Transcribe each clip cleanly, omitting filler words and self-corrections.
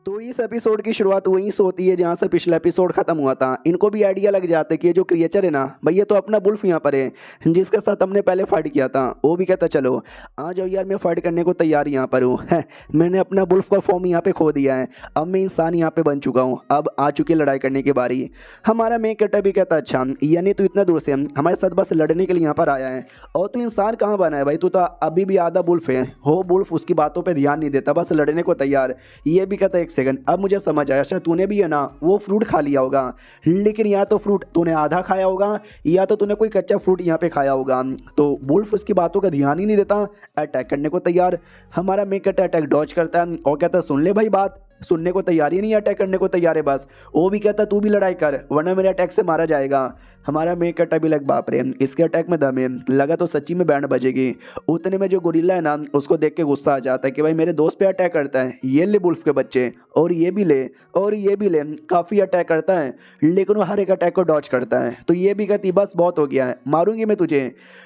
तो इस एपिसोड की शुरुआत वहीं से होती है जहाँ से पिछला एपिसोड खत्म हुआ था। इनको भी आइडिया लग जाता है कि ये जो क्रिएचर है ना भाई, ये तो अपना बुल्फ यहाँ पर है जिसके साथ हमने पहले फाइट किया था। वो भी कहता चलो आ जाओ यार, मैं फाइट करने को तैयार यहाँ पर हूँ। है, मैंने अपना बुल्फ का फॉर्म यहाँ पे खो दिया है, अब मैं इंसान यहाँ पे बन चुका हूँ, अब आ चुकी है लड़ाई करने की बारी। हमारा मेन कैरेक्टर भी कहता अच्छा यानी तू इतना दूर से हमारे साथ बस लड़ने के लिए यहाँ पर आया है, और तू इंसान कहाँ बना है भाई, तू तो अभी भी आधा बुल्फ है। हो बुल्फ उसकी बातों पर ध्यान नहीं देता, बस लड़ने को तैयार। ये भी कहता एक सेकंड, अब मुझे समझ आया, शायद तूने भी है ना वो फ्रूट खा लिया होगा, लेकिन या तो फ्रूट तूने आधा खाया होगा या तो तूने कोई कच्चा फ्रूट यहाँ पे खाया होगा। तो वुल्फ उसकी बातों का ध्यान ही नहीं देता, अटैक करने को तैयार। हमारा मेन कैरेक्टर अटैक डॉज करता है और कहता है सुन ले भाई बात, सुनने को तैयार ही नहीं है, अटैक करने को तैयार है बस। वो भी कहता तू भी लड़ाई कर वरना मेरे अटैक से मारा जाएगा। हमारा मेन कैरेक्टर भी लग बाप रे इसके अटैक में दम है, लगा तो सच्ची में बैंड बजेगी। उतने में जो गोरिल्ला है ना उसको देख के गुस्सा आ जाता है कि भाई मेरे दोस्त पे अटैक करता है, ये ले वुल्फ के बच्चे, और ये भी ले और ये भी ले। काफ़ी अटैक करता है लेकिन वो हर एक अटैक को डॉज करता है। तो ये भी कहती बस बहुत हो गया है, मारूंगी मैं तुझे।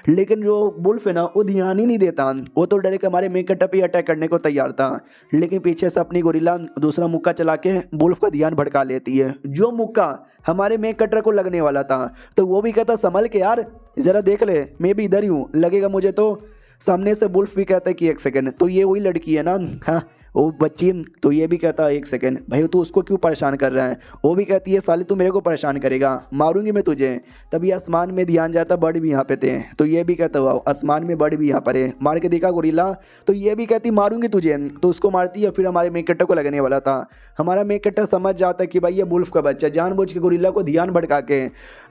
लेकिन जो वुल्फ है ना वो ध्यान ही नहीं देता, वो तो डायरेक्ट हमारे मेन कैरेक्टर पे अटैक करने को तैयार था, लेकिन पीछे से अपनी गोरिल्ला दूसरा मुक्का चला के वुल्फ का ध्यान भड़का लेती है, जो मुक्का हमारे मेन कैरेक्टर को लगने वाला था। तो वो भी कहता संभल के यार, जरा देख ले मैं भी इधर ही हूँ, लगेगा मुझे तो। सामने से वुल्फ भी कहता है कि एक सेकंड, तो ये वही लड़की है ना, हाँ वो बच्ची। तो ये भी कहता है एक सेकंड भाई तू उसको क्यों परेशान कर रहा है। वो भी कहती है साली तू मेरे को परेशान करेगा, मारूंगी मैं तुझे। तभी आसमान में ध्यान जाता, बर्ड भी यहाँ पे थे। तो ये भी कहता हुआ आसमान में बर्ड भी यहाँ पर है, मार के देखा गोरिल्ला। तो ये भी कहती मारूंगी तुझे, तो उसको मारती है। फिर हमारे मेन कैरेक्टर को लगने वाला था, हमारा मेन कैरेक्टर समझ जाता है कि भाई ये वुल्फ का बच्चा जानबूझ के गोरिल्ला को ध्यान भड़का के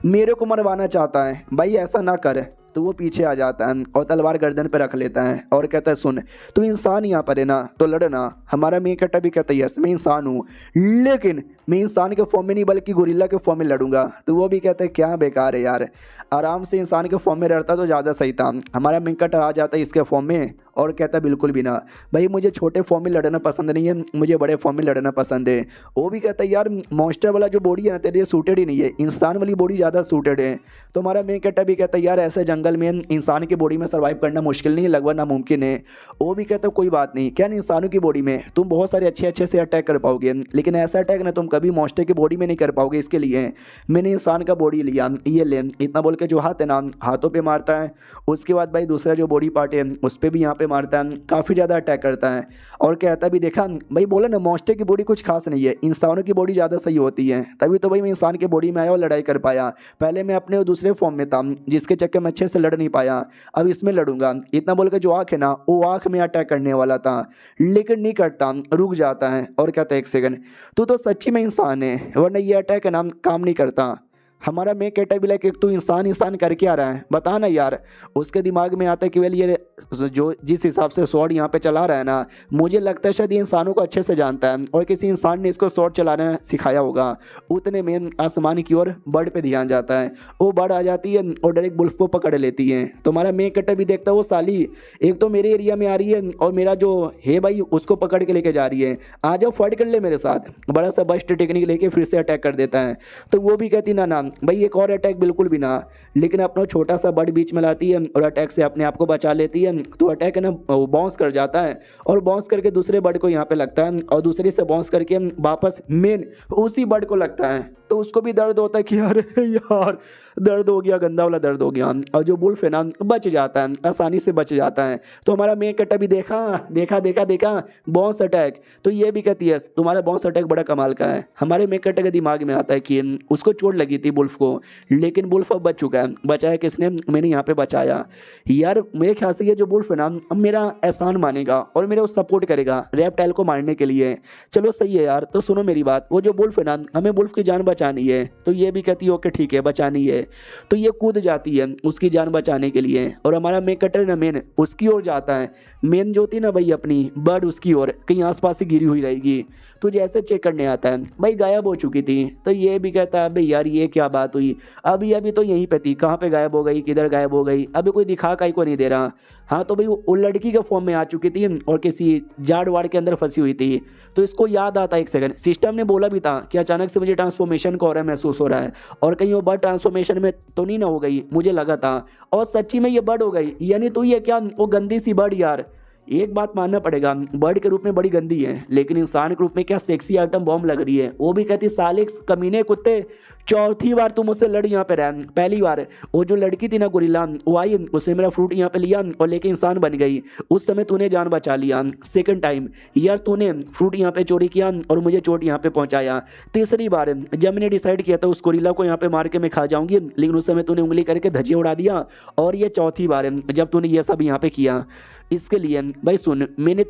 मेरे को मरवाना चाहता है, भाई ऐसा ना कर। तो वो पीछे आ जाता है और तलवार गर्दन पे रख लेता है और कहता है सुन तू इंसान यहाँ पर है ना तो लड़ना। हमारा मेन कैरेक्टर भी कहता है यस मैं इंसान हूँ, लेकिन मैं इंसान के फॉर्म में नहीं बल्कि गोरिल्ला के फॉर्म में लड़ूंगा। तो वो भी कहता है क्या बेकार है यार, आराम से इंसान के फॉर्म में लड़ता तो ज़्यादा सही था। हमारा मेन कैरेक्टर आ जाता है इसके फॉर्म में और कहता है बिल्कुल भी ना भाई, मुझे छोटे फॉर्म में लड़ना पसंद नहीं है, मुझे बड़े फॉर्म में लड़ना पसंद है। वो भी कहता है यार मॉन्स्टर वाला जो बॉडी है ना तेरे लिए सूटेड ही नहीं है, इंसान वाली बॉडी ज़्यादा सूटेड है। तो हमारा मेन कैरेक्टर भी कहता है यार ऐसे जंगल में इंसान की बॉडी में सर्वाइव करना मुश्किल नहीं है, लगभग नामुमकिन है। वो भी कहता है कोई बात नहीं, क्या नहीं इंसानों की बॉडी में तुम बहुत सारे अच्छे अच्छे से अटैक कर पाओगे, लेकिन ऐसा अटैक ना तुम कभी मॉन्स्टर की बॉडी में नहीं कर पाओगे। इसके लिए मैंने इंसान का बॉडी लिया, ये ले। इतना बोल के जो हाथ है ना हाथों पे मारता है, उसके बाद भाई दूसरा जो बॉडी पार्ट है उस पर भी यहाँ पे मारता है, काफ़ी ज़्यादा अटैक करता है। और कहता भी देखा भाई, बोला ना मॉन्स्टर की बॉडी कुछ खास नहीं है, इंसानों की बॉडी ज़्यादा सही होती है। तभी तो भाई मैं इंसान की बॉडी में आया और लड़ाई कर पाया। पहले मैं अपने दूसरे फॉर्म में था जिसके चक्कर में अच्छे से लड़ नहीं पाया, अब इसमें लड़ूंगा। इतना बोल के जो आँख है ना वो आँख में अटैक करने वाला था, लेकिन नहीं करता, रुक जाता है और कहता है एक सेकंड तू तो सच्ची में इंसान है वरना ये अटैक है ना काम नहीं करता। हमारा मेन कैरेक्टर भी लाइक तू इंसान इंसान करके आ रहा है बता ना यार। उसके दिमाग में आता है कि वेल ये जो जिस हिसाब से स्वॉर्ड यहाँ पे चला रहा है ना, मुझे लगता है शायद ये इंसानों को अच्छे से जानता है और किसी इंसान ने इसको स्वॉर्ड चलाना सिखाया होगा। उतने में आसमान की ओर बर्ड पे ध्यान जाता है, वो बर्ड आ जाती है और डायरेक्ट वुल्फ को पकड़ लेती है। तो हमारा मेन कैरेक्टर भी देखता है वो साली एक तो मेरे एरिया में आ रही है और मेरा जो है भाई उसको पकड़ के लेके जा रही है, आ जाओ फाइट कर ले मेरे साथ। बड़ा सा बस्ट टेक्निक लेके फिर से अटैक कर देता है। तो वो भी कहती ना भाई एक और अटैक बिल्कुल भी ना, लेकिन अपना छोटा सा बर्ड बीच में लाती है और अटैक से अपने आप को बचा लेती है। तो अटैक है ना बाउंस कर जाता है और बाउंस करके दूसरे बर्ड को यहाँ पे लगता है और दूसरे से बाउंस करके वापस मेन उसी बर्ड को लगता है। तो उसको भी दर्द होता है कि अरे यार दर्द हो गया, गंदा वाला दर्द हो गया। और जो वुल्फ है ना बच जाता है, आसानी से बच जाता है। तो हमारा मेन कैरेक्टर भी देखा बाउंस अटैक। तो ये भी कहती है तुम्हारा बाउंस अटैक बड़ा कमाल का है। हमारे मेन कैरेक्टर के दिमाग में आता है कि उसको चोट लगी थी वुल्फ को, लेकिन वुल्फ अब बच चुका है। बचाया किसने, मैंने यहाँ पे बचाया। यार मेरे ख्याल से ये जो वुल्फ है ना अब मेरा एहसान मानेगा और मेरे को सपोर्ट करेगा रेप्टाइल को मारने के लिए। चलो सही है यार। तो सुनो मेरी बात, वो जो वुल्फ है ना हमें वुल्फ की जान बचानी है। तो ये भी कहती है ओके ठीक है बचानी है। तो ये कूद जाती है उसकी जान बचाने के लिए और हमारा मेन कैरेक्टर ना मेन उसकी ओर जाता है। मेन जो थी ना भाई अपनी बर्ड उसकी ओर कहीं आसपास ही गिरी हुई रहेगी। तो जैसे चेक करने आता है भाई गायब हो चुकी थी। तो ये भी कहता है भाई यार ये क्या बात हुई, अभी तो यहीं पे थी, कहाँ पे गायब हो गई, किधर गायब हो गई, अभी कोई दिखा काई को नहीं दे रहा। हाँ तो भाई वो लड़की के फॉर्म में आ चुकी थी और किसी जाड़ वाड़ के अंदर फंसी हुई थी। तो इसको याद आता है एक सेकंड, सिस्टम ने बोला भी था कि अचानक से मुझे ट्रांसफॉर्मेशन का हो रहा है, महसूस हो रहा है और कहीं वो बर्ड ट्रांसफॉर्मेशन में तो नहीं ना हो गई, मुझे लगा था और सच्ची में ये बर्ड हो गई। यानी तो ये क्या वो गंदी सी बर्ड यार, एक बात मानना पड़ेगा, बर्ड के रूप में बड़ी गंदी है, लेकिन इंसान के रूप में क्या सेक्सी आइटम बॉम्ब लग रही है। वो भी कहती साले कमीने कुत्ते, चौथी बार तू मुझसे लड़ यहाँ पे रहा। पहली बार वो जो लड़की थी ना गोरिल्ला, वो आई, उसने मेरा फ्रूट यहाँ पे लिया और लेके इंसान बन गई, उस समय तूने जान बचा लिया। सेकंड टाइम यार तूने फ्रूट यहाँ पे चोरी किया और मुझे चोट यहाँ पे पहुंचाया। तीसरी बार जब मैंने डिसाइड किया था उस गोरिल्ला को यहाँ पे मार के मैं खा जाऊंगी, लेकिन उस समय तूने उंगली करके धज्जियां उड़ा दिया। और ये चौथी बार जब तूने ये सब यहाँ पे किया। इसके लिए भाई सुन,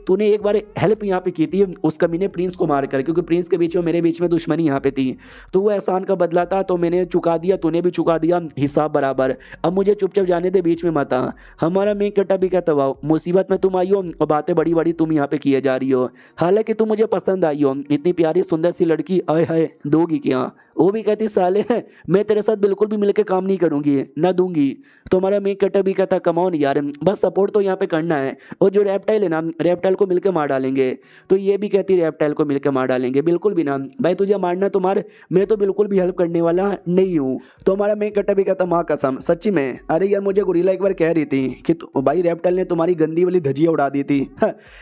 तूने एक बार हेल्प यहाँ पे की थी उस कमीने प्रिंस को मार कर, क्योंकि प्रिंस के बीच में मेरे बीच में दुश्मनी यहाँ पे थी, तो वो एहसान का बदला था, तो मैंने चुका दिया, तूने भी चुका दिया, हिसाब बराबर। अब मुझे चुपचाप जाने दे, बीच में मत आ। हमारा मेन कट्टा भी कहता हुआ मुसीबत में तुम आई हो और बातें बड़ी बड़ी तुम यहाँ पे किए जा रही हो। हालांकि तुम मुझे पसंद आई हो, इतनी प्यारी सुंदर सी लड़की, आए हाय दोगी क्या? वो भी कहती साले है मैं तेरे साथ बिल्कुल भी मिलकर काम नहीं करूंगी, ना दूंगी। तो हमारा मेक कटर भी कहता कमाओ नहीं यार, बस सपोर्ट तो यहाँ पे करना है। और जो रेप्टाइल है ना, रेप्टाइल को मिलकर मार डालेंगे। तो ये भी कहती रेप्टाइल को मिलकर मार डालेंगे, बिल्कुल भी ना भाई, तुझे मारना तो मार, मैं तो बिल्कुल भी हेल्प करने वाला नहीं हूँ। तो हमारा मेक कटर भी कहता माँ कसम सच्ची में, अरे यार मुझे गोरिल्ला एक बार कह रही थी कि भाई रेप्टाइल ने तुम्हारी गंदी वाली धजिया उड़ा दी थी।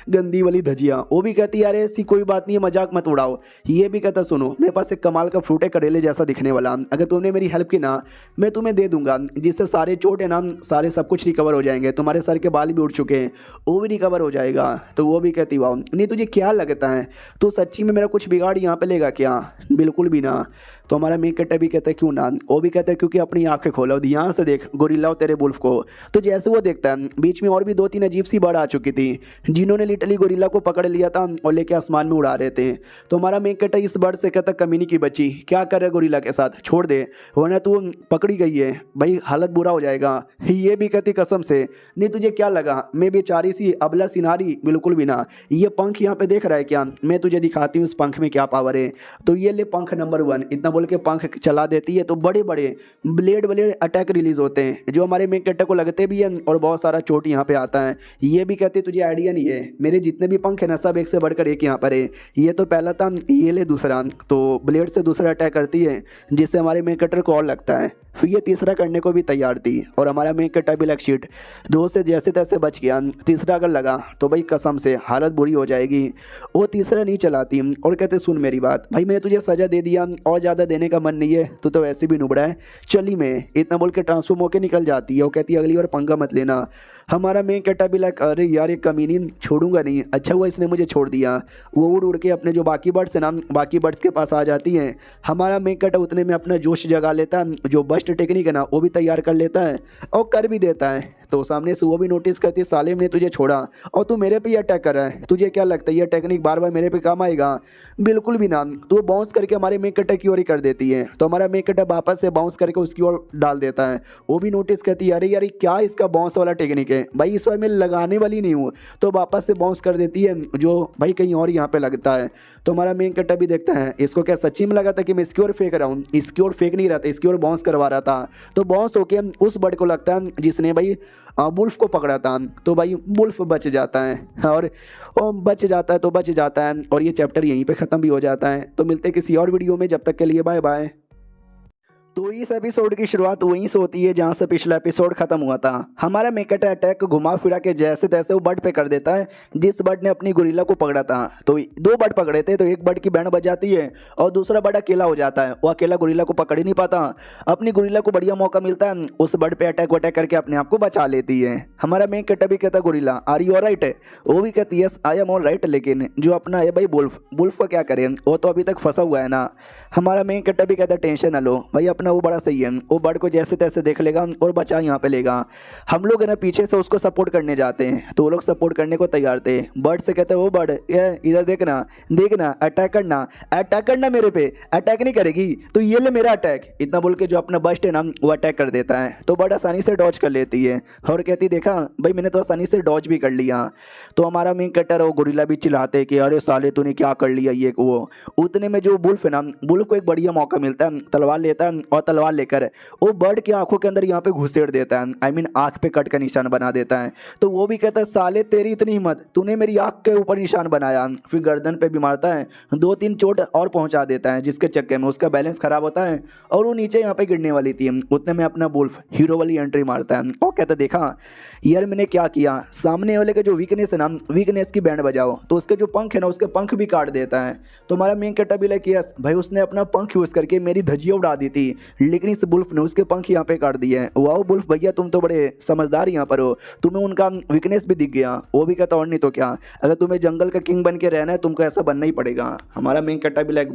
गंदी वाली धजिया। वो भी कहती यार ऐसी कोई बात नहीं है, मजाक मत उड़ाओ। ये भी कहता सुनो मेरे पास एक कमाल का फ्रूट है, करेले जैसा दिखने वाला, अगर तुमने मेरी हेल्प की ना मैं तुम्हें दे दूंगा, जिससे सारे चोट है ना, सारे सब कुछ रिकवर हो जाएंगे, तुम्हारे सर के बाल भी उड़ चुके हैं वो भी रिकवर हो जाएगा। तो वो भी कहती वाह, नहीं तुझे क्या लगता है तू सच्ची में मेरा कुछ बिगाड़ यहाँ पे लेगा क्या? बिल्कुल भी ना। तो हमारा मेक कट्टा भी कहता है क्यों ना? वो भी कहता है क्योंकि अपनी आंखें खोलो, यहाँ से देख गोरिल्ला और तेरे वुल्फ को। तो जैसे वो देखता है बीच में और भी 2-3 अजीब सी बर्ड आ चुकी थी, जिन्होंने लिटरली गोरिल्ला को पकड़ लिया था और लेके आसमान में उड़ा रहे थे। तो हमारा मेक कट्टा इस बर्ड से कहता कमीनी की बच्ची क्या कर रहे गोरिल्ला के साथ, छोड़ दे वरना तू पकड़ी गई है भाई, हालत बुरा हो जाएगा। ये भी कहती कसम से, नहीं तुझे क्या लगा मैं बेचारी सी अबला सिनारी, बिल्कुल भी ना। ये पंख यहाँ पे देख रहा है क्या, मैं तुझे दिखाती हूँ इस पंख में क्या पावर है। तो ये ले पंख नंबर 1, इतना बोल के पंख चला देती है, तो बड़े बड़े ब्लेड अटैक रिलीज होते हैं जो हमारे मेक कट्टा को लगते भी हैं और बहुत सारा चोट यहाँ पे आता है। ये भी कहते तुझे आइडिया नहीं है, मेरे जितने भी पंख है ना सब एक से बढ़कर एक यहाँ पर है। ये तो पहला था, ये ले दूसरा, तो ब्लेड से दूसरा अटैक करती है जिससे हमारे मेक कटर को और लगता है। फिर ये तीसरा करने को भी तैयार थी और हमारा मेक कट्टा भी लक्ष्य 2 से जैसे तैसे बच गया। तीसरा अगर लगा तो भाई कसम से हालत बुरी हो जाएगी। वो तीसरा नहीं चलाती और कहते सुन मेरी बात भाई, मैंने तुझे सजा दे दिया और ज़्यादा देने का मन नहीं है, तू तो वैसे भी नुबड़ा है, चली मैं, इतना बोल के ट्रांसफॉर्म होकर निकल जाती है। वो कहती है अगली बार पंगा मत लेना। हमारा मेक कट्टा भी लाइक अरे यार ये कमीनी छोड़ूंगा नहीं, अच्छा हुआ इसने मुझे छोड़ दिया। वो उड़ उड़ के अपने जो बाकी बर्ड्स है ना, बाकी बर्ड्स के पास आ जाती हैं। हमारा मेक कट्टा उतने में अपना जोश जगा लेता है, जो बस्ट टेक्निक है ना वो भी तैयार कर लेता है और कर भी देता है। तो सामने से वो भी नोटिस करती है साले ने तुझे छोड़ा और तू मेरे पे ही अटैक कर रहा है, तुझे क्या लगता है ये टेक्निक बार बार मेरे पे काम आएगा? बिल्कुल भी ना। तो बाउंस करके हमारे मेक कट्टा की ओर ही कर देती है, तो हमारा मेक कट्टा वापस से बाउंस करके उसकी ओर डाल देता है। वो भी नोटिस करती है अरे यार क्या इसका बाउंस वाला टेक्निक है भाई, इस बार मैं लगाने वाली नहीं हूँ, तो वापस से बाउंस कर देती है जो भाई कहीं और यहाँ पे लगता है। तो हमारा मेक कट्टा भी देखता है इसको क्या सच्ची में लगा था कि मैं इसकी ओर फेंक रहा हूँ, इसकी ओर फेंक नहीं रहा था, इसकी ओर बाउंस करवा रहा था। तो बाउंस होके उस बर्ड को लगता है जिसने भाई वुल्फ को पकड़ा था, तो भाई वुल्फ बच जाता है और बच जाता है तो बच जाता है और ये चैप्टर यहीं पे ख़त्म भी हो जाता है। तो मिलते हैं किसी और वीडियो में, जब तक के लिए बाय बाय। तो इस एपिसोड की शुरुआत वहीं से होती है जहाँ से पिछला एपिसोड खत्म हुआ था। हमारा मेक कट्टा अटैक घुमा फिरा के जैसे तैसे वो बर्ड पे कर देता है जिस बर्ड ने अपनी गोरिल्ला को पकड़ा था। तो 2 बर्ड पकड़े थे, तो एक बर्ड की बैंड बज जाती है और दूसरा बर्ड अकेला हो जाता है, वो अकेला गोरिल्ला को पकड़ ही नहीं पाता। अपनी गोरिल्ला को बढ़िया मौका मिलता है, उस बर्ड पे अटैक करके अपने आप को बचा लेती है। हमारा मेक कट्टा भी कहता गोरिल्ला आर यू ऑलराइट है? वो भी कहती है आई एम ऑलराइट, लेकिन जो अपना है भाई वुल्फ को क्या करें, वो तो अभी तक फंसा हुआ है ना। हमारा मेक कट्टा भी कहता टेंशन ना लो भाई, अपना वो बड़ा सही है, वो बर्ड को जैसे तैसे देख लेगा और बचा यहाँ पे लेगा। हम लोग है ना पीछे से उसको सपोर्ट करने जाते हैं, तो वो लोग सपोर्ट करने को तैयार थे। बर्ड से कहते हैं वो बर्ड ये इधर देखना अटैक करना मेरे पे, अटैक नहीं करेगी तो ये ले मेरा अटैक, इतना बोल के जो अपना बस्ट है ना वो अटैक कर देता है। तो बर्ड आसानी से डॉज कर लेती है और कहती देखा भाई मैंने तो आसानी से डॉज भी कर लिया। तो हमारा मेक कट्टर और गोरिल्ला भी चिल्लाते कि अरे साले तूने क्या कर लिया ये वो। उतने में जो वुल्फ है ना, वुल्फ को एक बढ़िया मौका मिलता है, तलवार लेता है और तलवार लेकर वो बर्ड की आंखों के अंदर यहाँ पे घुसेड़ देता है। आई मीन आंख पे कट का निशान बना देता है। तो वो भी कहता है साले तेरी इतनी हिम्मत, तूने मेरी आंख के ऊपर निशान बनाया। फिर गर्दन पे भी मारता है, 2-3 चोट और पहुंचा देता है, जिसके चक्कर में उसका बैलेंस खराब होता है और वो नीचे यहाँ पे गिरने वाली थी। उतने में अपना वुल्फ हीरो वाली एंट्री मारता है और कहता देखा यार मैंने क्या किया, सामने वाले का जो वीकनेस है ना, वीकनेस की बैंड बजाओ। तो उसके जो पंख है ना, उसके पंख भी काट देता है। तो हमारा मेन कैरेक्टर भी लाइक यस भाई, उसने अपना पंख यूज़ करके मेरी धज्जियाँ उड़ा दी थी, लेकिन इस वुल्फ ने उसके पंख यहाँ पे काट दिए हैं। वाह वुल्फ भैया, तुम तो बड़े समझदार यहाँ पर हो, तुम्हें उनका वीकनेस भी दिख गया। वो भी कहता और नहीं तो क्या, अगर तुम्हें जंगल का किंग बन के रहना है तुमको ऐसा बनना ही पड़ेगा। हमारा मेन कैरेक्टर भी लाइक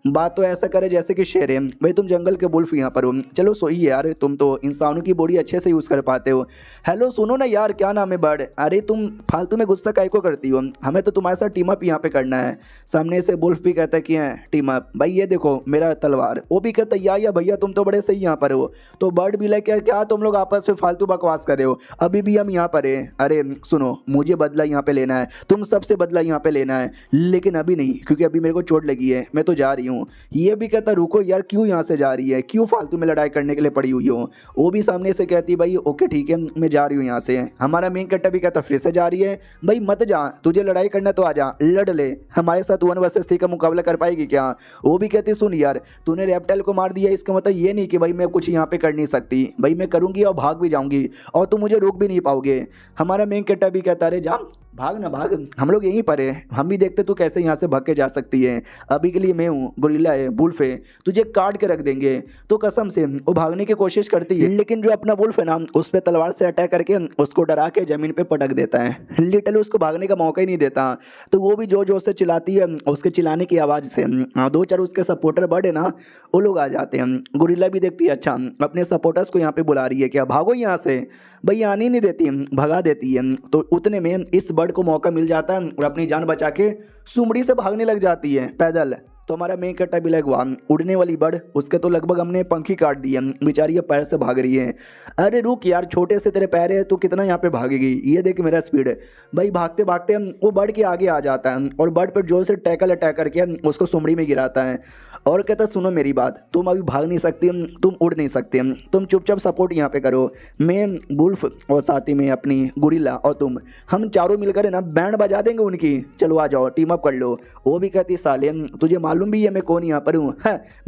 बात तो ऐसा करे जैसे कि शेर है भाई, तुम जंगल के वुल्फ यहाँ पर हो। चलो सही है यार, तुम तो इंसानों की बॉडी अच्छे से यूज़ कर पाते हो। हेलो सुनो ना यार, क्या नाम है बर्ड, अरे तुम फालतू में गुस्सा काहे को करती हो, हमें तो तुम्हारे साथ टीम अप यहाँ पे करना है। सामने से वुल्फ भी कहता है कि हैं टीम अप, भाई ये देखो मेरा तलवार। वो भी कहता है या भैया तुम तो बड़े सही यहाँ पर हो। तो बर्ड भी लाइक क्या तुम लोग आपस में फालतू बकवास कर रहे हो, अभी भी हम यहाँ पर है। अरे सुनो, मुझे बदला यहाँ पे लेना है, तुम सबसे बदला यहाँ पे लेना है, लेकिन अभी नहीं, क्योंकि अभी मेरे को चोट लगी है, मैं तो जा रही हूँ। ये भी कहता रुको यार, क्यों यहाँ से जा रही है, क्यों फालतू में लड़ाई करने के लिए पड़ी हुई हो। वो भी सामने से कहती भाई ओके ठीक है मैं जा रही हूँ यहाँ से। हमारा मेन कैरेक्टर भी कहता फिर से जा रही है, भाई मत जा, तुझे लड़ाई करना तो आजा लड़ ले, हमारे साथ 1 वर्सेस 3 का मुकाबला कर पाएगी क्या। वो भी कहती सुन यार, तूने रेप्टाइल को मार दिया, इसका मतलब ये नहीं कि भाई मैं कुछ यहाँ पे कर नहीं सकती, भाई मैं करूँगी और भाग भी जाऊँगी और तुम मुझे रोक भी नहीं पाओगे। हमारा मेन कैरेक्टर भी कहता अरे जा भाग ना भाग, हम लोग यहीं पर है, हम भी देखते तू कैसे यहाँ से भाग के जा सकती है। अभी के लिए मैं हूँ, गोरिल्ला है, वुल्फ है, तुझे काट के रख देंगे। तो कसम से वो भागने की कोशिश करती है, लेकिन जो अपना वुल्फ है ना, उस पर तलवार से अटैक करके उसको डरा के जमीन पे पटक देता है, लिटरली उसको भागने का मौका ही नहीं देता। तो वो भी जोर जोर से चिल्लाती है, उसके चिल्लाने की आवाज़ से 2-4 उसके सपोर्टर बर्ड है ना, वो लोग आ जाते हैं। गोरिल्ला भी देखती है अच्छा अपने सपोर्टर्स को यहाँ पे बुला रही है, क्या भागो यहाँ से, भाई आने नहीं देती, भगा देती है। तो उतने में इस बर्ड को मौका मिल जाता है और अपनी जान बचा के सुमड़ी से भागने लग जाती है पैदल। तो हमारा मेन कैरेक्टर भी लगवा उड़ने वाली बर्ड, उसके तो लगभग हमने पंख ही काट दिए, बेचारी ये पैर से भाग रही है। अरे रुक यार, छोटे से तेरे पैर है, तू कितना यहाँ पे भागेगी, ये देख मेरा स्पीड है। भाई भागते भागते वो बर्ड के आगे आ जाता है और बर्ड पर जोर से टैकल अटैक करके उसको सुमड़ी में गिराता है और कहता सुनो मेरी बात, तुम अभी भाग नहीं सकती, तुम उड़ नहीं सकते, तुम चुपचाप सपोर्ट यहाँ पे करो, मैं वुल्फ और साथ ही में अपनी गोरिल्ला और तुम, हम चारों मिलकर है ना बैंड बजा देंगे उनकी, चलो आ जाओ टीम अप कर लो। वो भी कहती साले तुझे मालूम भी है मैं कौन यहाँ पर हूँ,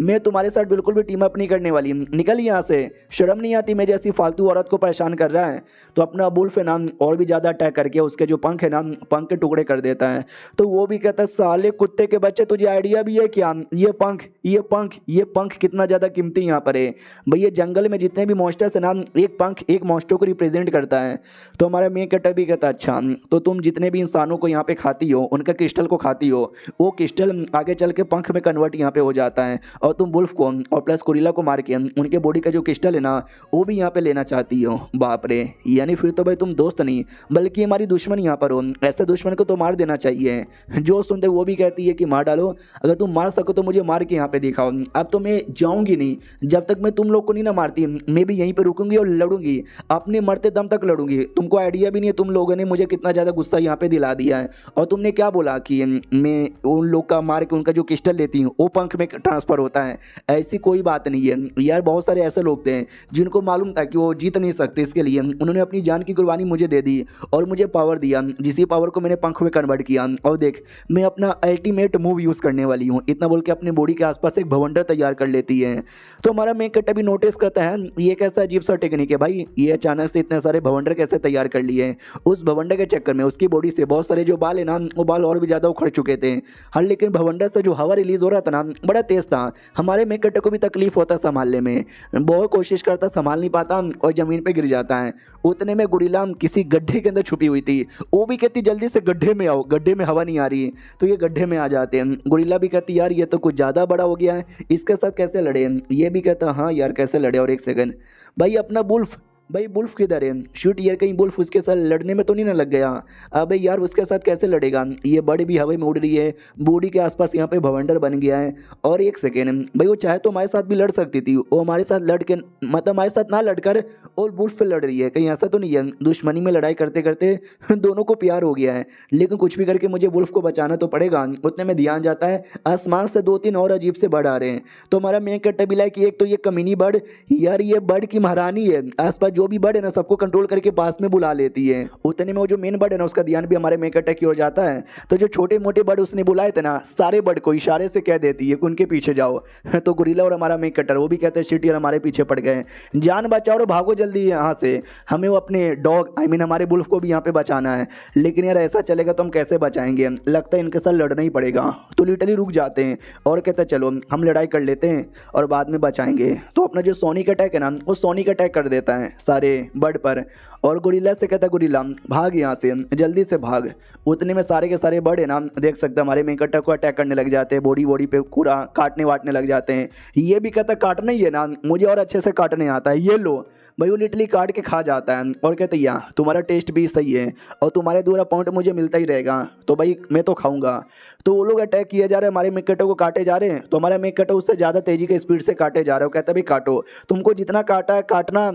मैं तुम्हारे साथ बिल्कुल भी टीम अप नहीं करने वाली, निकल यहाँ से, शर्म नहीं आती मैं जैसी फालतू औरत को परेशान कर रहा है। तो अपना वुल्फ है ना और भी ज़्यादा अटैक करके उसके जो पंख है ना, पंख के टुकड़े कर देता है। तो वो भी कहता है साले कुत्ते के बच्चे, तुझे आइडिया भी है क्या, ये पंख कितना ज़्यादा कीमती यहाँ पर है। भैया जंगल में जितने भी मॉन्स्टर्स है ना, एक पंख एक मॉन्स्टर को रिप्रेजेंट करता है। तो हमारा मेन कैरेक्टर भी कहता अच्छा तो तुम जितने भी इंसानों को यहाँ पे खाती हो, उनका क्रिस्टल को खाती हो, वो क्रिस्टल आगे चल के पंख में कन्वर्ट यहाँ पे हो जाता है और तुम वुल्फ को और प्लस गोरिल्ला को मार के उनके बॉडी का जो क्रिस्टल है ना, वो भी यहाँ पे लेना चाहती हो। बाप रे, यानी फिर तो भाई तुम दोस्त नहीं बल्कि हमारी दुश्मन यहाँ पर हो, ऐसे दुश्मन को तो मार देना चाहिए। जो सुनते वो भी कहती है कि मार डालो, अगर तुम मार सको तो मुझे मार के यहाँ पे दिखाओ, अब तो मैं जाऊँगी नहीं, जब तक मैं तुम लोग को नहीं ना मारती मैं भी यहीं पर रुकूंगी और लड़ूंगी, अपने मरते दम तक लड़ूंगी। तुमको आइडिया भी नहीं है तुम लोगों ने मुझे कितना ज़्यादा गुस्सा यहाँ पे दिला दिया है। और तुमने क्या बोला कि मैं उन लोग का मार के उनका जो क्रिस्टल लेती हूँ वो पंख में ट्रांसफ़र होता है, ऐसी कोई बात नहीं है यार। बहुत सारे ऐसे लोग थे जिनको मालूम था कि वो जीत नहीं सकते, इसके लिए उन्होंने अपनी जान की कुर्बानी मुझे दे दी और मुझे पावर दिया, जिसी पावर को मैंने पंख में कन्वर्ट किया। और देख मैं अपना अल्टीमेट मूव यूज़ करने वाली हूँ, इतना बोल के अपने बॉडी के आसपास एक भवंडर तैयार कर लेती है। तो हमारा मेन कैरेक्टर भी नोटिस करता है ये कैसा अजीब सा टेक्निक है भाई, ये अचानक से इतने सारे भवंडर कैसे तैयार कर लिए। उस भवंडर के चक्कर में उसकी बॉडी से बहुत सारे जो बाल है ना, वो बाल और भी ज़्यादा उखड़ चुके थे। हाँ लेकिन भवंडर से जो हवा रिलीज हो रहा था ना, बड़ा तेज था। हमारे मेन कैरेक्टर को भी तकलीफ होता संभालने में, बहुत कोशिश करता संभाल नहीं पाता और ज़मीन पे गिर जाता है। उतने में गोरिल्ला किसी गड्ढे के अंदर छुपी हुई थी, वो भी कहती जल्दी से गड्ढे में आओ, गड्ढे में हवा नहीं आ रही। तो ये गड्ढे में आ जाते हैं। गोरिल्ला भी कहती यार ये तो कुछ ज़्यादा बड़ा हो गया है, इसके साथ कैसे लड़े। ये भी कहता हाँ यार कैसे लड़े। और एक सेकंड भाई अपना वुल्फ भाई बुल्फ किधर है? शूट यार, कहीं बुल्फ उसके साथ लड़ने में तो नहीं ना लग गया? अबे यार उसके साथ कैसे लड़ेगा? ये बर्ड भी हवा में उड़ रही है, बॉडी के आसपास यहाँ पे भवंडर बन गया है। और एक सेकेंड भाई, वो चाहे तो हमारे साथ भी लड़ सकती थी, वो हमारे साथ लड़ के मतलब हमारे साथ ना लड़कर और बुल्फ पे लड़ रही है। कहीं ऐसा तो नहीं है दुश्मनी में लड़ाई करते करते दोनों को प्यार हो गया है? लेकिन कुछ भी करके मुझे बुल्फ को बचाना तो पड़ेगा। उतने में ध्यान जाता है आसमान से 2-3 और अजीब से बर्ड आ रहे हैं। तो हमारा मेन कट्टा भी लाइक, एक तो ये कमीनी बर्ड यार, ये बर्ड की महारानी है, आसपास जो भी बर्ड है ना सबको कंट्रोल करके पास में बुला लेती है। उतने में वो जो मेन बर्ड है ना उसका ध्यान भी हमारे मेन कट्टा की ओर जाता है। तो जो छोटे मोटे बर्ड उसने बुलाए थे ना, सारे बर्ड को इशारे से कह देती है कि उनके पीछे जाओ। तो गुरिल्ला और हमारा मेन कट्टर वो भी कहते हैं शिट यार हमारे पीछे पड़ गए, जान बचाओ और भागो जल्दी यहाँ से, हमें वो अपने डॉग आई मीन हमारे बुल्फ को भी यहाँ पे बचाना है। लेकिन यार ऐसा चलेगा तो हम कैसे बचाएंगे? लगता है इनके साथ लड़ना ही पड़ेगा। तो लिटरली रुक जाते हैं और कहते हैं चलो हम लड़ाई कर लेते हैं और बाद में बचाएंगे। तो अपना जो सोनिक अटैक है ना, वो सोनिक अटैक कर देता है सारे बर्ड पर। और गुरिल्ला से कहता है गुरिल्ला भाग यहाँ से, जल्दी से भाग। उतने में सारे के सारे बर्ड है ना, देख सकते हैं हमारे मेन कट्टर को अटैक करने लग जाते हैं, बॉडी पे पूरा काटने वाटने लग जाते हैं। ये भी कहता है काटना ही है ना, मुझे और अच्छे से काटने आता है, ये लो। भाई वो लिटरली काट के खा जाता है और कहते हैं यार तुम्हारा टेस्ट भी सही है और तुम्हारे द्वारा पॉइंट मुझे मिलता ही रहेगा, तो भाई मैं तो खाऊंगा। तो वो लोग अटैक किए जा रहे हैं, हमारे मेककटो को काटे जा रहे हैं। तो हमारा मेककटो उससे ज़्यादा तेजी के स्पीड से काटे जा रहे हो। कहता है भाई काटो, तुमको जितना काटा है काटना,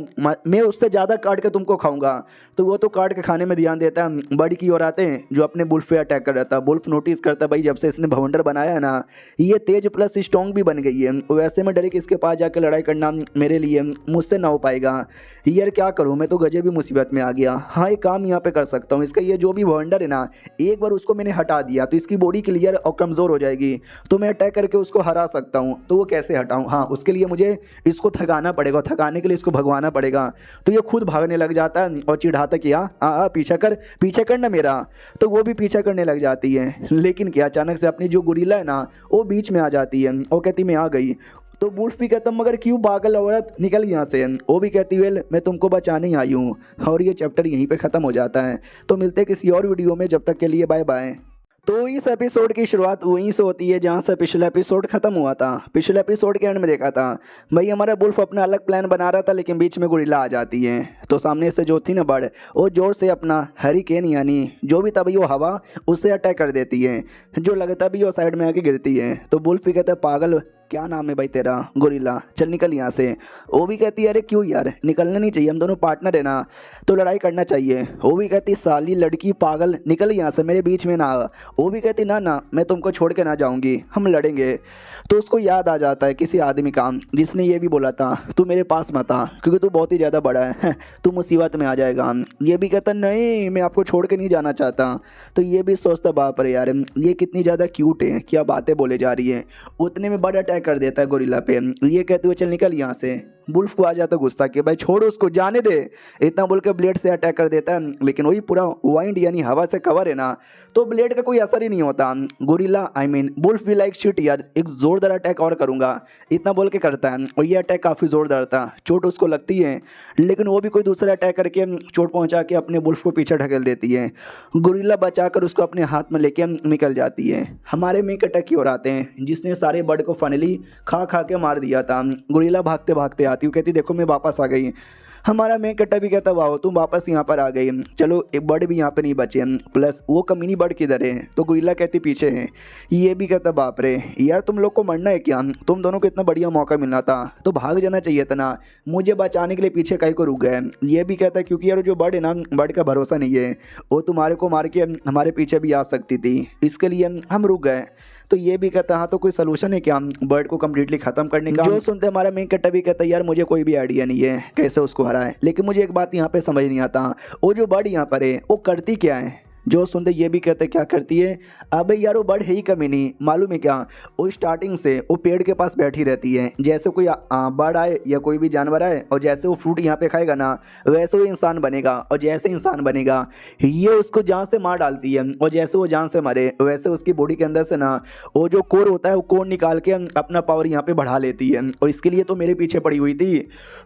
मैं उससे ज़्यादा काट के तुमको खाऊंगा। तो वो तो काट के खाने में ध्यान देता है। बर्ड की ओर आते हैं जो अपने बुल्फ पे अटैक कर रहा था। बुल्फ नोटिस करता है भाई जब से इसने भवंडर बनाया है ना, ये तेज प्लस स्ट्रॉन्ग भी बन गई है, वैसे में डायरेक्ट इसके पास जाकर लड़ाई करना मेरे लिए मुझसे ना हो पाएगा। यार क्या करूँ, मैं तो गजब भी मुसीबत में आ गया। हाँ एक काम यहाँ पे कर सकता हूँ, इसका ये जो भी भवंडर है ना, एक बार उसको मैंने हटा दिया तो इसकी बॉडी क्लियर और कमज़ोर हो जाएगी, तो मैं अटैक करके उसको हरा सकता हूँ। तो वो कैसे हटाऊँ? हाँ उसके लिए मुझे इसको थकाना पड़ेगा, थकाने के लिए इसको भगवाना पड़ेगा। तो ये खुद भागने लग जाता है और चिढ़ाता कि हाँ पीछा कर ना मेरा। तो वो भी पीछा करने लग जाती है। लेकिन क्या अचानक से अपनी जो गुरिल्ला है ना वो बीच में आ जाती है और कहती मैं आ गई। तो बुल्फ भी कहता मगर क्यों पागल औरत, निकल यहाँ से। वो भी कहती वेल मैं तुमको बचाने ही आई हूँ। और ये चैप्टर यहीं पे ख़त्म हो जाता है। तो मिलते हैं किसी और वीडियो में, जब तक के लिए बाय बाय। तो इस एपिसोड की शुरुआत वहीं से होती है जहाँ से पिछला एपिसोड खत्म हुआ था। पिछले एपिसोड के एंड में देखा था भाई हमारा बुल्फ अपना अलग प्लान बना रहा था, लेकिन बीच में गुरिल्ला आ जाती है। तो सामने से जो थी ना बर्ड, वो जोर से अपना हरिकेन यानी जो भी था भाई वो हवा उससे अटैक कर देती है, जो लगता भी वो साइड में आके गिरती है। तो बुल्फ भी कहता है पागल क्या नाम है भाई तेरा? गुरिल्ला, चल निकल यहाँ से। वो भी कहती है अरे क्यों यार, निकलना नहीं चाहिए, हम दोनों पार्टनर है ना, तो लड़ाई करना चाहिए। वो भी कहती साली लड़की पागल, निकल यहाँ से, मेरे बीच में ना आ। वो भी कहती ना ना मैं तुमको छोड़ के ना जाऊँगी, हम लड़ेंगे। तो उसको याद आ जाता है किसी आदमी का जिसने ये भी बोला था तू मेरे पास मत आ क्योंकि तू बहुत ही ज़्यादा बड़ा है, तू मुसीबत में आ जाएगा। ये भी कहता नहीं मैं आपको छोड़ के नहीं जाना चाहता। तो ये भी सोचता बाप रे यार ये कितनी ज़्यादा क्यूट है, क्या बातें बोले जा रही है। उतने में बड़ा कर देता है गोरिल्ला पे। ये कहते हुए चल निकल यहाँ से। बुल्फ को आ जाता गुस्सा कि भाई छोड़ उसको, जाने दे, इतना बोल के ब्लेड से अटैक कर देता है। लेकिन वही पूरा वाइंड यानी हवा से कवर है ना, तो ब्लेड का कोई असर ही नहीं होता। गोरिल्ला आई मीन बुल्फ भी लाइक शिट यार एक जोरदार अटैक और करूंगा, इतना बोल के करता है। और ये अटैक काफ़ी जोरदार था, चोट उसको लगती है, लेकिन वो भी कोई दूसरा अटैक करके चोट पहुँचा के अपने बुल्फ को पीछे ढकेल देती है। गोरिल्ला बचाकर उसको अपने हाथ में लेके निकल जाती है। हमारे मेक अटैक की ओर आते हैं जिसने सारे बर्ड को फाइनली खा के मार दिया था। गोरिल्ला भागते भागते आती, वो कहती देखो मैं वापस आ गई। हमारा मेन कट्टा भी कहता वाह तुम वापस यहाँ पर आ गई, चलो एक बर्ड भी यहाँ पे नहीं बचे, प्लस वो कमीनी बर्ड किधर है? तो गोरिल्ला कहती पीछे है। ये भी कहता बाप रे यार तुम लोग को मरना है क्या? तुम दोनों को इतना बढ़िया मौका मिलना था तो भाग जाना चाहिए था ना, मुझे बचाने के लिए पीछे काहे को रुक गए। ये भी कहता है क्योंकि यार जो बर्ड है ना, बर्ड का भरोसा नहीं है, वो तुम्हारे को मार के हमारे पीछे भी आ सकती थी, इसके लिए हम रुक गए। तो ये भी कहता हाँ तो कोई सोल्यूशन है क्या बर्ड को कम्प्लीटली ख़त्म करने का? जो सुनते हमारा मेन कट्टा भी कहता है यार मुझे कोई भी आइडिया नहीं है कैसे उसको हराए, लेकिन मुझे एक बात यहाँ पे समझ नहीं आता, वो जो बर्ड यहाँ पर है वो करती क्या है? जो सुनते ये भी कहते क्या करती है? अबे यार वो बर्ड है ही कमी नहीं, मालूम है क्या, वो स्टार्टिंग से वो पेड़ के पास बैठी रहती है। जैसे कोई बर्ड आए या कोई भी जानवर आए और जैसे वो फ्रूट यहाँ पे खाएगा ना, वैसे वो इंसान बनेगा, और जैसे इंसान बनेगा ये उसको जान से मार डालती है, और जैसे वो जान से मरे वैसे उसकी बॉडी के अंदर से ना वो जो कोर होता है वो कोर निकाल के अपना पावर यहाँ पे बढ़ा लेती है, और इसके लिए तो मेरे पीछे पड़ी हुई थी।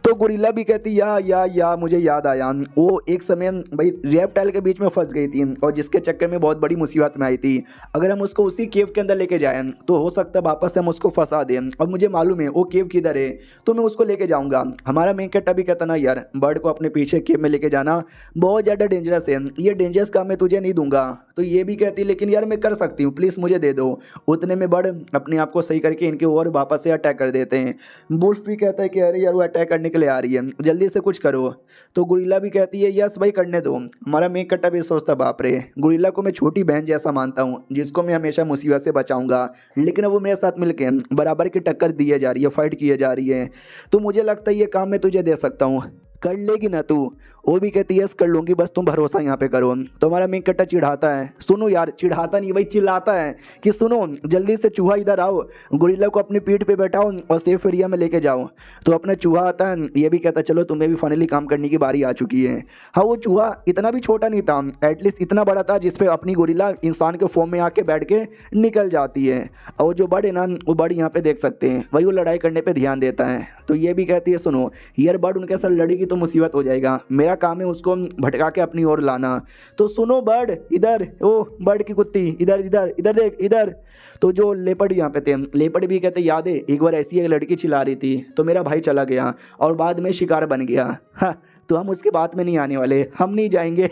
तो गोरिल्ला भी कहती या मुझे याद आया, वो एक समय भाई रेप्टाइल के बीच में फंस गई थी, और और जिसके चक्कर में बहुत बड़ी मुसीबत में आई थी। अगर हम उसको उसी केव के अंदर लेके जाएं तो हो सकता है वापस से हम उसको फंसा दें, और मुझे मालूम है वो केव किधर है, तो मैं उसको लेके जाऊंगा। हमारा मेन कैरेक्टर भी कहता ना यार बर्ड को अपने पीछे केव में लेके जाना बहुत ज़्यादा डेंजरस है, ये डेंजरस काम मैं तुझे नहीं दूंगा। तो ये भी कहती लेकिन यार मैं कर सकती हूँ, प्लीज़ मुझे दे दो। उतने में बर्ड अपने आप को सही करके इनके ओर वापस से अटैक कर देते हैं। वुल्फ भी कहता है कि अरे यार वो अटैक करने के लिए आ रही है, जल्दी से कुछ करो। तो गुरिल्ला भी कहती है यस भाई करने दो। हमारा मेन कट्टा भी सोचता बाप रे, गुरिल्ला को मैं छोटी बहन जैसा मानता हूँ जिसको मैं हमेशा मुसीबत से बचाऊंगा, लेकिन अब वो मेरे साथ मिलके बराबर की टक्कर दिए जा रही है, फाइट किए जा रही है। तो मुझे लगता है ये काम मैं तुझे दे सकता हूँ, कर लेगी ना तू। वो भी कहती है यस कर लूँगी, बस तुम भरोसा यहाँ पे करो। तो हमारा मेन कट्टा चिढ़ाता है, सुनो यार, चिढ़ाता नहीं भाई चिल्लाता है कि सुनो जल्दी से चूहा इधर आओ, गुरिल्ला को अपनी पीठ पे बैठाओ और सेफ एरिया में लेके जाओ। तो अपना चूहा आता है, ये भी कहता है चलो तुम्हें भी फाइनली काम करने की बारी आ चुकी है। हाँ वो चूहा इतना भी छोटा नहीं था, एटलीस्ट इतना बड़ा था जिसपे अपनी गुरिल्ला इंसान के फॉर्म में आके बैठ के निकल जाती है। और जो बर्ड है ना वो बर्ड यहाँ पे देख सकते हैं, वही वो लड़ाई करने पर ध्यान देता है। तो ये भी कहती है सुनो यार बर्ड उनके साथ लड़ेगी तो मुसीबत हो जाएगा, मेरा काम है उसको भटका के अपनी ओर लाना। तो सुनो बर्ड इधर, ओ बर्ड की कुत्ती इधर इधर इधर देख इधर। तो जो लेपर्ड यहाँ पे थे, लेपर्ड भी कहते याद है एक बार ऐसी एक लड़की चिल्ला रही थी तो मेरा भाई चला गया और बाद में शिकार बन गया। हाँ तो हम उसके बात में नहीं आने वाले, हम नहीं जाएंगे।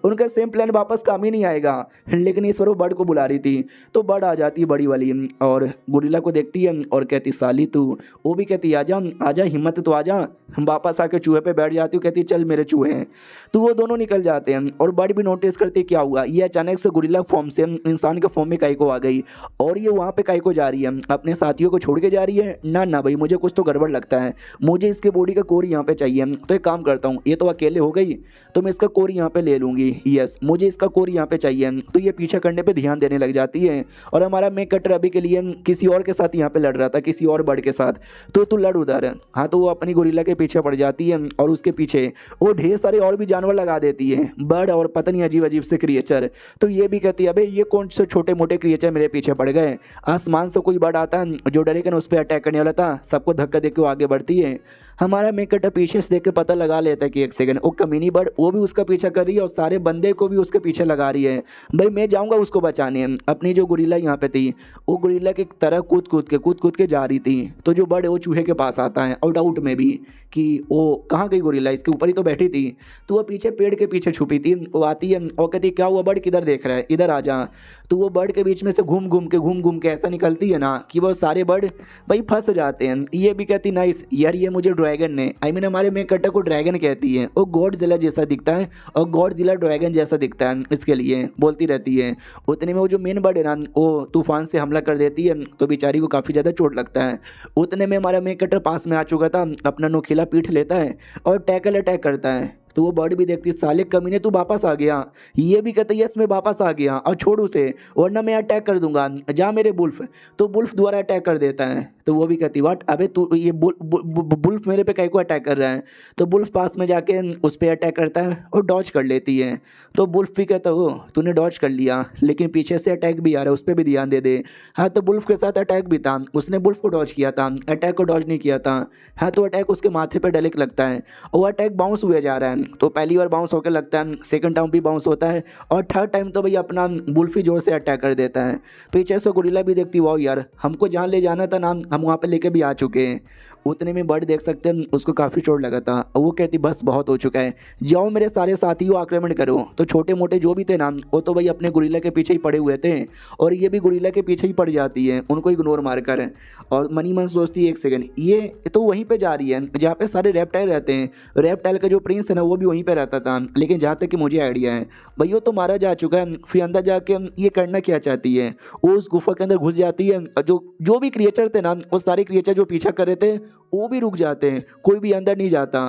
उनका सेम प्लान वापस काम ही नहीं आएगा। लेकिन इस बार वो बर्ड को बुला रही थी, तो बर्ड आ जाती है बड़ी वाली और गुरिल्ला को देखती है और कहती साली तू। वो भी कहती आजा आजा, हिम्मत तो आजा। हम वापस आके चूहे पे बैठ जाती हूँ, कहती चल मेरे चूहे हैं। तो वो दोनों निकल जाते हैं और बर्ड भी नोटिस करती क्या हुआ, ये अचानक से गुरिल्ला फॉर्म से इंसान के फॉर्म में काई को आ गई और ये वहाँ पे काई को जा रही है, अपने साथियों को छोड़ के जा रही है। ना ना भाई मुझे कुछ तो गड़बड़ लगता है, मुझे इसके बॉडी का कोर यहाँ पे चाहिए। तो एक काम करता हूँ, ये तो अकेले हो गई तो मैं इसका कोर यहाँ पे ले लूँगी। यस मुझे इसका कोर यहाँ पे चाहिए। तो ये पीछे करने पे ध्यान देने लग जाती है और हमारा मेन कटर अभी के लिए किसी और के साथ यहाँ पे लड़ रहा था, किसी और बर्ड के साथ। तो तू लड़ उधर। हाँ तो वो अपनी गुरिल्ला के पीछे पड़ जाती है और उसके पीछे वो ढेर सारे और भी जानवर लगा देती है, बर्ड और पता नहीं अजीब अजीब से क्रिएचर। तो ये भी कहती है अबे ये कौन से छोटे मोटे क्रिएचर मेरे पीछे पड़ गए। आसमान से कोई बर्ड आता है जो डरेगन उस पर अटैक करने वाला था, सबको धक्का दे के वो आगे बढ़ती है। हमारा मेकट पीछे से देख के पता लगा लेता है कि एक सेकंड वो कमीनी बर्ड वो भी उसका पीछा कर रही है और सारे बंदे को भी उसके पीछे लगा रही है। भाई मैं जाऊंगा उसको बचाने। अपनी जो गुरिल्ला यहाँ पे थी वो गुरिल्ला की तरह कूद कूद के जा रही थी। तो जो बर्ड है वो चूहे के पास आता है और डाउट में भी कि वो कहाँ गई गुरिल्ला, इसके ऊपर ही तो बैठी थी। तो वो पीछे पेड़ के पीछे छुपी थी। वो आती है और कहती क्या हुआ बर्ड किधर देख रहा है, इधर आ जा। तो वो बर्ड के बीच में से घूम घूम के ऐसा निकलती है ना कि वो सारे बर्ड भाई फंस जाते हैं। ये भी कहती नाइस यार ये मुझे ड्रैगन ने आई मीन हमारे मेकटा को ड्रैगन कहती है, वो गॉडजिला जैसा दिखता है और गॉडजिला ड्रैगन जैसा दिखता है, इसके लिए बोलती रहती है। उतने में वो जो मेन बर्ड है ना वो तूफान से हमला कर देती है तो बेचारी को काफ़ी ज़्यादा चोट लगता है। उतने में हमारा मेकटर पास में आ चुका था, अपना नोखिला पीठ लेता है और टैकल अटैक करता है। तो वो बर्ड भी देखती है साले कमीने तू वापस आ गया। ये भी कहता है यस मैं वापस आ गया और छोड़ उसे वरना मैं अटैक कर दूंगा, जा मेरे बुल्फ। तो बुल्फ दोबारा अटैक कर देता है। तो वो भी कहती वाट अबे तू ये बुल्फ मेरे पे काहे को अटैक कर रहा है। तो बुल्फ पास में जाके उस पर अटैक करता है और डॉज कर लेती है। तो बुल्फ भी कहता हो तूने डॉज कर लिया लेकिन पीछे से अटैक भी आ रहा है, उस पर भी ध्यान दे दे। हाँ तो बुल्फ के साथ अटैक भी था, उसने बुल्फ को डॉज किया था, अटैक को डॉज नहीं किया था। हाँ तो अटैक उसके माथे पर डायरेक्ट लगता है और वो अटैक बाउंस हुए जा रहा है। तो पहली बार बाउंस होकर लगता है, सेकंड टाइम भी बाउंस होता है और थर्ड टाइम तो भाई अपना बुल्फी जोर से अटैक कर देता है। पीछे से गुरिल्ला भी देखती वाह यार हमको जहाँ ले जाना था ना हम वहाँ पे लेके भी आ चुके हैं। उतने में बर्ड देख सकते हैं उसको काफ़ी चोट लगा था और वो कहती बस बहुत हो चुका है, जाओ मेरे सारे साथियों आक्रमण करो। तो छोटे मोटे जो भी थे ना वो तो भाई अपने गुरिल्ला के पीछे ही पड़े हुए थे और ये भी गुरिल्ला के पीछे ही पड़ जाती है उनको इग्नोर मारकर। और मनी मन सोचती है एक सेकंड ये तो वहीं पे जा रही है जहाँ पे सारे रेप्टाइल रहते हैं, रेप्टाइल का जो प्रिंस है ना वो भी वहीं पे रहता था। लेकिन जहाँ तक कि मुझे आइडिया है भाई वो तो मारा जा चुका है, फिर अंदर जाके ये करना क्या चाहती है, वो उस गुफा के अंदर घुस जाती है। जो भी क्रिएचर थे ना वो सारे क्रिएचर जो पीछा कर रहे थे वो भी रुक जाते हैं, कोई भी अंदर नहीं जाता।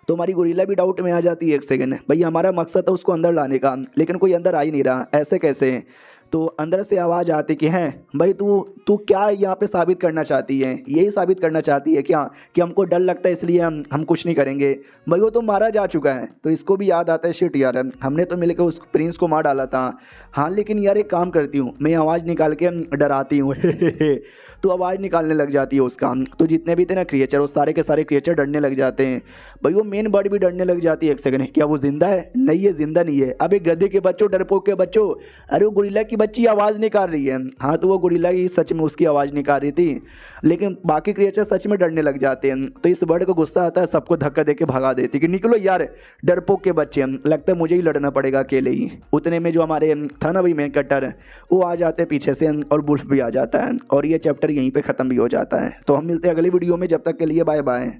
तो हमारी गुरिल्ला भी डाउट में आ जाती है एक सेकंड भाई हमारा मकसद था उसको अंदर लाने का लेकिन कोई अंदर आ ही नहीं रहा, ऐसे कैसे। तो अंदर से आवाज़ आती कि हैं भाई तू तू क्या यहाँ पे साबित करना चाहती है, यही साबित करना चाहती है क्या कि हमको डर लगता है इसलिए हम कुछ नहीं करेंगे। भाई वो तो मारा जा चुका है। तो इसको भी याद आता है शिट यार, हमने तो मिलकर उस प्रिंस को मार डाला था। हाँ लेकिन यार एक काम करती हूँ, मैं आवाज़ निकाल के डराती हूँ तो आवाज़ निकालने लग जाती है उसका। तो जितने भी थे ना क्रिएचर, वो सारे के सारे क्रिएचर डरने लग जाते हैं। भाई वो मेन बर्ड भी डरने लग जाती है। एक सेकंड, क्या वो जिंदा है? नहीं है, जिंदा नहीं है। अबे गधे के बच्चों, डरपोक के बच्चों, अरे वो गोरिल्ला की बच्ची आवाज़ निकाल रही है। हाँ तो वो गोरिल्ला की सच में उसकी आवाज़ निकाल रही थी, लेकिन बाकी क्रिएचर सच में डरने लग जाते हैं। तो इस बर्ड को गुस्सा आता है, सबको धक्का दे के भगा देती कि निकलो यार डरपोक के बच्चे, लगता है मुझे ही लड़ना पड़ेगा अकेले ही। उतने में जो हमारे था ना भाई मेन कटर, वो आ जाते हैं पीछे से और बुल्फ भी आ जाता है और ये चैप्टर यहीं पे ख़त्म भी हो जाता है। तो हम मिलते हैं अगली वीडियो में, जब तक के लिए बाय बाय।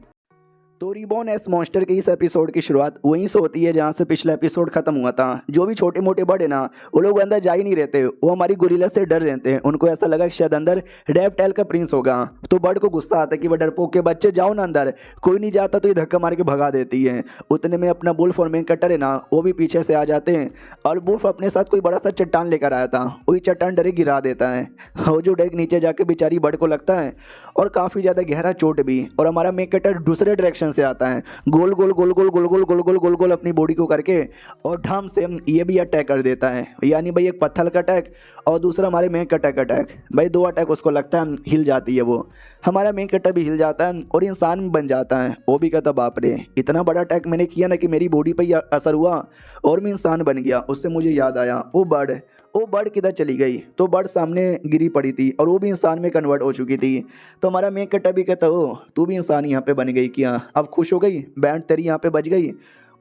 तो रिबॉर्न एस मॉन्स्टर के इस एपिसोड की शुरुआत वहीं से होती है जहाँ से पिछला एपिसोड खत्म हुआ था। जो भी छोटे मोटे बर्ड है ना, वो लोग अंदर जा ही नहीं रहते, वो हमारी गोरिल्ला से डर रहते हैं। उनको ऐसा लगा कि शायद अंदर रेप्टाइल का प्रिंस होगा। तो बर्ड को गुस्सा आता है कि वह डरपोक के बच्चे जाओ ना अंदर, कोई नहीं जाता तो ये धक्का मार के भगा देती है। उतने में अपना बुल्फ और मेन कटर है ना, वो भी पीछे से आ जाते हैं और बुल्फ अपने साथ कोई बड़ा सा चट्टान लेकर आया था, वही चट्टान डरे गिरा देता है। वो जो डर नीचे जाके बेचारी बर्ड को लगता है और काफ़ी ज़्यादा गहरा चोट भी। और हमारा मेन कटर दूसरे डायरेक्शन से आता है, गोल गोल गोल गोल गोल गोल गोल गोल गोल गोल अपनी बॉडी को करके और ढम से ये भी अटैक कर देता है। यानी भाई एक पत्थर का अटैक और दूसरा हमारे मेन कटर का अटैक। भाई दो अटैक उसको लगता है हिल जाती है वो। हमारा मेन कटर भी हिल जाता है और इंसान बन जाता है। वो भी कहता बाप रे, इतना बड़ा अटैक मैंने किया ना कि मेरी बॉडी पर असर हुआ और मैं इंसान बन गया। उससे मुझे याद आया वो बर्ड किधर चली गई। तो बर्ड सामने गिरी पड़ी थी और वो भी इंसान में कन्वर्ट हो चुकी थी। तो हमारा मेन कट्टा भी कहता हो तू भी इंसान यहाँ पे बन गई क्या, अब खुश हो गई, बैंड तेरी यहाँ पे बज गई।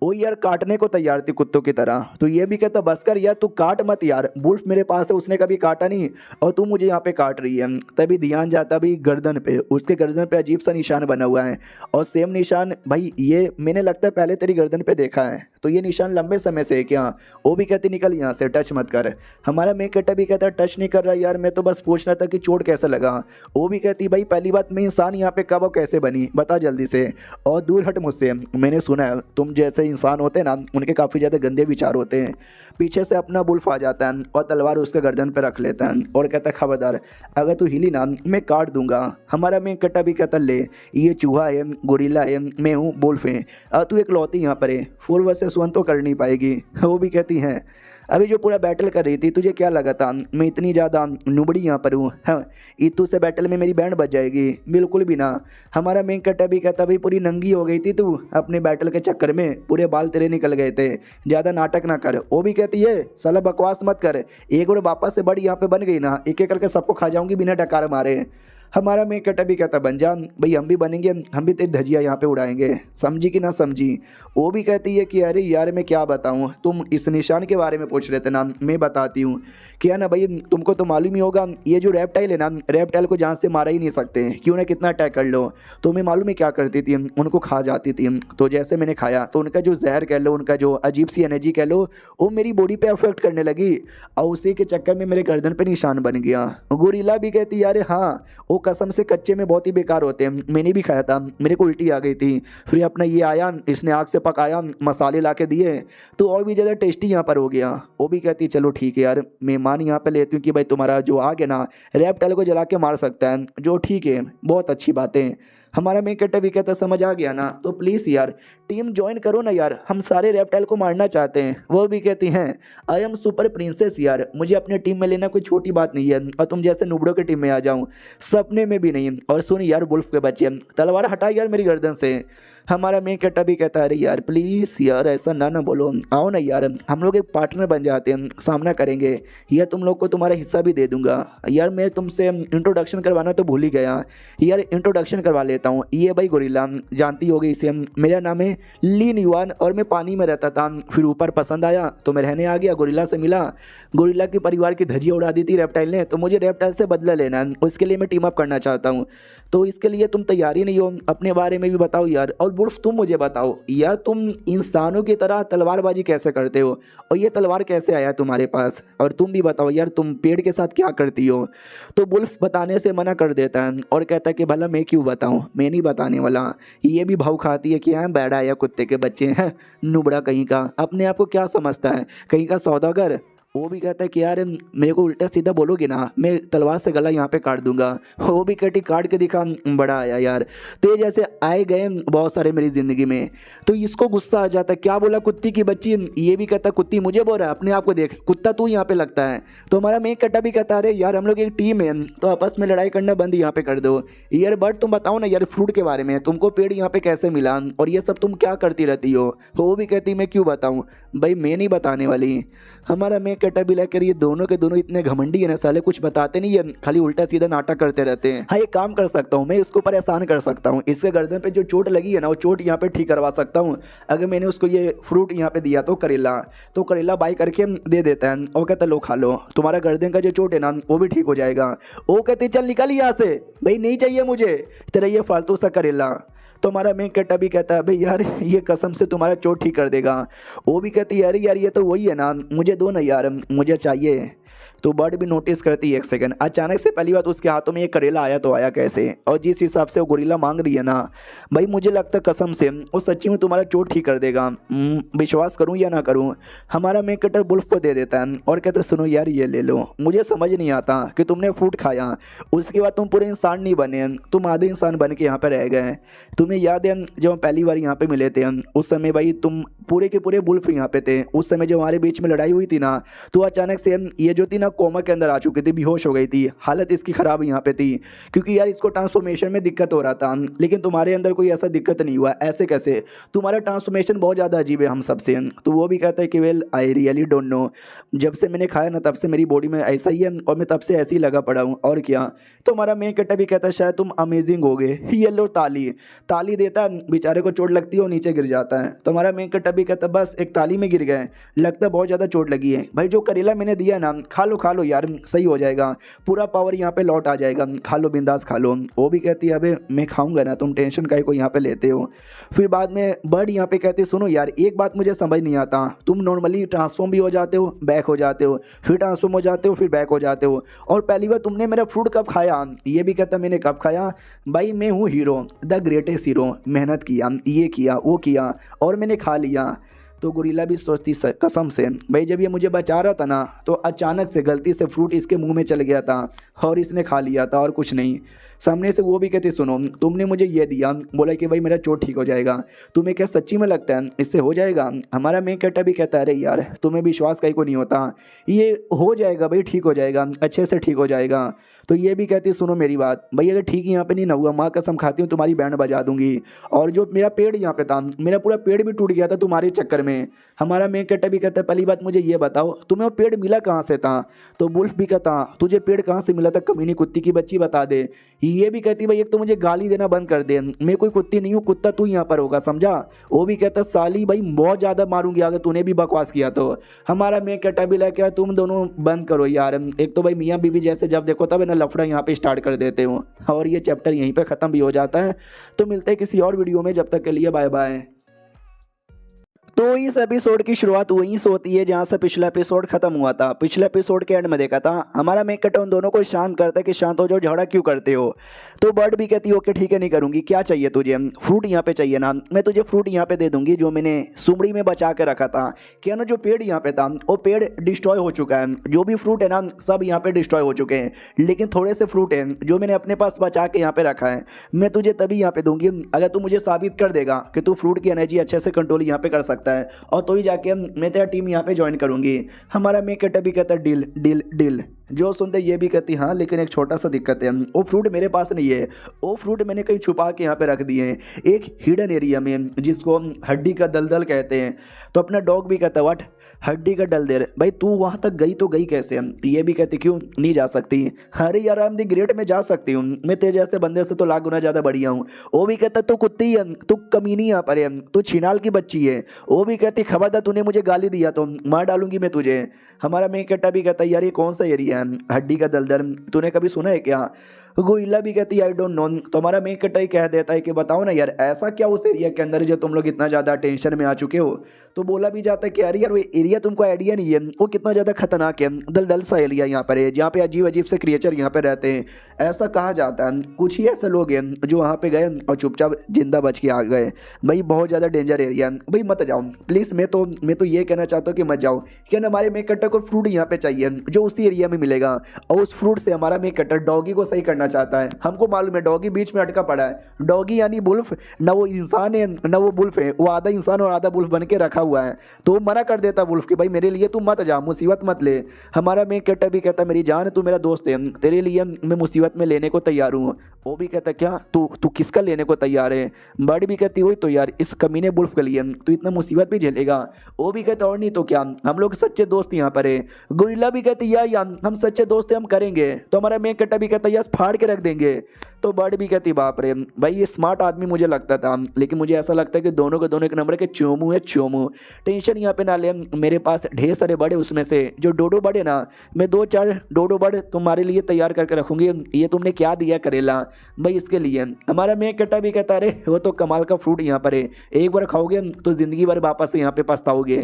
वो यार काटने को तैयार थी कुत्तों की तरह। तो ये भी कहता बस कर यार, तू काट मत यार, वुल्फ मेरे पास है, उसने कभी काटा नहीं और तू मुझे यहाँ पे काट रही है। तभी ध्यान जाता भी गर्दन पे, उसके गर्दन पे अजीब सा निशान बना हुआ है और सेम निशान भाई ये मैंने लगता है पहले तेरी गर्दन पे देखा है। तो ये निशान लंबे समय से है क्या? वो भी कहती निकल यहाँ से, टच मत कर। हमारा मेन कट्टा भी कहता टच नहीं कर रहा यार, मैं तो बस पूछ रहा था कि चोट कैसे लगा। वो भी कहती भाई पहली बात मैं इंसान यहाँ पे कब और कैसे बनी, बता जल्दी से और दूर हट मुझसे। मैंने सुना है तुम जैसे इंसान होते हैं ना, उनके काफ़ी ज़्यादा गंदे विचार होते हैं। पीछे से अपना बुल्फ आ जाता है और तलवार उसके गर्दन पर रख लेता है और कहता है खबरदार अगर तू हिली ना मैं काट दूंगा। हमारा मेन कट्टा भी कहता ले ये चूहा है, गोरिल्ला है, मैं हूँ बुल्फ है, अब तू एक लौती यहाँ पर है, 4 वर्सेस 1 तो कर नहीं पाएगी। वो भी कहती हैं अभी जो पूरा बैटल कर रही थी तुझे क्या लगा था मैं इतनी ज़्यादा नुबड़ी यहाँ पर हूँ? हाँ इतू से बैटल में मेरी बैंड बज जाएगी? बिल्कुल भी ना। हमारा मेन कट्टा भी कहता भाई पूरी नंगी हो गई थी तू अपने बैटल के चक्कर में, पूरे बाल तेरे निकल गए थे, ज़्यादा नाटक ना कर। वो भी कहती है साला बकवास मत कर, एक और वापस से बड़ी यहाँ पे बन गई ना, एक एक करके सबको खा जाऊंगी बिना डकार मारे। हमारा मेन कट्टा भी कहता बन जा भाई, हम भी बनेंगे, हम भी तेरी धजिया यहाँ पे उड़ाएंगे, समझी कि ना समझी। वो भी कहती है कि अरे यार मैं क्या बताऊँ, तुम इस निशान के बारे में पूछ रहे थे ना, मैं बताती हूँ क्या ना भाई, तुमको तो मालूम ही होगा ये जो रेप्टाइल है ना, रेप्टाइल को जान से मारा ही नहीं सकते, क्यों ना कितना अटैक कर लो। तो मैं मालूम है क्या करती थी, उनको खा जाती थी। तो जैसे मैंने खाया तो उनका जो जहर कह लो, उनका जो अजीब सी एनर्जी कह लो, वो मेरी बॉडी पे अफेक्ट करने लगी और उसी के चक्कर में मेरे गर्दन पे निशान बन गया। गोरिल्ला भी कहती यार हाँ वो कसम से कच्चे में बहुत ही बेकार होते हैं, मैंने भी खाया था, मेरे को उल्टी आ गई थी, फिर अपना ये आया इसने आग से पकाया, मसाले ला के दिए तो और भी ज़्यादा टेस्टी यहाँ पर हो गया। वो भी कहती चलो ठीक है यार, मैं मान यहाँ पे लेती हूँ कि भाई तुम्हारा जो आग है ना रेप्टाइल को जला के मार सकता है, जो ठीक है, बहुत अच्छी बातें। हमारा मेन कट्टा भी कहता समझ आ गया ना, तो प्लीज़ यार टीम ज्वाइन करो ना यार, हम सारे रेप्टाइल को मारना चाहते हैं। वो भी कहती हैं आई एम सुपर प्रिंसेस यार, मुझे अपने टीम में लेना कोई छोटी बात नहीं है और तुम जैसे नुबड़ों की टीम में आ जाऊं सपने में भी नहीं। और सुन यार वुल्फ के बच्चे, तलवार हटा यार मेरी गर्दन से। हमारा मेन कट्टा भी कहता है अरे यार प्लीज़ यार ऐसा ना बोलो, आओ ना यार हम लोग एक पार्टनर बन जाते हैं, सामना करेंगे यार, तुम लोग को तुम्हारा हिस्सा भी दे दूंगा। यार मैं तुमसे इंट्रोडक्शन करवाना तो भूल ही गया यार, इंट्रोडक्शन करवा लेता हूँ। ये भाई गोरिल्ला जानती होगी इसे, मेरा नाम है लीन युआन और मैं पानी में रहता था, फिर ऊपर पसंद आया तो मैं रहने आ गया, गोरिल्ला से मिला, गोरिल्ला की परिवार की धज्जियाँ उड़ा दी थी रेप्टाइल ने, तो मुझे रेप्टाइल से बदला लेना है, उसके लिए मैं टीम अप करना चाहता हूँ। तो इसके लिए तुम तैयारी नहीं हो, अपने बारे में भी बताओ यार। और वुल्फ तुम मुझे बताओ यार, तुम इंसानों की तरह तलवारबाजी कैसे करते हो और ये तलवार कैसे आया तुम्हारे पास, और तुम भी बताओ यार तुम पेड़ के साथ क्या करती हो। तो वुल्फ बताने से मना कर देता है और कहता है कि भला मैं क्यों बताऊँ, मैं नहीं बताने वाला। ये भी भाव खाती है कि हाँ बैठा या कुत्ते के बच्चे हैं, नुबड़ा कहीं का, अपने आप को क्या समझता है, कहीं का सौदागर। वो भी कहता है कि यार मेरे को उल्टा सीधा बोलोगे ना, मैं तलवार से गला यहाँ पे काट दूंगा। वो भी कहती काट के दिखा, बड़ा आया यार, तो ये जैसे आए गए बहुत सारे मेरी ज़िंदगी में। तो इसको गुस्सा आ जाता है, क्या बोला कुत्ती की बच्ची। ये भी कहता कुत्ती मुझे बोल रहा है, अपने आप को देख, कुत्ता तू यहाँ पे लगता है। तो हमारा मेन कट्टा भी कहता अरे यार हम लोग एक टीम है, तो आपस में लड़ाई करना बंद यहाँ पे कर दो। यार बट तुम बताओ ना यार फ्रूट के बारे में, तुमको पेड़ यहाँ पे कैसे मिला और ये सब तुम क्या करती रहती हो। वो भी कहती मैं क्यों बताऊँ, भाई मैं नहीं बताने वाली। हमारा मैं कटा भी लेकर ये दोनों के दोनों इतने घमंडी है ना साले, कुछ बताते नहीं है, खाली उल्टा सीधा नाटक करते रहते हैं। हाँ एक काम कर सकता हूँ मैं, इसको परेशान कर सकता हूँ, इसके गर्दन पे जो चोट लगी है ना वो चोट यहाँ पे ठीक करवा सकता हूँ। अगर मैंने उसको ये फ्रूट यहाँ पे दिया तो करेला बाई करके दे देता है और कहता लो खा लो, तुम्हारा गर्दन का जो चोट है ना वो भी ठीक हो जाएगा। वो कहते चल निकल यहाँ से, भाई नहीं चाहिए मुझे तेरा ये फालतू सा करेला। तो हमारा मेन कट्टा भी कहता है भाई यार ये कसम से तुम्हारा चोट ठीक कर देगा। वो भी कहती है अरे यार ये तो वही है ना, मुझे दो ना यार, मुझे चाहिए। तो बर्ड भी नोटिस करती है एक सेकंड, अचानक से पहली बात उसके हाथों में ये करेला आया तो आया कैसे, और जिस हिसाब से वो गोरिल्ला मांग रही है ना, भाई मुझे लगता है कसम से वो सच्ची में तुम्हारा चोट ठीक कर देगा। विश्वास करूं या ना करूं। हमारा मेन कटर बुल्फ को दे देता है और कहते सुनो यार ये ले लो, मुझे समझ नहीं आता कि तुमने फ्रूट खाया उसके बाद तुम पूरे इंसान नहीं बने, तुम आधे इंसान बन के यहाँ पर रह गए। तुम्हें याद है जब हम पहली बार यहाँ पे मिले थे उस समय भाई तुम पूरे के पूरे बुल्फ यहाँ पे थे। उस समय जब हमारे बीच में लड़ाई हुई थी ना, तो अचानक से ये जो थी ना कोमा के अंदर आ चुकी थी, बेहोश हो गई थी, हालत इसकी ख़राब यहाँ पे थी, क्योंकि यार इसको ट्रांसफॉर्मेशन में दिक्कत हो रहा था। लेकिन तुम्हारे अंदर कोई ऐसा दिक्कत नहीं हुआ, ऐसे कैसे, तुम्हारा ट्रांसफॉर्मेशन बहुत ज़्यादा अजीब है हम सबसे। तो वो भी कहता है कि well I really don't know, जब से मैंने खाया ना तब से मेरी बॉडी में ऐसा ही है और मैं तब से ऐसे ही लगा पड़ा हूँ और क्या। तो हमारा मेन कट्टा भी कहता है शायद तुम अमेजिंग हो गए। ये लो ताली, ताली देता है, बेचारे को चोट लगती है और नीचे गिर जाता है। तो हमारा मेन कट्टा भी कहता है बस एक ताली में गिर गए, लगता है बहुत ज़्यादा चोट लगी है। भाई जो करेला मैंने दिया ना खा लो यार, सही हो जाएगा, पूरा पावर यहाँ पे लौट आ जाएगा, खा लो बिंदास खा लो। वो भी कहती है अबे मैं खाऊंगा ना, तुम टेंशन काहे को यहाँ पे लेते हो। फिर बाद में बर्ड यहाँ पे कहती है सुनो यार एक बात मुझे समझ नहीं आता, तुम नॉर्मली ट्रांसफॉर्म भी हो जाते हो, बैक हो जाते हो, फिर ट्रांसफॉर्म हो जाते हो, फिर बैक हो जाते हो, और पहली बार तुमने मेरा फ्रूट कब खाया। ये भी कहता मैंने कब खाया, भाई मैं हूँ हीरो, द ग्रेटेस्ट हीरो, मेहनत किया, ये किया वो किया और मैंने खा लिया। तो गोरिल्ला भी सोचती कसम से भाई जब ये मुझे बचा रहा था ना तो अचानक से गलती से फ्रूट इसके मुंह में चल गया था और इसने खा लिया था और कुछ नहीं। सामने से वो भी कहती सुनो तुमने मुझे ये दिया, बोला कि भाई मेरा चोट ठीक हो जाएगा, तुम्हें क्या सच्ची में लगता है इससे हो जाएगा। हमारा मेन कट्टा भी कहता है अरे यार तुम्हें विश्वास कहीं को नहीं होता, ये हो जाएगा भाई, ठीक हो जाएगा, अच्छे से ठीक हो जाएगा। तो ये भी कहती सुनो मेरी बात, भाई अगर ठीक यहाँ पे नहीं ना हुआ माँ कसम खाती हूँ तुम्हारी बैंड बजा दूंगी। और जो मेरा पेड़ यहाँ पे था, मेरा पूरा पेड़ भी टूट गया था तुम्हारे चक्कर में। हमारा मेन कट्टा भी कहता है पहली बात मुझे ये बताओ तुम्हें वो पेड़ मिला कहाँ से था। तो बुल्फ भी कहता तुझे पेड़ कहाँ से मिला था कमीनी कुत्ती की बच्ची, बता दे। ये भी कहती भाई एक तो मुझे गाली देना बंद कर दे, मैं कोई कुत्ती नहीं हूँ, कुत्ता तू यहाँ पर होगा समझा। वो भी कहता साली भाई बहुत ज़्यादा मारूंगी अगर तूने भी बकवास किया तो। हमारा मेन कट्टा भी लगा तुम दोनों बंद करो यार, एक तो भाई मियाँ बीवी जैसे जब देखो तब ना लफड़ा यहाँ पे स्टार्ट कर देते हो। और ये चैप्टर यहीं पे ख़त्म भी हो जाता है। तो मिलते हैं किसी और वीडियो में, जब तक के लिए बाय बाय। तो इस एपिसोड की शुरुआत वहीं से होती है जहाँ से पिछला एपिसोड खत्म हुआ था। पिछले एपिसोड के एंड में देखा था हमारा मेन कट्टा उन दोनों को शांत करता है कि शांत हो जाओ, झगड़ा क्यों करते हो। तो बर्ड भी कहती है ओके ठीक है नहीं करूँगी, क्या चाहिए तुझे, फ्रूट यहाँ पे चाहिए ना, मैं तुझे फ्रूट यहाँ पे दे दूंगी जो मैंने सुमड़ी में बचा के रखा था। क्या ना जो पेड़ यहाँ पे था वो पेड़ डिस्ट्रॉय हो चुका है, जो भी फ्रूट है ना सब यहाँ पे डिस्ट्रॉय हो चुके हैं, लेकिन थोड़े से फ्रूट हैं जो मैंने अपने पास बचा के यहाँ पे रखा है, मैं तुझे तभी यहाँ पे दूंगी अगर तू मुझे साबित कर देगा कि तू फ्रूट की एनर्जी अच्छे से कंट्रोल यहाँ पे कर सकता है, और तो ही जाके मैं तेरा टीम यहाँ पे ज्वाइन करूंगी। हमारा मेन कट्टा भी कहता डील डील डील। जो सुनते ये भी कहती हाँ लेकिन एक छोटा सा दिक्कत है, वो फ्रूट मेरे पास नहीं है, वो फ्रूट मैंने कहीं छुपा के यहाँ पे रख दिए हैं एक हिडन एरिया में जिसको हड्डी का दलदल कहते हैं। तो अपना डॉग भी कहता व्हाट हड्डी का दलदल, भाई तू वहाँ तक गई तो गई कैसे। ये भी कहती क्यों नहीं जा सकती, अरे यार आई एम द ग्रेट, मैं जा सकती हूँ, मैं तेरे जैसे बंदे से तो लाख गुना ज़्यादा बढ़िया हूँ। वो भी कहता तू कुत्ती है, तू कमीनी यहाँ पर है, तू छिनाल की बच्ची है। वो भी कहती खबरदार तूने मुझे गाली दिया तो मार डालूंगी मैं तुझे। हमारा मेन कट्टा भी कहता यार ये कौन सा एरिया है हड्डी का दलदल, तूने कभी सुना है क्या। गोरिल्ला भी कहती है आई डोंट नो। तो हमारा मेन कैरेक्टर कह देता है कि बताओ ना यार ऐसा क्या उस एरिया के अंदर जो तुम लोग इतना ज़्यादा टेंशन में आ चुके हो। तो बोला भी जाता है कि यार वो एरिया तुमको आइडिया नहीं है वो कितना ज़्यादा खतरनाक है, दलदल सा एरिया यहाँ पर है जहाँ पे अजीब अजीब से क्रिएचर यहाँ पे रहते हैं। ऐसा कहा जाता है कुछ ही ऐसे लोग हैं जो वहाँ पे गए और चुपचाप जिंदा बच के आ गए। भाई बहुत ज़्यादा डेंजर एरिया है भाई, मत जाओ प्लीज़। मैं तो ये कहना चाहता हूँ कि मत जाओ, क्या हमारे मेन कैरेक्टर को फ्रूट यहाँ पे चाहिए जो उसी एरिया में मिलेगा, और उस फ्रूट से हमारा मेन कैरेक्टर डॉगी को सही करना चाहता है। हमको मालूम है डॉगी बीच में अटका पड़ा है, डॉगी यानी बुल्फ, ना वो इंसान है ना वो बुल्फ है, वो आधा इंसान और आधा बुल्फ बन के रखा हुआ है। तो वो मना कर देता बुल्फ कि भाई मेरे लिए तू मत जा, मुसीबत मत ले। हमारा मेन कैरेक्टर भी कहता मेरी जान तू मेरा दोस्त है, तेरे लिए मैं मुसीबत में लेने को तैयार हूँ। वो भी कहता क्या तू तू किसका लेने को तैयार है। बर्ड भी कहती वही तो यार इस कमीने बुल्फ के लिए तू इतना मुसीबत भी झेलेगा। वो भी कहता और नहीं तो क्या हम लोग सच्चे दोस्त यहाँ पर है। गोरिल्ला भी कहती यार हम सच्चे दोस्त हैं हम करेंगे। तो हमारा मेन कैरेक्टर भी कहता यस फाड़ के रख देंगे। तो बर्ड भी कहती बाप रे भाई ये स्मार्ट आदमी मुझे लगता था, लेकिन मुझे ऐसा लगता है कि दोनों के दोनों एक नंबर के चोमू है चोमू। टेंशन यहाँ पे ना ले, मेरे पास ढेर सारे बड़े उसमें से जो डोडो बड़े ना, मैं 2-4 डोडो बड़े तुम्हारे लिए तैयार करके रखूंगी। ये तुमने क्या दिया करेला भाई इसके लिए। हमारा मेन कैरेक्टर भी कहता अरे वो तो कमाल का फ्रूट यहाँ पर है, एक बार खाओगे तो ज़िंदगी भर वापस से यहाँ पे पछताओगे।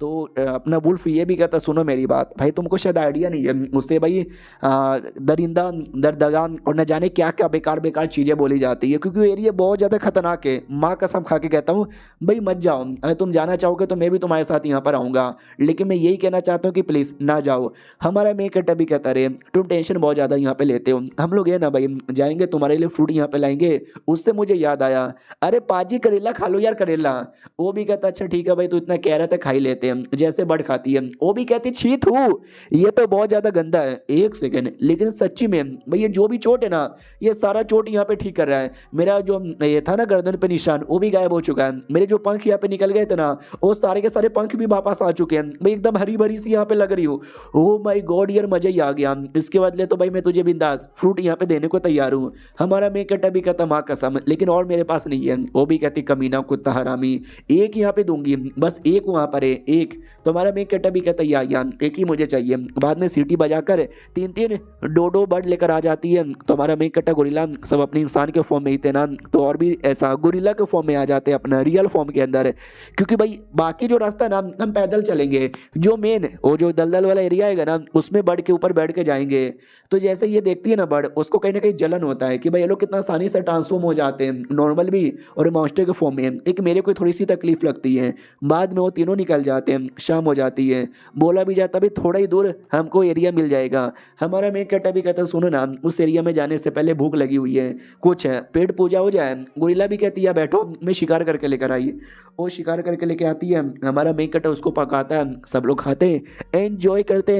तो अपना वुल्फ ये भी कहता सुनो मेरी बात भाई, तुमको शायद आइडिया नहीं है उससे भाई दरिंदा दरदगान और न जाने क्या क्या बेकार बेकार चीज़ें बोली जाती है, क्योंकि वो एरिया बहुत ज़्यादा खतरनाक है। माँ कसम खा के कहता हूँ भाई मत जाओ, अगर तुम जाना चाहोगे तो मैं भी तुम्हारे साथ यहाँ पर आऊँगा, लेकिन मैं यही कहना चाहता हूँ कि प्लीज़ ना जाओ। हमारा मेन कैरेक्टर भी कहता रहे तुम टेंशन बहुत ज़्यादा यहाँ पे लेते हो, हम लोग ये ना भाई जाएंगे तुम्हारे लिए फ्रूट यहाँ पे लाएंगे। उससे मुझे याद आया अरे पाजी करेला खा लो यार करेला। वो भी कहता अच्छा ठीक है भाई तू इतना कह रहा था खा ही लेते हैं, जैसे बर्ड खाती है। वो भी कहती छी थू ये तो बहुत ज़्यादा गंदा है। एक सेकेंड, लेकिन सच्ची में भाई ये जो भी चोट है ना ये सारा चोट यहाँ पे ठीक कर रहा है। मेरा जो ये था ना गर्दन पे निशान वो भी गायब हो चुका है, मेरे जो पंख यहाँ पे निकल गए थे ना वो सारे के सारे पंख भी वापस आ चुके हैं। भाई एकदम हरी भरी सी यहाँ पे लग रही हूँ। ओ माय गॉड यार मजा ही आ गया। इसके बदले तो भाई मैं तुझे बिंदास फ्रूट यहाँ पे देने को तैयार हूँ। हमारा मेन कैरेक्टर भी कहता माँ कसम, लेकिन और मेरे पास नहीं है। वो भी कहती कमीना कुत्ता हरामी, एक यहाँ पे दूंगी बस एक वहाँ पर है एक। तो हमारा मेन कैरेक्टर भी कहता यार एक ही मुझे चाहिए। बाद में सीटी बजाकर 3-3 डोडो बर्ड लेकर आ जाती है। तो हमारा मेन कैरेक्टर गोरिल्ला सब अपने इंसान के फॉर्म में ही थे ना, तो और भी ऐसा गोरिल्ला के फॉर्म में आ जाते हैं अपना रियल फॉर्म के अंदर। क्योंकि भाई बाकी जो रास्ता है ना हम पैदल चलेंगे, जो मेन वो जो दलदल वाला एरिया है ना उसमें बर्ड के ऊपर बैठ के जाएंगे। तो जैसे ये देखती है ना बर्ड उसको कहीं ना कहीं जलन होता है कि भाई ये लोग कितना आसानी से ट्रांसफॉर्म हो जाते हैं नॉर्मल भी और मॉन्स्टर के फॉर्म में। एक मेरे को थोड़ी सी तकलीफ लगती है। बाद में वो तीनों निकल जाते हैं, शाम हो जाती है। बोला भी जाता भाई थोड़ा ही दूर हमको एरिया मिल जाएगा। हमारा मेन कैरेक्टर भी कहता सुनो ना उस एरिया में जाने से पहले भूख लगी हुई है, कुछ है पेट पूजा हो जाए। गोरिल्ला भी कहती है बैठो मैं शिकार करके लेकर आई। वो शिकार करके लेके आती है, हमारा मेन कैरेक्टर उसको पकाता है, सब लोग खाते हैं एंजॉय करते हैं।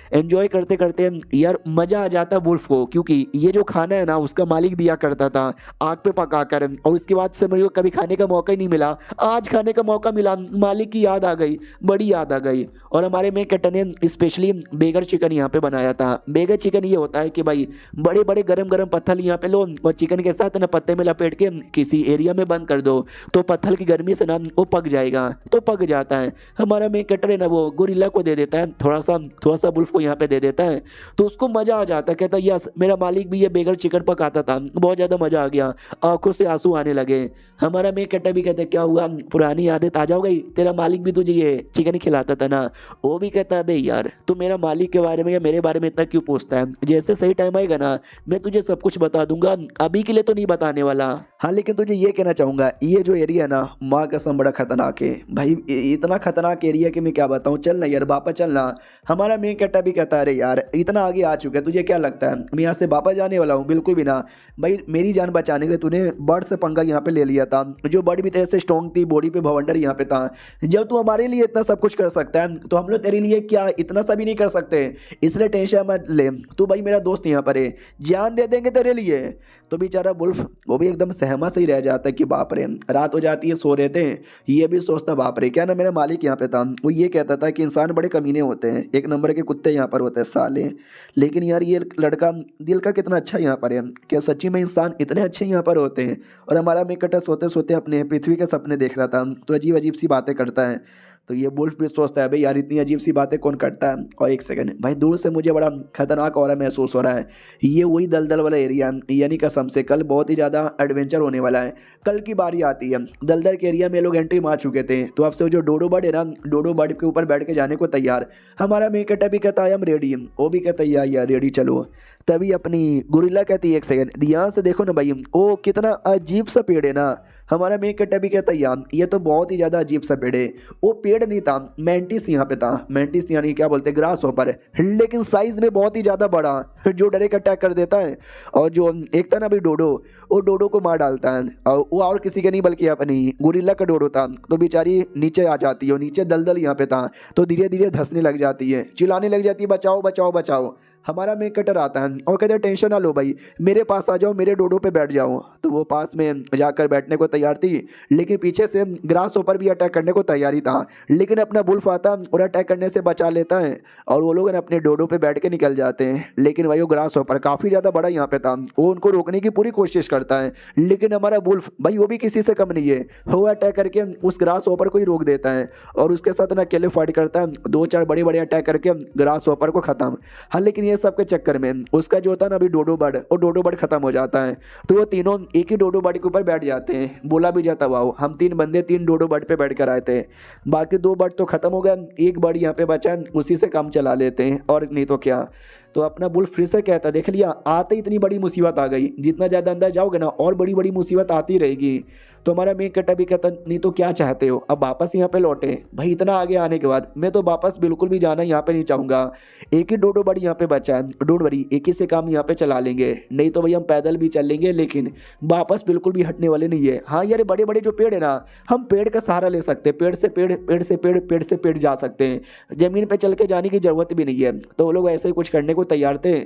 एंजॉय करते करते यार मज़ा आ जाता है वुल्फ को, क्योंकि ये जो खाना है ना उसका मालिक दिया करता था आग पे पकाकर, और उसके बाद से मेरे को कभी खाने का मौका ही नहीं मिला। आज खाने का मौका मिला, मालिक की याद आ गई, बड़ी याद आ गई। और हमारे मेन कैरेक्टर ने स्पेशली बेगर चिकन यहाँ पे बनाया था। बेगर चिकन ये होता है कि भाई बड़े बड़े गरम गरम पत्थर यहाँ पे लो और चिकन के साथ ना पत्ते में लपेट के किसी एरिया में बंद कर दो, तो पत्थर की गर्मी से ना वो पक जाएगा। तो पक जाता है। हमारा मेन कैरेक्टर है ना वो गोरिल्ला को दे देता है, थोड़ा सा वुल्फ को यहाँ पे दे देता है। तो उसको मजा आ जाता है, कहता है यस मेरा मालिक भी ये बेगर चिकन पकाता था, बहुत ज़्यादा मजा आ गया, आंखों से आंसू आने लगे। हमारा मेन कैरेक्टर भी कहता है क्या हुआ पुरानी यादें ताजा हो गई, तेरा मालिक भी तुझे ये चिकन ही खिलाता था ना। वो भी कहता है बे यार तू मेरा मालिक के बारे में या मेरे बारे में इतना क्यों पूछता है, जैसे सही टाइम आएगा ना मैं तुझे सब कुछ बता दूंगा, अभी के लिए तो नहीं बताने वाला। हाँ लेकिन तुझे ये कहना चाहूँगा ये जो एरिया है ना माँ कसम बड़ा खतरनाक है भाई, इतना खतरनाक एरिया कि मैं क्या बताऊँ। चल ना यार वापस चलना। हमारा मेन कैरेक्टर भी कहता है अरे यार इतना आगे आ चुका है तुझे क्या लगता है मैं यहाँ से वापस जाने वाला हूँ, बिल्कुल भी ना भाई। मेरी जान बचाने के लिए तूने बर्ड से पंगा यहाँ पे ले लिया था, जो बर्ड भी तेरे से स्ट्रॉन्ग थी, बॉडी पे भवंडर यहाँ पे था। जब तू हमारे लिए इतना सब कुछ कर सकता है तो हम लोग तेरे लिए क्या इतना सा भी नहीं कर सकते, इसलिए टेंशन मत ले, तू भाई मेरा दोस्त यहाँ पर है, जान दे देंगे तेरे लिए। तो बेचारा वुल्फ वो भी एकदम सहमा से ही रह जाता है कि बाप रे रात हो जाती है, सो रहे थे, ये भी सोचता बाप रे क्या ना मेरा मालिक यहाँ पे था। वो ये कहता था कि इंसान बड़े कमीने होते हैं, एक नंबर के कुत्ते यहाँ पर होते हैं साले, लेकिन यार ये लड़का दिल का कितना अच्छा यहाँ पर है, क्या सच्ची में इंसान इतने अच्छे यहाँ पर होते हैं। और हमारा मेकटा सोते सोते अपने पृथ्वी के सपने देख रहा था, तो अजीब अजीब सी बातें करता है। तो ये वुल्फ भी सोचता है भाई यार इतनी अजीब सी बातें कौन करता है। और एक सेकंड भाई, दूर से मुझे बड़ा खतरनाक और महसूस हो रहा है। ये वही दलदल वाला एरिया, यानी कसम से कल बहुत ही ज़्यादा एडवेंचर होने वाला है। कल की बारी आती है, दलदल के एरिया में लोग एंट्री मार चुके थे, तो अब से वो जो डोडो बर्ड है ना, डोडो बर्ड के ऊपर बैठ के जाने को तैयार। हमारा मेन कट्टा भी कहता है हम रेडी, वो भी कहता है यार रेडी चलो। तभी अपनी गुरिल्ला कहती है एक सेकंड यहाँ से देखो ना भाई, ओ कितना अजीब सा पेड़ है ना। हमारा मेन कट्टा भी कहता है यार ये तो बहुत ही ज़्यादा अजीब सा पेड़ है। वो पेड़ नहीं था, मैंटिस यहाँ पे था। मैंटिस यानी क्या बोलते हैं, ग्रास होपर, लेकिन साइज में बहुत ही ज़्यादा बड़ा, जो डायरेक्ट अटैक कर देता है। और जो एक था ना भाई डोडो, वो डोडो को मार डालता है। और वो और किसी का नहीं बल्कि अपनी गुरिल्ला का डोडो था। तो बेचारी नीचे आ जाती है, और नीचे दलदल यहाँ पे था, तो धीरे धीरे धंसने लग जाती है, चिल्लाने लग जाती है बचाओ बचाओ बचाओ। हमारा मेन कटर आता है और कहते हैं टेंशन ना लो भाई, मेरे पास आ जाओ, मेरे डोडो पे बैठ जाओ। तो वो पास में जाकर बैठने को तैयार थी, लेकिन पीछे से ग्रास ऊपर भी अटैक करने को तैयारी था, लेकिन अपना वुल्फ आता और अटैक करने से बचा लेता है। और वो लोग अपने डोडो पे बैठ के निकल जाते हैं। लेकिन भाई वो ग्रास ऊपर काफ़ी ज़्यादा बड़ा यहाँ पे था, वो उनको रोकने की पूरी कोशिश करता है, लेकिन हमारा वुल्फ भाई वो भी किसी से कम नहीं है। वो अटैक करके उस ग्रास ऊपर को ही रोक देता है, और उसके साथ ना अकेले फाइट करता है, 2-4 बड़े बड़े अटैक करके ग्रास ऊपर को खत्म। हाँ, लेकिन ये सब के चक्कर में उसका जो होता है ना अभी डोडो बर्ड, वो डोडो बर्ड खत्म हो जाता है। तो वो तीनों एक ही डोडो बर्ड के ऊपर बैठ जाते हैं। बोला भी जाता वाओ हम 3 बंदे 3 डोडो बर्ड पे बैठ कर आए थे, बाकी 2 बर्ड तो खत्म हो गए, एक बर्ड यहाँ पे बचा है, उसी से काम चला लेते हैं, और नहीं तो क्या। तो अपना वुल्फ फिर से कहता देख लिया आते ही इतनी बड़ी मुसीबत आ गई, जितना ज़्यादा अंदर जाओगे ना और बड़ी बड़ी मुसीबत आती रहेगी। तो हमारा मेन कट्टा भी कहता नहीं तो क्या चाहते हो, अब वापस यहाँ पे लौटे। भाई इतना आगे आने के बाद मैं तो वापस बिल्कुल भी जाना यहाँ पे नहीं चाहूँगा, एक ही डोडो बर्ड यहाँ पे बचा है, डोंट वरी एक ही से काम यहाँ पे चला लेंगे, नहीं तो भाई हम पैदल भी चल लेंगे, लेकिन वापस बिल्कुल भी हटने वाले नहीं है। हाँ यार बड़े बड़े जो पेड़ है ना, हम पेड़ का सहारा ले सकते हैं, पेड़ से पेड़, पेड़ से पेड़, पेड़ से पेड़ जा सकते हैं, ज़मीन पे चल के जाने की ज़रूरत भी नहीं है। तो वो लोग ऐसे ही कुछ करने को तैयार थे,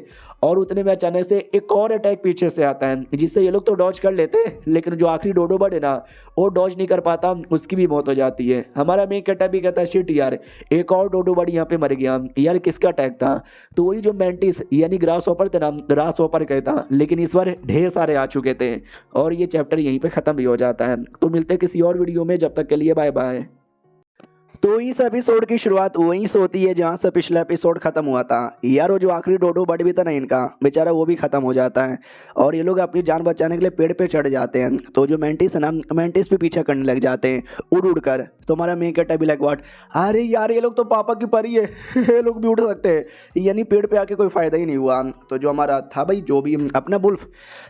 और उतने में अचानक से एक और अटैक पीछे से आता है, जिससे ये लोग तो डॉज कर लेते हैं, लेकिन जो आखिरी डोडो बर्ड है ना वो डॉज नहीं कर पाता, उसकी भी मौत हो जाती है। हमारा मेन कट्टा भी कहता है शिट यार एक और डोडो बर्ड यहाँ पे मर गया, यार किसका अटैक था। तो वही जो मैंटिस यानी ग्रास हॉपर थे ना, ग्रास हॉपर कहता, लेकिन इस बार ढेर सारे आ चुके थे। और ये चैप्टर यहीं पे ख़त्म भी हो जाता है। तो मिलते हैं किसी और वीडियो में, जब तक के लिए बाय बाय। तो इस एपिसोड की शुरुआत वहीं से होती है जहाँ से पिछला एपिसोड खत्म हुआ था। यार वो जो आखिरी डोडो बर्ड भी था ना इनका, बेचारा वो भी खत्म हो जाता है, और ये लोग अपनी जान बचाने के लिए पेड़ पे चढ़ जाते हैं। तो जो मैंटिस है ना, मैंटिस भी पीछा करने लग जाते हैं उड़ उड़ कर। तो हमारा मेन कट्टा भी लाइक व्हाट, अरे यार ये लोग तो पापा की परी है ये लोग भी उड़ सकते हैं, यानी पेड़ पे आके कोई फ़ायदा ही नहीं हुआ। तो जो हमारा था भाई जो भी अपना वुल्फ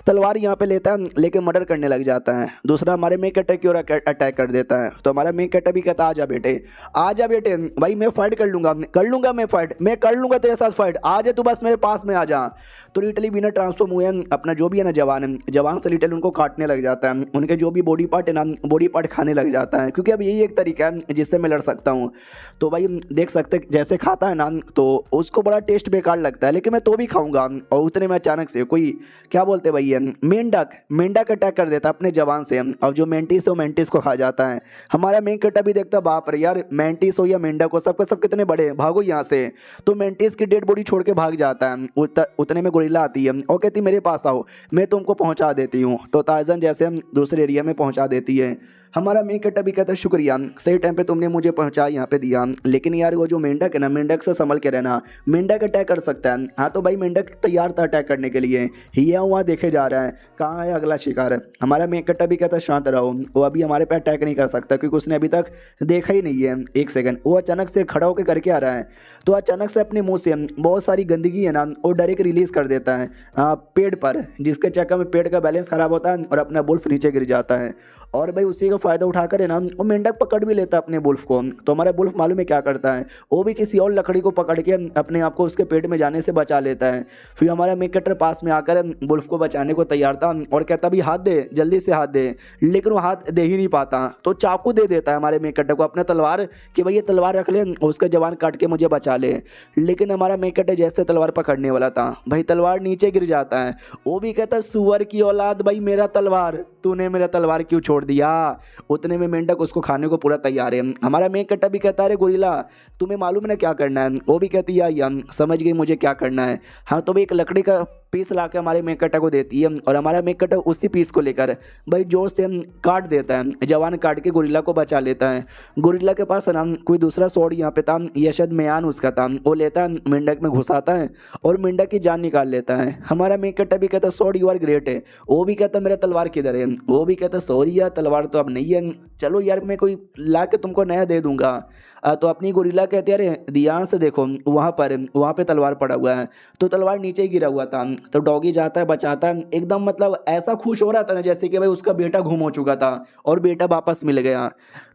तलवार यहाँ पे लेता है, लेकिन मर्डर करने लग जाता है। दूसरा हमारे मेन कट्टा की ओर अटैक कर देता है। तो हमारा मेन कट्टा भी कहता आजा बेटे आजा बेटे, भाई मैं फाइट कर लूंगा मैं फाइट, मैं कर लूंगा तेरे साथ फाइट, आ जा तू बस मेरे पास में आ जा। तो लिटली बिना ट्रांसफॉर्म हुए अपना जो भी है ना जवान से लिटल उनको काटने लग जाता है, उनके जो भी बॉडी पार्ट है ना बॉडी पार्ट खाने लग जाता है, क्योंकि अब यही एक तरीका है जिससे मैं लड़ सकता हूँ। तो भाई देख सकते जैसे खाता है ना, तो उसको बड़ा टेस्ट बेकार लगता है, लेकिन मैं तो भी खाऊंगा। और उतने में अचानक से कोई क्या बोलते भाई मेंढक अटैक कर देता अपने जवान से, और जो मेंटिस है वो मेंटिस को खा जाता है। हमारा मेन कट्टा भी देखता बाप रे यार मेंटिस हो या मेंढक हो, सबके सब कितने बड़े हैं, भागो यहाँ से। तो मेंटिस की डेड बॉडी छोड़ के भाग जाता है। उतने में गोरिल्ला आती है और कहती मेरे पास आओ मैं तुमको पहुँचा देती हूँ। तो टार्ज़न जैसे हम दूसरे एरिया में पहुँचा देती है। हमारा मेन कट्टा भी कहता है शुक्रिया सही टाइम पे तुमने मुझे पहुंचा यहाँ पे दिया, लेकिन यार वो जो मेंढक है ना, मेंढक से संभल के रहना, मेंढक अटैक कर सकता है। हाँ तो भाई मेंढक तैयार था अटैक करने के लिए, हिया वहाँ देखे जा रहा है कहाँ है अगला शिकार। हमारा मेन कट्टा भी कहता है शांत रहो, वो अभी हमारे पे अटैक नहीं कर सकता क्योंकि उसने अभी तक देखा ही नहीं है। एक सेकंड, वो अचानक से खड़ा होकर करके आ रहा है, तो अचानक से अपने मुँह से बहुत सारी गंदगी है ना वो डायरेक्ट रिलीज़ कर देता है पेड़ पर, जिसके चक्कर में पेड़ का बैलेंस खराब होता है और अपना वुल्फ नीचे गिर जाता है। और भाई उसी का फ़ायदा उठाकर है ना वो मेंढक पकड़ भी लेता है अपने वुल्फ को। तो हमारा वुल्फ मालूम है क्या करता है, वो भी किसी और लकड़ी को पकड़ के अपने आप को उसके पेट में जाने से बचा लेता है। फिर हमारा मेन कटर पास में आकर वुल्फ को बचाने को तैयार था और कहता भी हाथ दे जल्दी से हाथ दे, लेकिन वो हाथ दे ही नहीं पाता। तो चाकू दे देता है हमारे मेन कटर को अपना तलवार कि भाई ये तलवार रख ले, उसका जवान काट के मुझे बचा ले। लेकिन हमारा मेन कटर जैसे तलवार पकड़ने वाला था भाई तलवार नीचे गिर जाता है। वो भी कहता है सुअर की औलाद भाई मेरा तलवार, तूने मेरा तलवार क्यों छोड़ दिया। उतने में मेंढक उसको खाने को पूरा तैयार है। हमारा मेन कट्टा भी कहता है गोरिल्ला तुम्हें मालूम है ना क्या करना है। वो भी कहती है समझ गई मुझे क्या करना है। हाँ तो भाई एक लकड़ी का पीस ला के हमारे मेक कटा को देती है और हमारा मेक कटा उसी पीस को लेकर भाई जोर से काट देता है। जवान काट के गोरिल्ला को बचा लेता है। गोरिल्ला के पास ना कोई दूसरा स्वॉर्ड यहाँ पे था, यह शायद म्यान उसका था, वो लेता है मेंढक में घुसाता है और मेंढक की जान निकाल लेता है। हमारा मेक कटा भी कहता है स्वॉर्ड यू आर ग्रेट है। वो भी कहता मेरा तलवार किधर है। वो भी कहता सॉरी यार तलवार तो अब नहीं है, चलो यार मैं कोई ला के तुमको नया दे दूंगा। तो अपनी गोरिल्ला कहते अरे ध्यान से देखो वहाँ पे तलवार पड़ा हुआ है। तो तलवार नीचे ही गिरा हुआ था। तो डॉगी जाता है बचाता है, एकदम मतलब ऐसा खुश हो रहा था ना जैसे कि भाई उसका बेटा गुम हो चुका था और बेटा वापस मिल गया।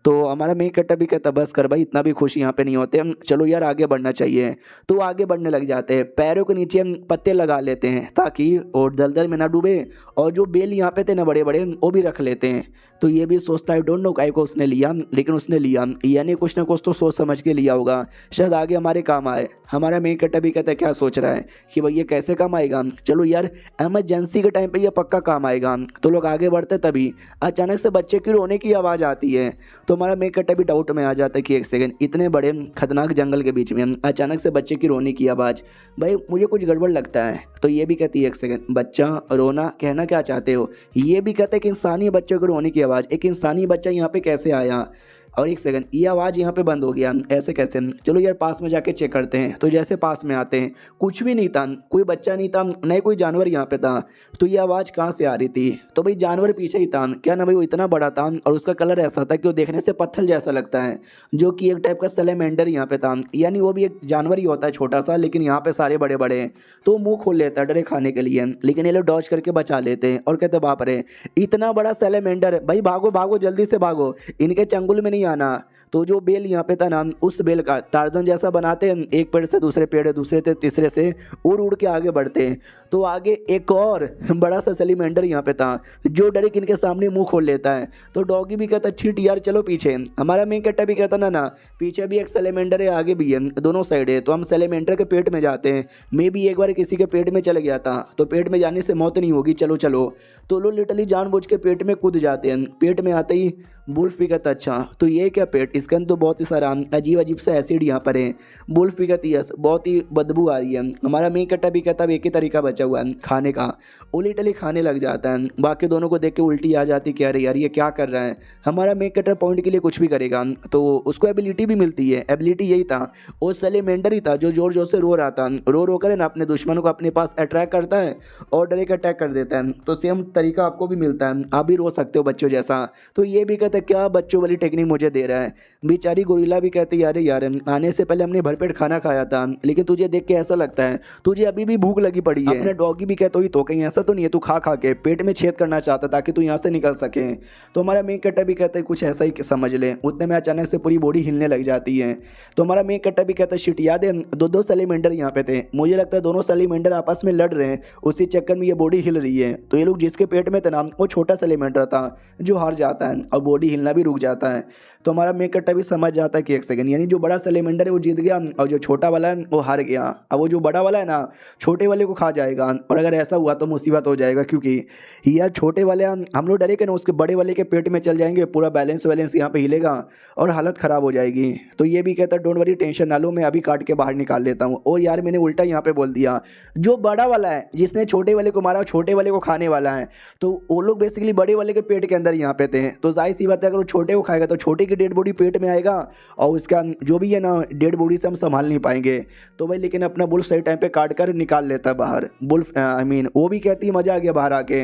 तो हमारा मेक कट्टा भी कहता बस कर भाई, इतना भी खुश यहाँ पे नहीं होते, चलो यार आगे बढ़ना चाहिए। तो वो आगे बढ़ने लग जाते हैं, पैरों के नीचे पत्ते लगा लेते हैं ताकि और दलदल में ना डूबे, और जो बेल यहाँ पे थे ना बड़े बड़े वो भी रख लेते हैं। तो ये भी सोचता है डोंट नो काय को उसने लिया, लेकिन उसने लिया यानी कुछ ना कुछ तो सोच समझ के लिया होगा, शायद आगे हमारे काम आए। हमारा मेक कट्टा भी कहता है क्या सोच रहा है कि भाई ये कैसे काम आएगा, चलो यार एमरजेंसी के टाइम पे ये पक्का काम आएगा। तो लोग आगे बढ़ते तभी अचानक से बच्चे की रोने की आवाज़ आती है। तो हमारा मेक कट्टा भी डाउट में आ जाता है कि एक सेकंड, इतने बड़े खतरनाक जंगल के बीच में अचानक से बच्चे की रोने की आवाज़, भाई मुझे कुछ गड़बड़ लगता है। तो ये भी कहती है एक सेकंड बच्चा रोना कहना क्या चाहते हो। ये भी कहते हैं कि इंसानी बच्चों को रोने की आवाज़, एक इंसानी बच्चा यहाँ पे कैसे आया। और एक सेकंड ये आवाज़ यहाँ पे बंद हो गया, ऐसे कैसे, चलो यार पास में जाके चेक करते हैं। तो जैसे पास में आते हैं कुछ भी नहीं था, कोई बच्चा नहीं था, नहीं कोई जानवर यहाँ पे था। तो ये आवाज़ कहाँ से आ रही थी, तो भाई जानवर पीछे ही था। क्या ना भाई वो इतना बड़ा था और उसका कलर ऐसा था कि वो देखने से पत्थर जैसा लगता है, जो कि एक टाइप का सैलेमेंडर यहाँ पे था। यानी वो भी एक जानवर ही होता है छोटा सा, लेकिन यहाँ पे सारे बड़े बड़े हैं। तो मुँह खोल लेता है डरे खाने के लिए, लेकिन ये लोग डॉज करके बचा लेते हैं और कहते बाप रे इतना बड़ा सैलेमेंडर, भाई भागो भागो जल्दी से भागो, इनके चंगुल में नहीं आना। तो जो बेल यहाँ पे था ना उस बेल का टार्जन जैसा बनाते हैं, एक पेड़ से दूसरे पेड़, दूसरे से तीसरे से उड़ उड़ के आगे बढ़ते हैं। तो आगे एक और बड़ा सा सैलेमेंडर यहाँ पे था जो डायरेक्ट इनके सामने मुंह खोल लेता है। तो डॉगी भी कहता छिट यार चलो पीछे। हमारा मेन कट्टा भी कहता ना ना पीछे भी एक सैलेमेंडर है आगे भी है, दोनों साइड है। तो हम सैलेमेंडर के पेट में जाते हैं, मैं भी एक बार किसी के पेट में चल गया था, तो पेट में जाने से मौत नहीं होगी, चलो चलो। तो लोग लिटरली जानबूझ के पेट में कूद जाते हैं। पेट में आते ही बुल्फ भी कहता अच्छा तो ये क्या पेट, इसके अंदर तो बहुत ही सारा अजीब अजीब सा एसिड यहाँ पर है। बुल्फ भी कहती यस बहुत ही बदबू आ रही है। हमारा मेन कट्टा भी कहता एक ही तरीका बचा हुआ है खाने का, वो लिटरली खाने लग जाता है। बाकी दोनों को देख के उल्टी आ जाती कि अरे यार ये क्या कर रहा है। हमारा मेन कट्टा पॉइंट के लिए कुछ भी करेगा, तो उसको एबिलिटी भी मिलती है। एबिलिटी यही था, वो सैलेमेंडर ही था जो जोर जोर से रो रहा था, रो रो कर ना अपने दुश्मनों को अपने पास अट्रैक्ट करता है और डायरेक्ट अटैक कर देता है। तो सेम तरीका आपको भी मिलता है, आप भी रो सकते हो बच्चों जैसा। तो ये भी कहते क्या बच्चों वाली टेक्निक मुझे दे रहा है। बेचारी गोरिल्ला भी कहती यार यार आने से पहले हमने भरपेट खाना खाया था, लेकिन तुझे देख के ऐसा लगता है तुझे अभी भी भूख लगी पड़ी है। अपने डॉगी भी कहते हुई तो कहीं ऐसा तो नहीं है तू खा खा के पेट में छेद करना चाहता ताकि तू यहाँ से निकल सके। तो हमारा मेन कट्टा भी कहता है कुछ ऐसा ही समझ ले। उतने में अचानक से पूरी बॉडी हिलने लग जाती है। तो हमारा मेन कट्टा भी कहता है शिट याद है दो सैलेमेंडर यहाँ पे थे, मुझे लगता है दोनों सैलेमेंडर आपस में लड़ रहे हैं, उसी चक्कर में ये बॉडी हिल रही है। तो ये लोग जिसके पेट में थे ना वो छोटा सैलेमेंडर था जो हार जाता है और बॉडी हिलना भी रुक जाता है। तो हमारा मेन कट्टा भी समझ जाता है कि एक सेकंड यानी जो बड़ा सैलेमेंडर है वो जीत गया और जो छोटा वाला है वो हार गया। अब वो जो बड़ा वाला है ना छोटे वाले को खा जाएगा, और अगर ऐसा हुआ तो मुसीबत हो जाएगा, क्योंकि यार छोटे वाले हम लोग डरे कि ना उसके बड़े वाले के पेट में चल जाएंगे, पूरा बैलेंस वैलेंस यहाँ पे हिलेगा और हालत ख़राब हो जाएगी। तो ये भी कहता है डोंट वरी टेंशन ना लो, मैं अभी काट के बाहर निकाल लेता हूँ। और यार मैंने उल्टा यहाँ पे बोल दिया, जो बड़ा वाला है जिसने छोटे वाले को मारा छोटे वाले को खाने वाला है। तो वो लोग बेसिकली बड़े वाले के पेट के अंदर यहाँ पे थे, तो जाहिर सी बात है अगर वो छोटे को खाएगा तो छोटे की डेड बॉडी पेट में आएगा और उसका जो भी है ना डेड बॉडी से हम संभाल नहीं पाएंगे। तो भाई लेकिन अपना बुल्फ सही टाइम पे काट कर निकाल लेता है बाहर। बुल्फ आई मीन वो भी कहती है मज़ा आ गया बाहर आके।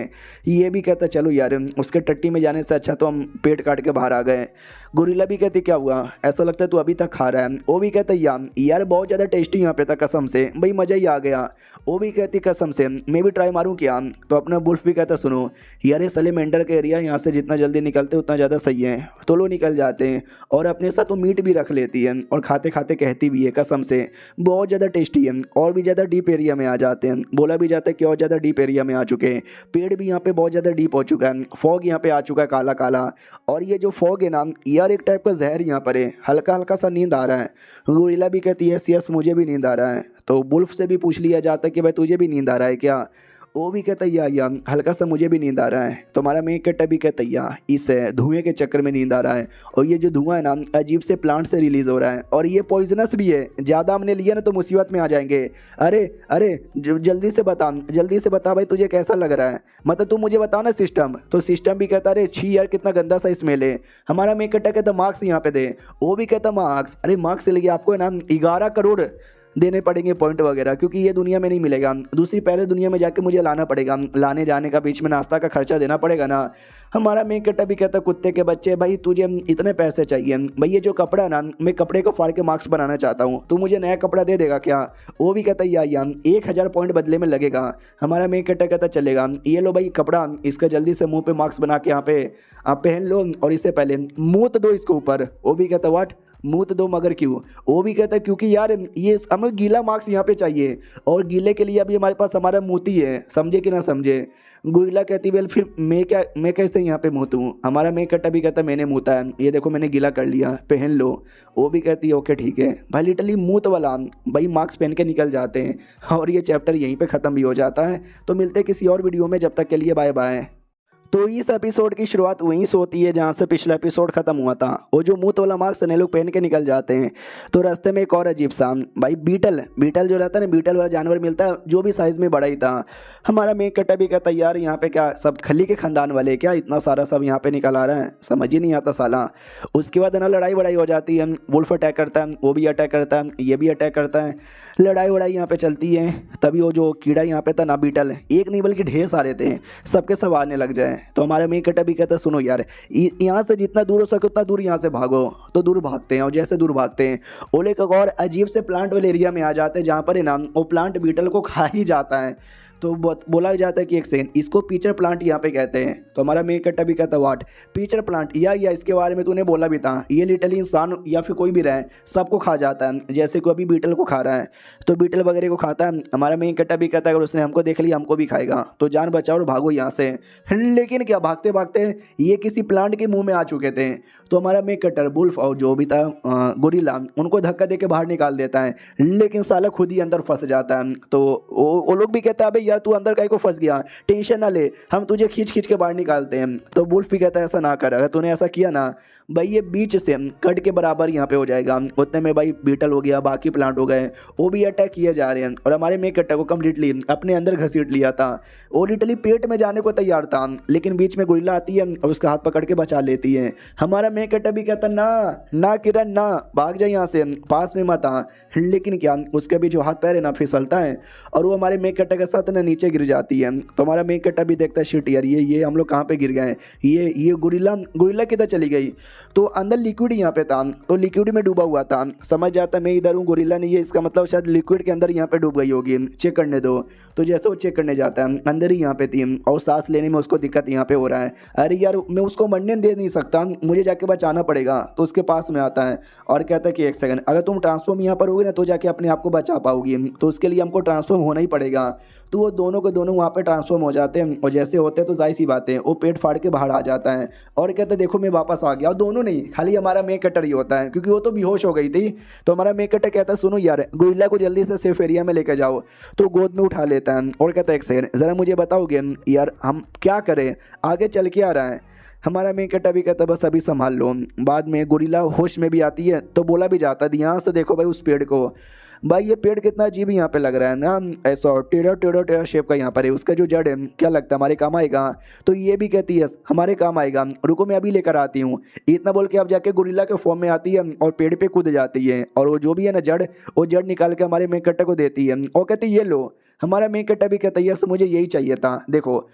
ये भी कहता चलो यार उसके टट्टी में जाने से अच्छा तो हम पेट काट के बाहर आ गए। गोरिल्ला भी कहती क्या हुआ ऐसा लगता है तू अभी तक खा रहा है। वो भी कहता यार बहुत ज़्यादा टेस्टी यहाँ पे था कसम से, भाई मज़ा ही आ गया। वो भी कहती कसम से मैं भी ट्राई मारूँ क्या। तो अपना बुल्फ भी कहता सुनो यार ये सैलेमेंडर का एरिया यहाँ से जितना जल्दी निकलते उतना ज़्यादा सही है। तो लोग निकल जाते हैं और अपने साथ वो मीट भी रख लेती है और खाते खाते कहती भी है कसम से बहुत ज़्यादा टेस्टी है। और भी ज़्यादा डीप एरिया में आ जाते हैं, बोला भी जाता है कि और ज़्यादा डीप एरिया में आ चुके हैं। पेड़ भी यहाँ पे बहुत ज़्यादा डीप हो चुका है, फॉग यहाँ पे आ चुका है काला काला। और ये जो फॉग है ना यार एक टाइप का जहर यहाँ पर है, हल्का हल्का सा नींद आ रहा है। गोरिल्ला भी कहती है यस मुझे भी नींद आ रहा है। तो बुल्फ से भी पूछ लिया जाता है कि भाई तुझे भी नींद आ रहा है क्या। वो भी कहता या हल्का सा मुझे भी नींद आ रहा है। तो हमारा मेन कैरेक्टर भी कहता या इस धुएं के चक्कर में नींद आ रहा है, और ये जो धुआं है ना अजीब से प्लांट से रिलीज हो रहा है, और ये पॉइजनस भी है, ज़्यादा हमने लिया ना तो मुसीबत में आ जाएंगे। अरे अरे जल्दी से बता भाई तुझे कैसा लग रहा है, मतलब तू मुझे बता ना सिस्टम। तो सिस्टम भी कहता अरे छी यार कितना गंदा सा स्मेल है। हमारा मेन कैरेक्टर कहता मार्क्स यहाँ पे दे। वो भी कहता मार्क्स, अरे मार्क्स से लिए आपको है ना 11 करोड़ देने पड़ेंगे पॉइंट वगैरह, क्योंकि ये दुनिया में नहीं मिलेगा, दूसरी पहले दुनिया में जाके मुझे लाना पड़ेगा, लाने जाने का बीच में नाश्ता का खर्चा देना पड़ेगा ना। हमारा मेन कैरेक्टर भी कहता कुत्ते के बच्चे भाई तुझे इतने पैसे चाहिए, भाई ये जो कपड़ा ना मैं कपड़े को फाड़ के मार्क्स बनाना चाहता हूँ, तू मुझे नया कपड़ा दे देगा क्या। वो भी कहता या 1000 पॉइंट बदले में लगेगा। हमारा मेन कैरेक्टर कहता चलेगा, ये लो भाई कपड़ा, इसका जल्दी से मुँह पे मार्क्स बना के यहाँ पे आप पहन लो, और इससे पहले मुँह दो इसके ऊपर। वो भी कहता वाट मुँह तो दो मगर क्यों। वो भी कहता है क्योंकि यार ये हमें गीला मार्क्स यहाँ पे चाहिए, और गीले के लिए अभी हमारे पास हमारा मोती है, समझे कि ना समझे। गुइला कहती वेल फिर मैं कैसे यहाँ पे मुँतूँ। हमारा मैं कट्टा भी कहता मैंने मुँता है, ये देखो मैंने गीला कर लिया पहन लो। वो भी कहती है ओके ठीक है भाई, लिटरली मूत वाला भाई मार्क्स पहन के निकल जाते हैं, और ये चैप्टर यहीं पर ख़त्म भी हो जाता है। तो मिलते हैं किसी और वीडियो में, जब तक के लिए बाय बाय। तो इस एपिसोड की शुरुआत वहीं से होती है जहाँ से पिछला एपिसोड खत्म हुआ था। वो जो मूत वाला मार्क्स नए लोग पहन के निकल जाते हैं, तो रास्ते में एक और अजीब सा भाई बीटल जो रहता है ना, बीटल वाला जानवर मिलता है जो भी साइज़ में बड़ा ही था। हमारा मेन कट्टा भी कहता है यार यहाँ पे क्या सब खली के खानदान वाले क्या इतना सारा सब यहाँ पे निकल आ रहा है, समझ ही नहीं आता साला। उसके बाद ना लड़ाई वड़ाई हो जाती है, वुल्फ अटैक करता है, वो भी अटैक करता है, ये भी अटैक करता है, लड़ाई वड़ाई यहाँ पे चलती है। तभी वो जो कीड़ा यहाँ पे था ना बीटल, एक नहीं बल्कि ढेर सारे थे, सबके सब आने लग जाए। तो हमारे मेन कट्टा भी कहता सुनो यार यहाँ से जितना दूर हो सके उतना दूर यहाँ से भागो। तो दूर भागते हैं, और जैसे दूर भागते हैं ओले एक और अजीब से प्लांट वाले एरिया में आ जाते हैं, जहाँ पर है ना वो प्लांट बीटल को खा ही जाता है। तो बोला जाता है कि एक सेकंड इसको पीचर प्लांट यहाँ पे कहते हैं। तो हमारा मेन कट्टा भी कहता वाट पीचर प्लांट, या इसके बारे में तूने बोला भी था, ये लिटरली इंसान या फिर कोई भी रहे सबको खा जाता है, जैसे कोई अभी बीटल को खा रहा है तो बीटल वगैरह को खाता है। हमारा मेन कट्टा भी कहता है अगर उसने हमको देख लिया हमको भी खाएगा, तो जान बचाओ और भागो यहाँ से। लेकिन क्या भागते भागते ये किसी प्लांट के मुँह में आ चुके थे। तो हमारा मेन कट्टर बुल्फ और जो भी था गोरिल्ला उनको धक्का दे के बाहर निकाल देता है, लेकिन साला खुद ही अंदर फंस जाता है। तो वो लोग भी कहता है अबे यार तू अंदर काहे को फंस गया, टेंशन ना ले हम तुझे खींच के बाहर निकालते हैं। तो वुल्फ भी कहता है ऐसा ना कर, अगर तूने ऐसा किया ना भाई ये बीच से कट के बराबर यहाँ पे हो जाएगा। उतने में भाई बीटल हो गया, बाकी प्लांट हो गए, वो भी अटैक किए जा रहे हैं, और हमारे मेन कट्टर को कम्प्लीटली अपने अंदर घसीट लिया था। वो लिटरली पेट में जाने को तैयार था, लेकिन बीच में गोरिल्ला आती है और उसका हाथ पकड़ के बचा लेती है। हमारा मेन कट्टर भी कहता ना किरण ना भाग जाए यहाँ से, पास में मत आ। लेकिन क्या उसके भी जो हाथ पैर है ना फिसलता है, और वो हमारे मेन कट्टर के साथ ना नीचे गिर जाती है। तो हमारा मेन कट्टर भी देखता है शिट यार ये हम लोग कहाँ पे गिर गए, ये गोरिल्ला किधर चली गई। तो अंदर लिक्विड यहाँ पे था, तो लिक्विड में डूबा हुआ था, समझ जाता मैं इधर हूँ गोरिल्ला नहीं है, इसका मतलब शायद लिक्विड के अंदर यहाँ पे डूब गई होगी, चेक करने दो। तो जैसे वो चेक करने जाता है अंदर ही यहाँ पे थी, और सांस लेने में उसको दिक्कत यहाँ पे हो रहा है। अरे यार मैं उसको मरने दे नहीं सकता, मुझे जाके बचाना पड़ेगा। तो उसके पास में आता है और कहता है कि एक सेकंड अगर तुम ट्रांसफॉर्म यहाँ पर होगी ना तो जाके अपने आप को बचा पाओगी, तो उसके लिए हमको ट्रांसफॉर्म होना ही पड़ेगा। तो वो दोनों के दोनों वहाँ पे ट्रांसफॉर्म हो जाते हैं, और जैसे होते हैं तो जाहिर सी बात है वो पेट फाड़ के बाहर आ जाता है, और कहते हैं देखो मैं वापस आ गया। और दोनों नहीं खाली हमारा मेन कट्टर ही होता है, क्योंकि वो तो बेहोश हो गई थी। तो हमारा मेन कट्टर कहता है सुनो यार गोरिल्ला को जल्दी से सेफ एरिया में लेकर जाओ। तो गोद में उठा लेता है और कहता है एक सेकंड ज़रा मुझे बताओगे यार हम क्या करें, आगे चल के आ रहा है। हमारा मेन कट्टा भी कहता है बस अभी संभाल लो। बाद में गोरिल्ला होश में भी आती है, तो बोला भी जाता है यहाँ से देखो भाई उस पेड़ को, भाई ये पेड़ कितना अजीब यहाँ पे लग रहा है ना, ऐसा टेढ़ा शेप का यहाँ पर है, उसका जो जड़ है क्या लगता है हमारे काम आएगा। तो ये भी कहती है हमारे काम आएगा, रुको मैं अभी लेकर आती हूँ। इतना बोल के अब जाके गोरिल्ला के फॉर्म में आती है और पेड़ पे कूद जाती है, और वो जो भी है ना जड़, वो जड़ निकाल के हमारे मेन कट्टा को देती है, और कहती है ये लो। हमारा मेन कट्टा भी कहता है यस मुझे यही चाहिए था। देखो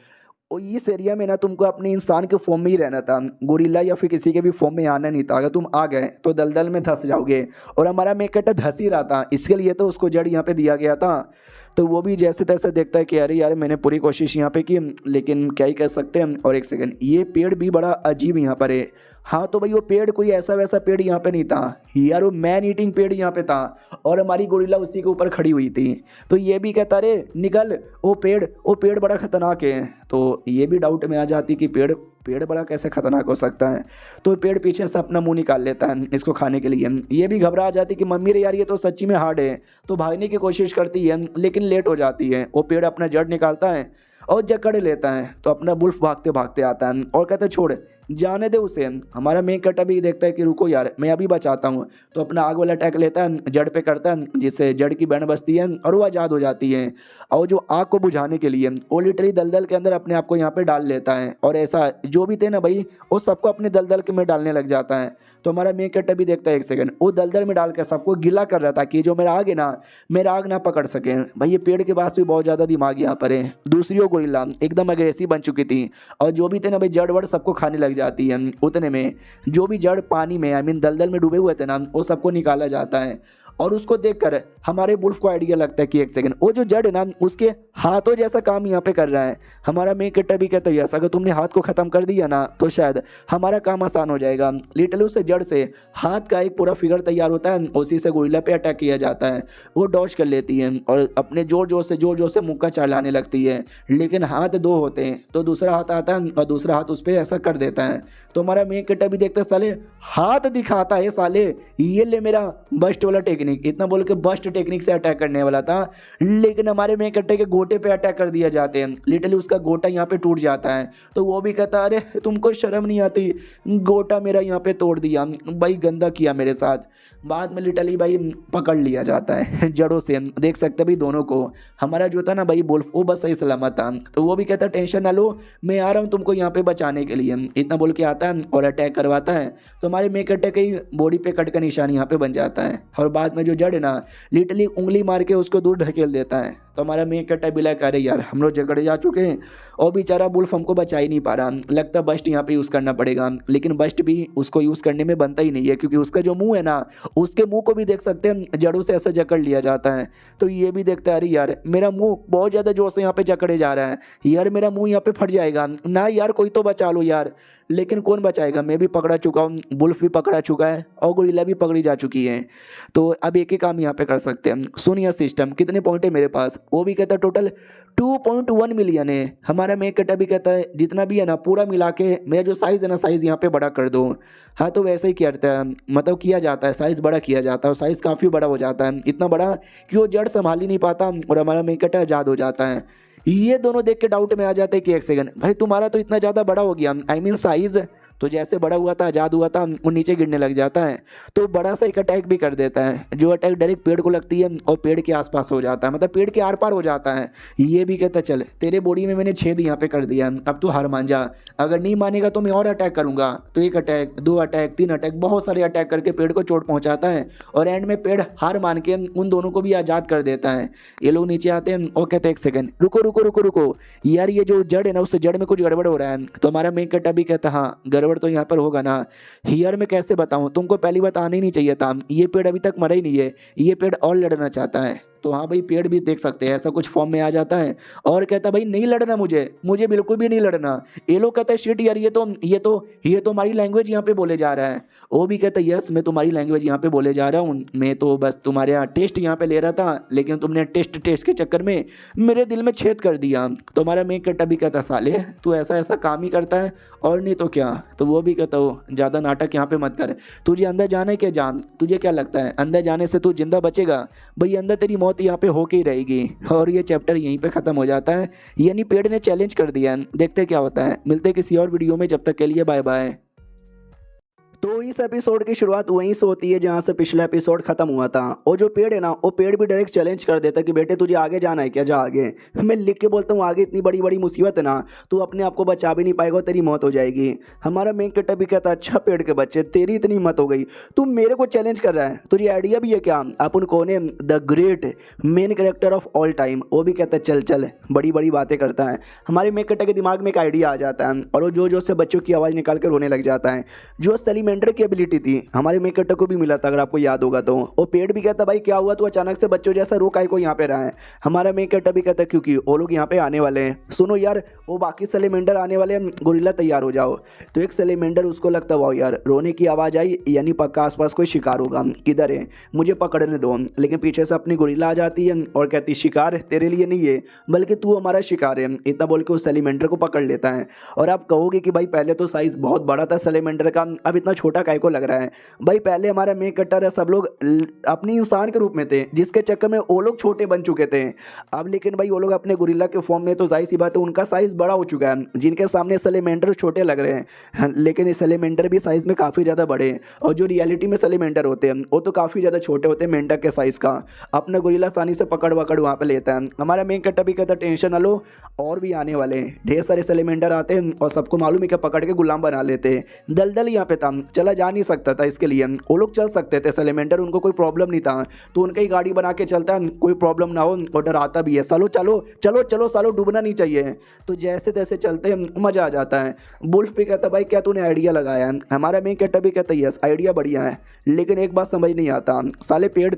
इस एरिया में ना तुमको अपने इंसान के फॉर्म में ही रहना था, गोरिल्ला या फिर किसी के भी फॉर्म में आना नहीं था। अगर तुम आ गए तो दलदल में धंस जाओगे, और हमारा मेन कट्टा धंस ही रहा था, इसके लिए तो उसको जड़ यहाँ पे दिया गया था। तो वो भी जैसे तैसे देखता है कि अरे यार मैंने पूरी कोशिश यहाँ पे की, लेकिन क्या ही कर सकते हैं। और एक सेकंड ये पेड़ भी बड़ा अजीब यहाँ पर है। हाँ तो भाई वो पेड़ कोई ऐसा वैसा पेड़ यहाँ पे नहीं था यार, वो मैन ईटिंग पेड़ यहाँ पे था, और हमारी गोरिल्ला उसी के ऊपर खड़ी हुई थी। तो ये भी कहता रे निकल वो पेड़ बड़ा खतरनाक है। तो ये भी डाउट में आ जाती कि पेड़ बड़ा कैसे खतरनाक हो सकता है। तो पेड़ पीछे से अपना मुंह निकाल लेता है इसको खाने के लिए। ये भी घबरा जाती कि मम्मी रे यार ये तो सच्ची में हार्ड है। तो भागने की कोशिश करती है लेकिन लेट हो जाती है। वो पेड़ अपना जड़ निकालता है, और जकड़ लेता है। तो अपना बुल्फ भागते भागते आता है और कहता है छोड़, जाने दे उसे। हमारा मेन कट अभी देखता है कि रुको यार, मैं अभी बचाता हूँ। तो अपना आग वाला अटैक लेता है, जड़ पे करता है, जिससे जड़ की बैंड बजती है और वो आज़ाद हो जाती है। और जो आग को बुझाने के लिए वो लिटरली दलदल के अंदर अपने आप को यहाँ पे डाल लेता है, और ऐसा जो भी थे ना भाई, वो सबको अपने दलदल के में डालने लग जाता है। तो हमारा मेन कट अभी देखता है, एक सेकंड, वो दलदल में डाल के सबको गीला कर रहा था कि जो मेरा आग है ना, मेरा आग ना पकड़ सके। भाई ये पेड़ के पास भी बहुत ज़्यादा दिमाग यहाँ पर है। दूसरी ओर गोरिल्ला एकदम अग्रेसिव बन चुकी थी, और जो भी थे ना भाई जड़ वड़ सबको खाने लग जाती है। उतने में जो भी जड़ पानी में, आई मीन दलदल में डूबे हुए थे ना, वो सबको निकाला जाता है। और उसको देखकर हमारे बुल्फ को आइडिया लगता है कि एक सेकंड, वो जो जड़ है ना, उसके हाथों जैसा काम यहाँ पे कर रहा है। हमारा मेन कट्टा भी कहता है यस, अगर तुमने हाथ को ख़त्म कर दिया ना तो शायद हमारा काम आसान हो जाएगा। लिटरली उससे जड़ से हाथ का एक पूरा फिगर तैयार होता है, उसी से गोरिल्ला पे अटैक किया जाता है। वो डॉज कर लेती है और अपने जोर जोर से मुक्का चलाने लगती है। लेकिन हाथ दो होते हैं, तो दूसरा हाथ आता है और दूसरा हाथ उस पर ऐसा कर देता है। तो हमारा मेन कट्टा भी देखता है, साले हाथ दिखाता है साले, ये ले मेरा बस्ट वाला टेक्निक। इतना बोल के बस्ट टेक्निक से अटैक करने वाला था, लेकिन हमारे मेन कट्टे के गोटे पे अटैक कर दिया जाते हैं। लिटरली उसका गोटा यहाँ पे टूट जाता है। तो वो भी कहता है अरे तुमको शर्म नहीं आती, गोटा मेरा यहाँ पे तोड़ दिया भाई, गंदा किया मेरे साथ। बाद में लिटरली भाई पकड़ लिया जाता है जड़ों से। देख सकते भाई दोनों को, हमारा जो था ना भाई बुल्फ, वो बस सही सलामत था। तो वो भी कहता टेंशन ना लो, मैं आ रहा हूँ तुमको यहाँ पे बचाने के लिए। इतना बोल के आता है और अटैक करवाता है। तो हमारे मेन कट्टे की बॉडी पे कट का निशान यहाँ पे बन जाता है, और बाद में जो जड़ है ना, लिटरली उंगली मार के उसको दूर ढकेल देता है। तो हमारा मेन कट्टा बिला करे यार, हम लोग झगड़े जा चुके हैं और बेचारा बुल्फ हमको बचा ही नहीं पा रहा, लगता बस्ट यहाँ पे यूज़ करना पड़ेगा। लेकिन बस्ट भी उसको यूज़ करने में बनता ही नहीं है, क्योंकि उसका जो मुंह है ना, उसके मुंह को भी देख सकते हैं जड़ों से ऐसा जकड़ लिया जाता है। तो ये भी देखता है अरे यार मेरा मुंह बहुत ज़्यादा जोर से यहाँ पे जकड़े जा रहा है, यार मेरा मुंह यहाँ पे फट जाएगा ना, यार कोई तो बचा लो यार। लेकिन कौन बचाएगा, मैं भी पकड़ा चुका हूँ, बुल्फ भी पकड़ा चुका है और गोरिल्ला भी पकड़ी जा चुकी है। तो अब एक ही काम यहाँ पे कर सकते हैं, सुनिए सिस्टम कितने पॉइंट है मेरे पास। वो भी कहता है टोटल 2.1 मिलियन है। हमारा मेन कट्टा भी कहता है जितना भी है ना पूरा मिला के मेरा जो साइज़ है ना, साइज़ यहाँ पे बड़ा कर दो। हाँ तो वैसे ही करता है, मतलब किया जाता है, साइज़ बड़ा किया जाता है, और साइज़ काफ़ी बड़ा हो जाता है, इतना बड़ा कि वो जड़ संभाल ही नहीं पाता और हमारा मेन कट्टा आज़ाद हो जाता है। ये दोनों देख के डाउट में आ जाते हैं कि एक सेकंड भाई तुम्हारा तो इतना ज़्यादा बड़ा हो गया, आई मीन साइज़ तो जैसे बड़ा हुआ था, आज़ाद हुआ था, वो नीचे गिरने लग जाता है। तो बड़ा सा एक अटैक भी कर देता है, जो अटैक डायरेक्ट पेड़ को लगती है और पेड़ के आसपास हो जाता है, मतलब पेड़ के आर पार हो जाता है। ये भी कहता चल तेरे बॉडी में मैंने छेद यहाँ पे कर दिया, अब तू हार मान जा, अगर नहीं मानेगा तो मैं और अटैक करूँगा। तो एक अटैक, 2 अटैक, 3 अटैक, बहुत सारे अटैक करके पेड़ को चोट पहुँचाता है, और एंड में पेड़ हार मान के उन दोनों को भी आज़ाद कर देता है। ये लोग नीचे आते हैं और कहते हैं एक सेकंड रुको रुको रुको रुको यार, ये जो जड़ है ना, उससे जड़ में कुछ गड़बड़ हो रहा है। तो हमारा मेन कट्टा भी कहता हाँ गड़बड़ तो यहाँ पर होगा ना, हियर मैं कैसे बताऊं, तुमको पहली बात आना ही नहीं चाहिए था, ये पेड़ अभी तक मरा ही नहीं है, ये पेड़ और लड़ना चाहता है। तो हाँ भाई पेड़ भी देख सकते हैं ऐसा कुछ फॉर्म में आ जाता है और कहता है भाई नहीं लड़ना, मुझे बिल्कुल भी नहीं लड़ना। ये लोग कहता है शिट यार, ये तो हमारी लैंग्वेज यहाँ पे बोले जा रहा है। वो भी कहता है यस मैं तुम्हारी लैंग्वेज यहाँ पे बोले जा रहा हूँ, मैं तो बस तुम्हारे यहाँ टेस्ट यहाँ पे ले रहा था, लेकिन तुमने टेस्ट के चक्कर में मेरे दिल में छेद कर दिया। तो हमारा मेन कट्टा भी कहता साले तू ऐसा काम ही करता है और नहीं तो क्या। तो वो भी कहता हो ज़्यादा नाटक यहाँ पे मत कर, तुझे अंदर जाना है क्या जान, तुझे क्या लगता है अंदर जाने से तू जिंदा बचेगा, भाई अंदर तेरी मौत यहाँ पे होके ही रहेगी। और ये चैप्टर यहीं पे ख़त्म हो जाता है, यानी पेड़ ने चैलेंज कर दिया। देखते क्या होता है, मिलते किसी और वीडियो में, जब तक के लिए बाय बाय। तो इस एपिसोड की शुरुआत वहीं से होती है जहाँ से पिछला एपिसोड खत्म हुआ था। और जो पेड़ है ना, वो पेड़ भी डायरेक्ट चैलेंज कर देता है कि बेटे तुझे आगे जाना है क्या, जा आगे। मैं लिख के बोलता हूँ आगे इतनी बड़ी बड़ी मुसीबत है ना, तू अपने आप को बचा भी नहीं पाएगा, तेरी मौत हो जाएगी। हमारा मेन कट्टा भी कहता है अच्छा पेड़ के बच्चे तेरी इतनी हिम्मत हो गई, तू मेरे को चैलेंज कर रहा है, तुझे आइडिया भी है क्या अपन कौन है, the great main character of all time. वो भी कहता है चल चल, बड़ी बड़ी बातें करता है। हमारे मेन कट्टा के दिमाग में एक आइडिया आ जाता है और वो जो से बच्चों की आवाज़ निकाल कर रोने लग जाता है। जो सैलीमेंडर की एबिलिटी थी हमारे मेन कट्टा को भी मिला था, अगर आपको याद होगा तो। वो पेड़ भी कहता भाई क्या हुआ, तू अचानक से बच्चों जैसा रो काहे को यहाँ पे रहा है। हमारा मेन कट्टा भी कहता क्योंकि वो लोग यहाँ पे आने वाले हैं, सुनो यार वो बाकी सैलीमेंडर आने वाले हैं, गोरिल्ला तैयार हो जाओ। तो एक सैलीमेंडर उसको लगता वाह यार रोने की आवाज़ आई, यानी पक्का आसपास कोई शिकार होगा, किधर है मुझे पकड़ने दो। लेकिन पीछे से अपनी गोरिल्ला आ जाती है और कहती शिकार तेरे लिए नहीं है बल्कि तू हमारा शिकार है। इतना बोल के उस सैलीमेंडर को पकड़ लेता है। और आप कहोगे कि भाई पहले तो साइज बहुत बड़ा था सैलीमेंडर का, अब इतना छोटा काय को लग रहा है। भाई पहले हमारा मेन कट्टर है, सब लोग अपनी इंसान के रूप में थे, जिसके चक्कर में वो लोग छोटे बन चुके थे। अब लेकिन भाई वो लोग अपने गोरिल्ला के फॉर्म में, तो जाहिर सी बात है उनका साइज बड़ा हो चुका है। जिनके सामने सैलेमेंडर छोटे लग रहे हैं, लेकिन ये सैलेमेंडर भी साइज में काफ़ी ज़्यादा बड़े हैं, और जो रियलिटी में सैलेमेंडर होते हैं वो तो काफ़ी ज़्यादा छोटे होते हैं मेंढक के साइज़ का। अपना गोरिल्ला आसानी से पकड़ वकड़ वहाँ पे लेता है। हमारा मेन कट्टा भी कहता है टेंशन ना लो, और भी आने वाले हैं, ढेर सारे सैलेमेंडर आते हैं और सबको मालूम है कि पकड़ के गुलाम बना लेते हैं। दलदल यहाँ पे था, चला जा नहीं सकता था, इसके लिए वो लोग चल सकते थे सैलेमेंडर, उनको कोई प्रॉब्लम नहीं था, तो उनका ही गाड़ी बना के चलता है, कोई प्रॉब्लम ना हो, और डराता भी है, सालो चलो चलो चलो सालो डूबना नहीं चाहिए। तो जैसे तैसे चलते हैं, मज़ा आ जाता है। बुल्फ भी कहता भाई क्या तूने आइडिया लगाया है। हमारा मेन कट्टा भी कहता यस आइडिया बढ़िया है, लेकिन एक बात समझ नहीं आता साले पेड़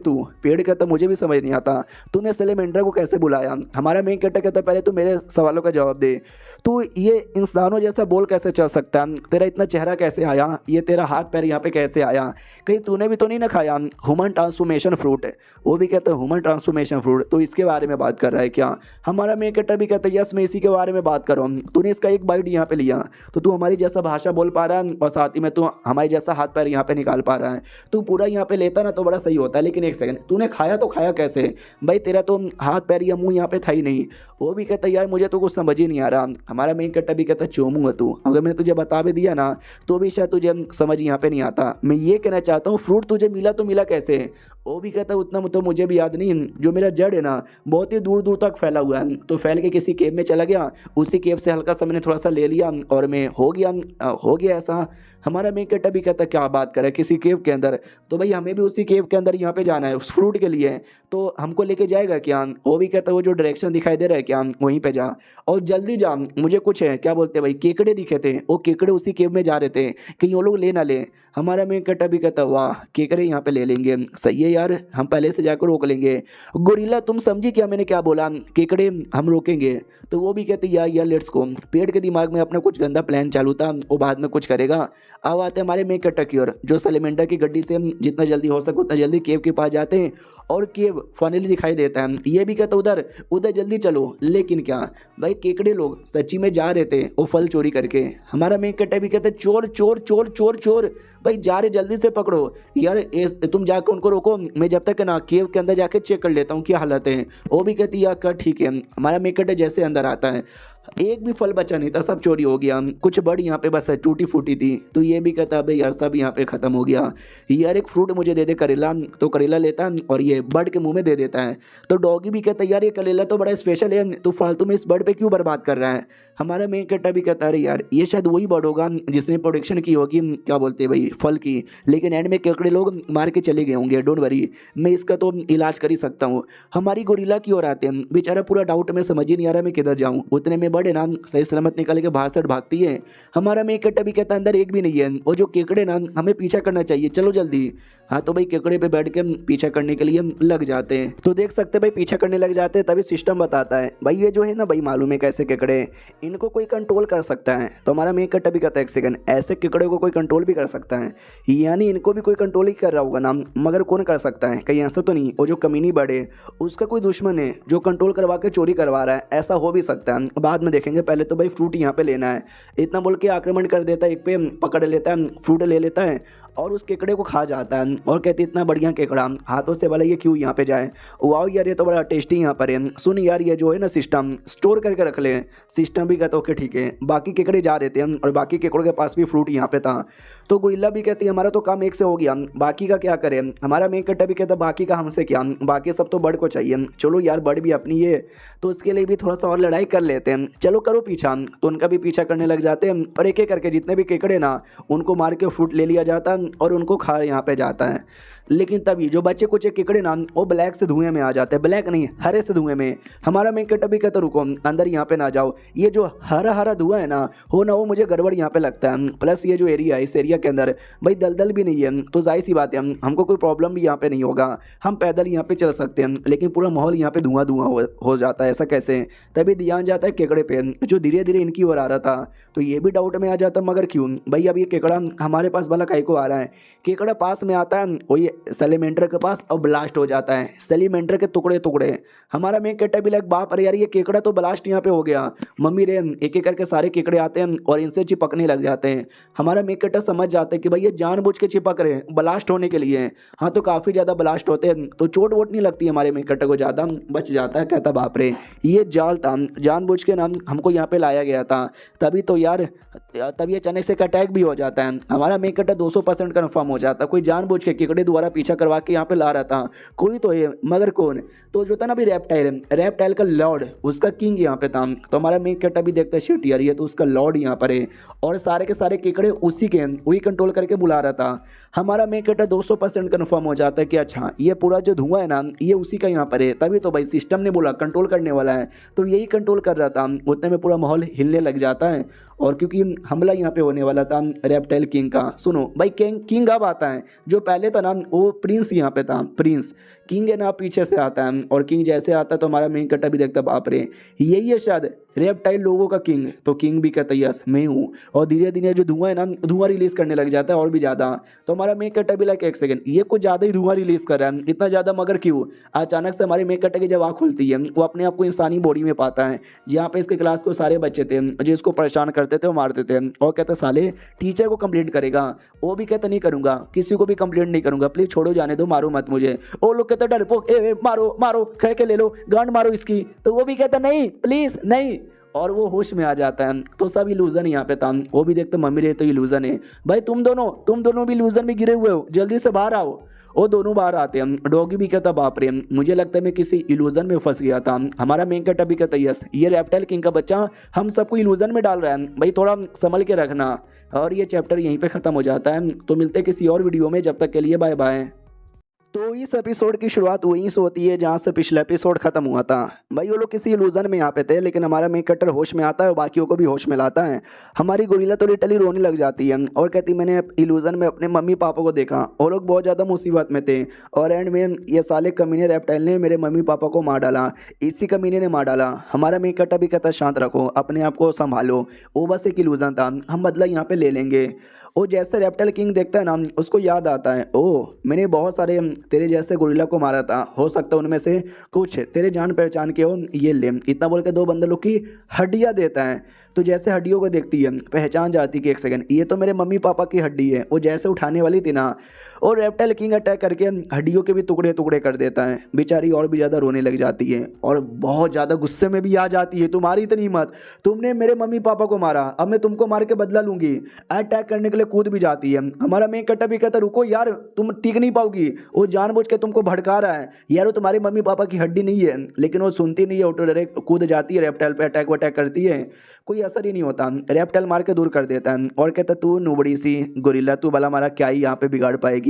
कहता मुझे भी समझ नहीं आता, तूने सैलेमेंडर को कैसे बुलाया। हमारा मेन कट्टा कहता पहले तू मेरे सवालों का जवाब दे, तू ये इंसानों जैसा बोल कैसे चल सकता है, तेरा इतना चेहरा कैसे आया, ये तेरा हाथ पैर यहाँ पे कैसे आया, कहीं तूने भी तो नहीं ना खाया ह्यूमन ट्रांसफॉर्मेशन फ्रूट है। वो भी कहता है ह्यूमन ट्रांसफॉर्मेशन फ्रूट, तो इसके बारे में बात कर रहा है क्या। हमारा मेन कट्टा भी कहता है यस मैं इसी के बारे में बात कर रहा हूँ, तूने इसका एक बाइट यहाँ पे लिया तो तू हमारी जैसा भाषा बोल पा रहा है, और साथ ही में तू हमारे जैसा हाथ पैर यहाँ पे निकाल पा रहा है, तू पूरा यहाँ पे लेता ना तो बड़ा सही होता है। लेकिन एक सेकंड, तूने खाया तो खाया कैसे भाई, तेरा तो हाथ पैर या मुंह यहाँ पे था ही नहीं। वो भी कहता यार मुझे तो कुछ समझ ही नहीं आ रहा। हमारा मेन कट्टा भी कहता चोमूंगा तू, अगर मैंने तुझे बता भी दिया ना तो भी शायद तुझे समझ यहाँ पे नहीं आता। मैं ये कहना चाहता हूँ फ्रूट तुझे मिला तो मिला कैसे। वो भी कहता उतना तो मुझे भी याद नहीं, जो मेरा जड़ है ना बहुत ही दूर दूर तक फैला हुआ है, तो फैल के किसी केव में चला गया, उसी केव से हल्का सा मैंने थोड़ा सा ले लिया और मैं हो गया ऐसा। हमारा मेन कट्टा भी कहता क्या बात करे किसी केव के अंदर, तो भाई हमें भी उसी केव के अंदर यहाँ पे जाना है उस फ्रूट के लिए, तो हमको लेके जाएगा क्या। वो भी कहता वो जो डायरेक्शन दिखाई दे रहा है क्या वहीं पे जा, और जल्दी जा, मुझे कुछ है क्या बोलते हैं भाई केकड़े दिखे थे, वो केकड़े उसी केव में जा रहे थे, कहीं वो लोग ले ना ले। हमारा मेन कट्टा भी कहता वाह केकड़े यहाँ पे ले लेंगे, सही है यार हम पहले से जाकर रोक लेंगे। गोरिल्ला तुम समझी क्या मैंने क्या बोला, केकड़े हम रोकेंगे। तो वो भी कहते यार लेट्स गो। पेड़ के दिमाग में अपना कुछ गंदा प्लान चालू था, वो बाद में कुछ करेगा। अब आते हमारे मेन कट्टा की ओर, जो सैलेमेंडर की गड्डी से हम जितना जल्दी हो सके उतना जल्दी केव के पास जाते हैं, और केव फाइनली दिखाई देता है। ये भी कहता उधर उधर जल्दी चलो, लेकिन क्या भाई केकड़े लोग सच्ची में जा रहे थे वो फल चोरी करके। हमारा मेन कट्टा भी कहता चोर चोर चोर चोर चोर, भाई जा रहे जल्दी से पकड़ो यार, तुम जाकर उनको रोको, मैं जब तक ना केव के अंदर जाके चेक कर लेता हूँ क्या हालत है। वो भी कहती यार कर ठीक है। हमारा मेन कट्टा जैसे अंदर आता है एक भी फल बचा नहीं था, सब चोरी हो गया, कुछ बड़ यहाँ पे बस टूटी फूटी थी। तो ये भी कहता भाई यार सब यहाँ पे ख़त्म हो गया, यार एक फ्रूट मुझे दे दे करेला, तो करेला लेता है और ये बर्ड के मुंह में दे देता है। तो डॉगी भी कहता यार ये करेला तो बड़ा स्पेशल है, तो फालतू में इस बर्ड पे क्यों बर्बाद कर रहा है। हमारा मेन कट्टा भी कहता अरे यार ये शायद वही बर्ड होगा जिसने प्रोडक्शन की होगी क्या बोलते हैं भाई फल की, लेकिन एंड में केकड़े लोग मार के चले गए होंगे, डोंट वरी मैं इसका तो इलाज कर ही सकता हूँ। हमारी गोरिल्ला की ओर आते हैं, बेचारा पूरा डाउट में समझ ही नहीं आ रहा मैं किधर जाऊँ, उतने में बड़े ना सही सलामत निकल के बाहर से भागती है। हमारा मेन कट्टा भी कहता अंदर एक भी नहीं है, और जो केकड़े ना हमें पीछा करना चाहिए, चलो जल्दी। हाँ तो भाई केकड़े पे बैठ के पीछा करने के लिए लग जाते हैं। तो देख सकते हैं भाई पीछा करने लग जाते हैं, तभी सिस्टम बताता है भाई ये जो है ना भाई मालूम है कैसे केकड़े इनको कोई कंट्रोल कर सकता है। तो हमारा मेन कट्टा भी कहता है एक सेकंड, ऐसे केकड़े को कोई कंट्रोल भी कर सकता है, यानी इनको भी कोई कंट्रोल ही कर रहा होगा ना, मगर कौन कर सकता है, कहीं ऐसा तो नहीं वो जो कमीनी बड़े उसका कोई दुश्मन है जो कंट्रोल करवा के चोरी करवा रहा है, ऐसा हो भी सकता है, बाद में देखेंगे। पहले तो भाई फ्रूट यहाँ पे लेना है, इतना बोल के आक्रमण कर देता है, एक पे पकड़ लेता है, फ्रूट ले लेता है और उस केकड़े को खा जाता है, और कहते इतना बढ़िया केकड़ा हाथों से वाला ये क्यों यहाँ पे जाए, वाह यार ये तो बड़ा टेस्टी यहाँ पर है, सुन यार ये जो है ना सिस्टम स्टोर करके रख ले। सिस्टम भी कहता ओके ठीक है। बाकी केकड़े जा रहे थे और बाकी केकड़ों के पास भी फ्रूट यहाँ पे था, तो गोरिल्ला भी कहती है हमारा तो काम एक से हो गया, बाकी का क्या करें। हमारा मेन कट्टा भी कहता बाकी का हमसे क्या, बाकी सब तो बर्ड को चाहिए, चलो यार बर्ड भी अपनी है तो उसके लिए भी थोड़ा सा और लड़ाई कर लेते हैं, चलो करो पीछा। तो उनका भी पीछा करने लग जाते हैं और एक एक करके जितने भी केकड़े ना उनको मार के फ्रूट ले लिया जाता है और उनको खा यहाँ पे जाता है। लेकिन तभी जो बच्चे कुछ केकड़े ना वो ब्लैक से धुएं में आ जाते हैं, ब्लैक नहीं हरे से धुएं में। हमारा मेन कट्टा भी कहता रुको अंदर यहाँ पे ना जाओ, ये जो हरा हरा धुआं है ना वो मुझे गड़बड़ यहाँ पे लगता है, प्लस ये जो एरिया है इस एरिया के अंदर भाई दलदल भी नहीं है, तो जाहिर सी बात है हमको कोई प्रॉब्लम भी यहाँ पे नहीं होगा, हम पैदल यहाँ पे चल सकते हैं, लेकिन पूरा माहौल यहाँ पे धुआं धुआं हो जाता है, ऐसा कैसे। तभी ध्यान जाता है केकड़े पे जो धीरे धीरे इनकी ओर आ रहा था, तो ये भी डाउट में आ जाता मगर क्यों भाई अब ये केकड़ा हमारे पास वाला काहे को आ रहा है। केकड़ा पास में आता है और ये सेलिमेंडर के पास और ब्लास्ट हो जाता है, सेलिमेंडर के टुकड़े टुकड़े। हमारा मेन कैरेक्टर भी लाइक बाप रे यार ये केकड़ा तो ब्लास्ट यहाँ पे हो गया। मम्मी रे एक एक करके सारे केकड़े आते हैं और इनसे चिपकने लग जाते हैं। हमारा मेन कैरेक्टर समझ जाते हैं कि भाई ये जानबूझ के चिपक रहे हैं ब्लास्ट होने के लिए। हाँ तो काफ़ी ज़्यादा ब्लास्ट होते हैं तो चोट वोट नहीं लगती हमारे मेन कैरेक्टर को, ज़्यादा बच जाता है। कहता बाप रे ये जाल था, जानबूझ के नाम हमको यहाँ पे लाया गया था, तभी तो यार तभी अचानक से एक अटैक भी हो जाता है। हमारा मेन कैरेक्टर 200% कन्फर्म हो जाता है, कोई जानबूझ के केकड़े द्वारा पीछा करवा के यहाँ पे ला रहा था, कोई तो ये मगर कौन, तो जो था ना अभी रेप्टाइल का लॉर्ड, उसका किंग यहाँ पे था। तो हमारा मेन कैरेक्टर भी देखता है शिट यार ये तो उसका लॉर्ड यहाँ पर है और सारे के सारे केकड़े उसी के वही कंट्रोल करके बुला रहा था। हमारा मेन कैरेक्टर 200% कन्फर्म हो जाता है कि अच्छा ये पूरा जो धुआं है ना ये उसी का यहाँ पर है, तभी तो भाई सिस्टम ने बोला कंट्रोल करने वाला है तो यही कंट्रोल कर रहा था। उतने में पूरा माहौल हिलने लग जाता है और क्योंकि हमला यहाँ पे होने वाला था रेप्टाइल किंग का। सुनो भाई किंग अब आता है, जो पहले था ना वो प्रिंस यहाँ पे था, प्रिंस किंग है ना पीछे से आता है और किंग जैसे आता है तो हमारा मेन कैरेक्टर भी देखता बाप रे यही है शायद रेप्टाइल लोगों का किंग। तो किंग भी कहता यस मैं हूँ और धीरे धीरे जो धुआं है ना धुआं रिलीज करने लग जाता है और भी ज़्यादा। तो हमारा मेन कैरेक्टर भी लाइक एक सेकंड ये कुछ ज़्यादा ही धुआं रिलीज कर रहा है, इतना ज़्यादा मगर क्यों। अचानक से हमारे मेन कैरेक्टर की जब आँख खुलती है वो अपने आप को इंसानी बॉडी में पाता है, जहाँ पे इसके क्लास को सारे बच्चे थे जो इसको परेशान करते थे वो मारते थे और कहता साले टीचर को कंप्लेंट करेगा, वो भी कहता नहीं करूँगा, किसी को भी कंप्लेंट नहीं करूँगा, प्लीज़ छोड़ो जाने दो, मारो मत मुझे। वो लोग कहते डरपोक ए मारो मारो कह के ले लो गांड मारो इसकी, तो वो भी कहता नहीं प्लीज़ नहीं, और वो होश में आ जाता है। तो सब इल्यूजन यहाँ पे था, वो भी देखते मम्मी रे तो इल्यूजन है भाई, तुम दोनों भी इल्यूजन में गिरे हुए हो, जल्दी से बाहर आओ। वो दोनों बाहर आते हैं। डॉगी भी कहता बाप रे मुझे लगता है मैं किसी इल्यूजन में फंस गया था। हमारा मेन कैरेक्टर भी कहता यस ये रेप्टाइल किंग का बच्चा हम सबको इल्यूजन में डाल रहा है, भाई थोड़ा संभल के रखना। और ये चैप्टर यहीं पे ख़त्म हो जाता है। तो मिलते हैं किसी और वीडियो में, जब तक के लिए बाय बाय। तो इस एपिसोड की शुरुआत वहीं से होती है जहाँ से पिछला एपिसोड खत्म हुआ था। भाई वो लोग किसी इल्यूजन में यहाँ पे थे, लेकिन हमारा मेन कैरेक्टर होश में आता है और बाकियों को भी होश में लाता है। हमारी गोरिल्ला तो लिटरली रोने लग जाती है और कहती मैंने इल्यूजन में अपने मम्मी पापा को देखा और लोग बहुत ज़्यादा मुसीबत में थे और एंड में ये साले कमीने रेप्टाइल ने मेरे मम्मी पापा को मार डाला, इसी कमीने ने मार डाला। हमारा मेन कैरेक्टर भी कहता शांत रखो, अपने आप को संभालो, वो बस एक इल्यूजन था, हम बदला यहाँ पे ले लेंगे। वो जैसे रेप्टाइल किंग देखता है ना उसको याद आता है ओह मैंने बहुत सारे तेरे जैसे गोरिल्ला को मारा था, हो सकता है उनमें से कुछ तेरे जान पहचान के हो, ये ले। इतना बोल के दो बंदरों की हड्डियाँ देता है। तो जैसे हड्डियों को देखती है पहचान जाती कि एक सेकंड ये तो मेरे मम्मी पापा की हड्डी है। वो जैसे उठाने वाली थी ना और रेप्टाइल किंग अटैक करके हड्डियों के भी टुकड़े टुकड़े कर देता है। बेचारी और भी ज़्यादा रोने लग जाती है और बहुत ज़्यादा गुस्से में भी आ जाती है, तुम्हारी इतनी हिम्मत, तुमने मेरे मम्मी पापा को मारा, अब मैं तुमको मार के बदला लूंगी। अटैक करने के लिए कूद भी जाती है। हमारा मेन कैरेक्टर भी कहता रुको यार तुम टिक नहीं पाओगी, वो जानबूझ के तुमको भड़का रहा है यार, वो तुम्हारे मम्मी पापा की हड्डी नहीं है। लेकिन वो सुनती नहीं है, ऑटो डायरेक्ट कूद जाती है, रेप्टाइल पे अटैक वटैक करती है, कोई असर ही नहीं होता। रेप्टाइल मार के दूर कर देता है और कहता तू नुबड़ी सी गोरिल्ला तू भला हमारा क्या ही यहाँ पे बिगाड़ पाएगी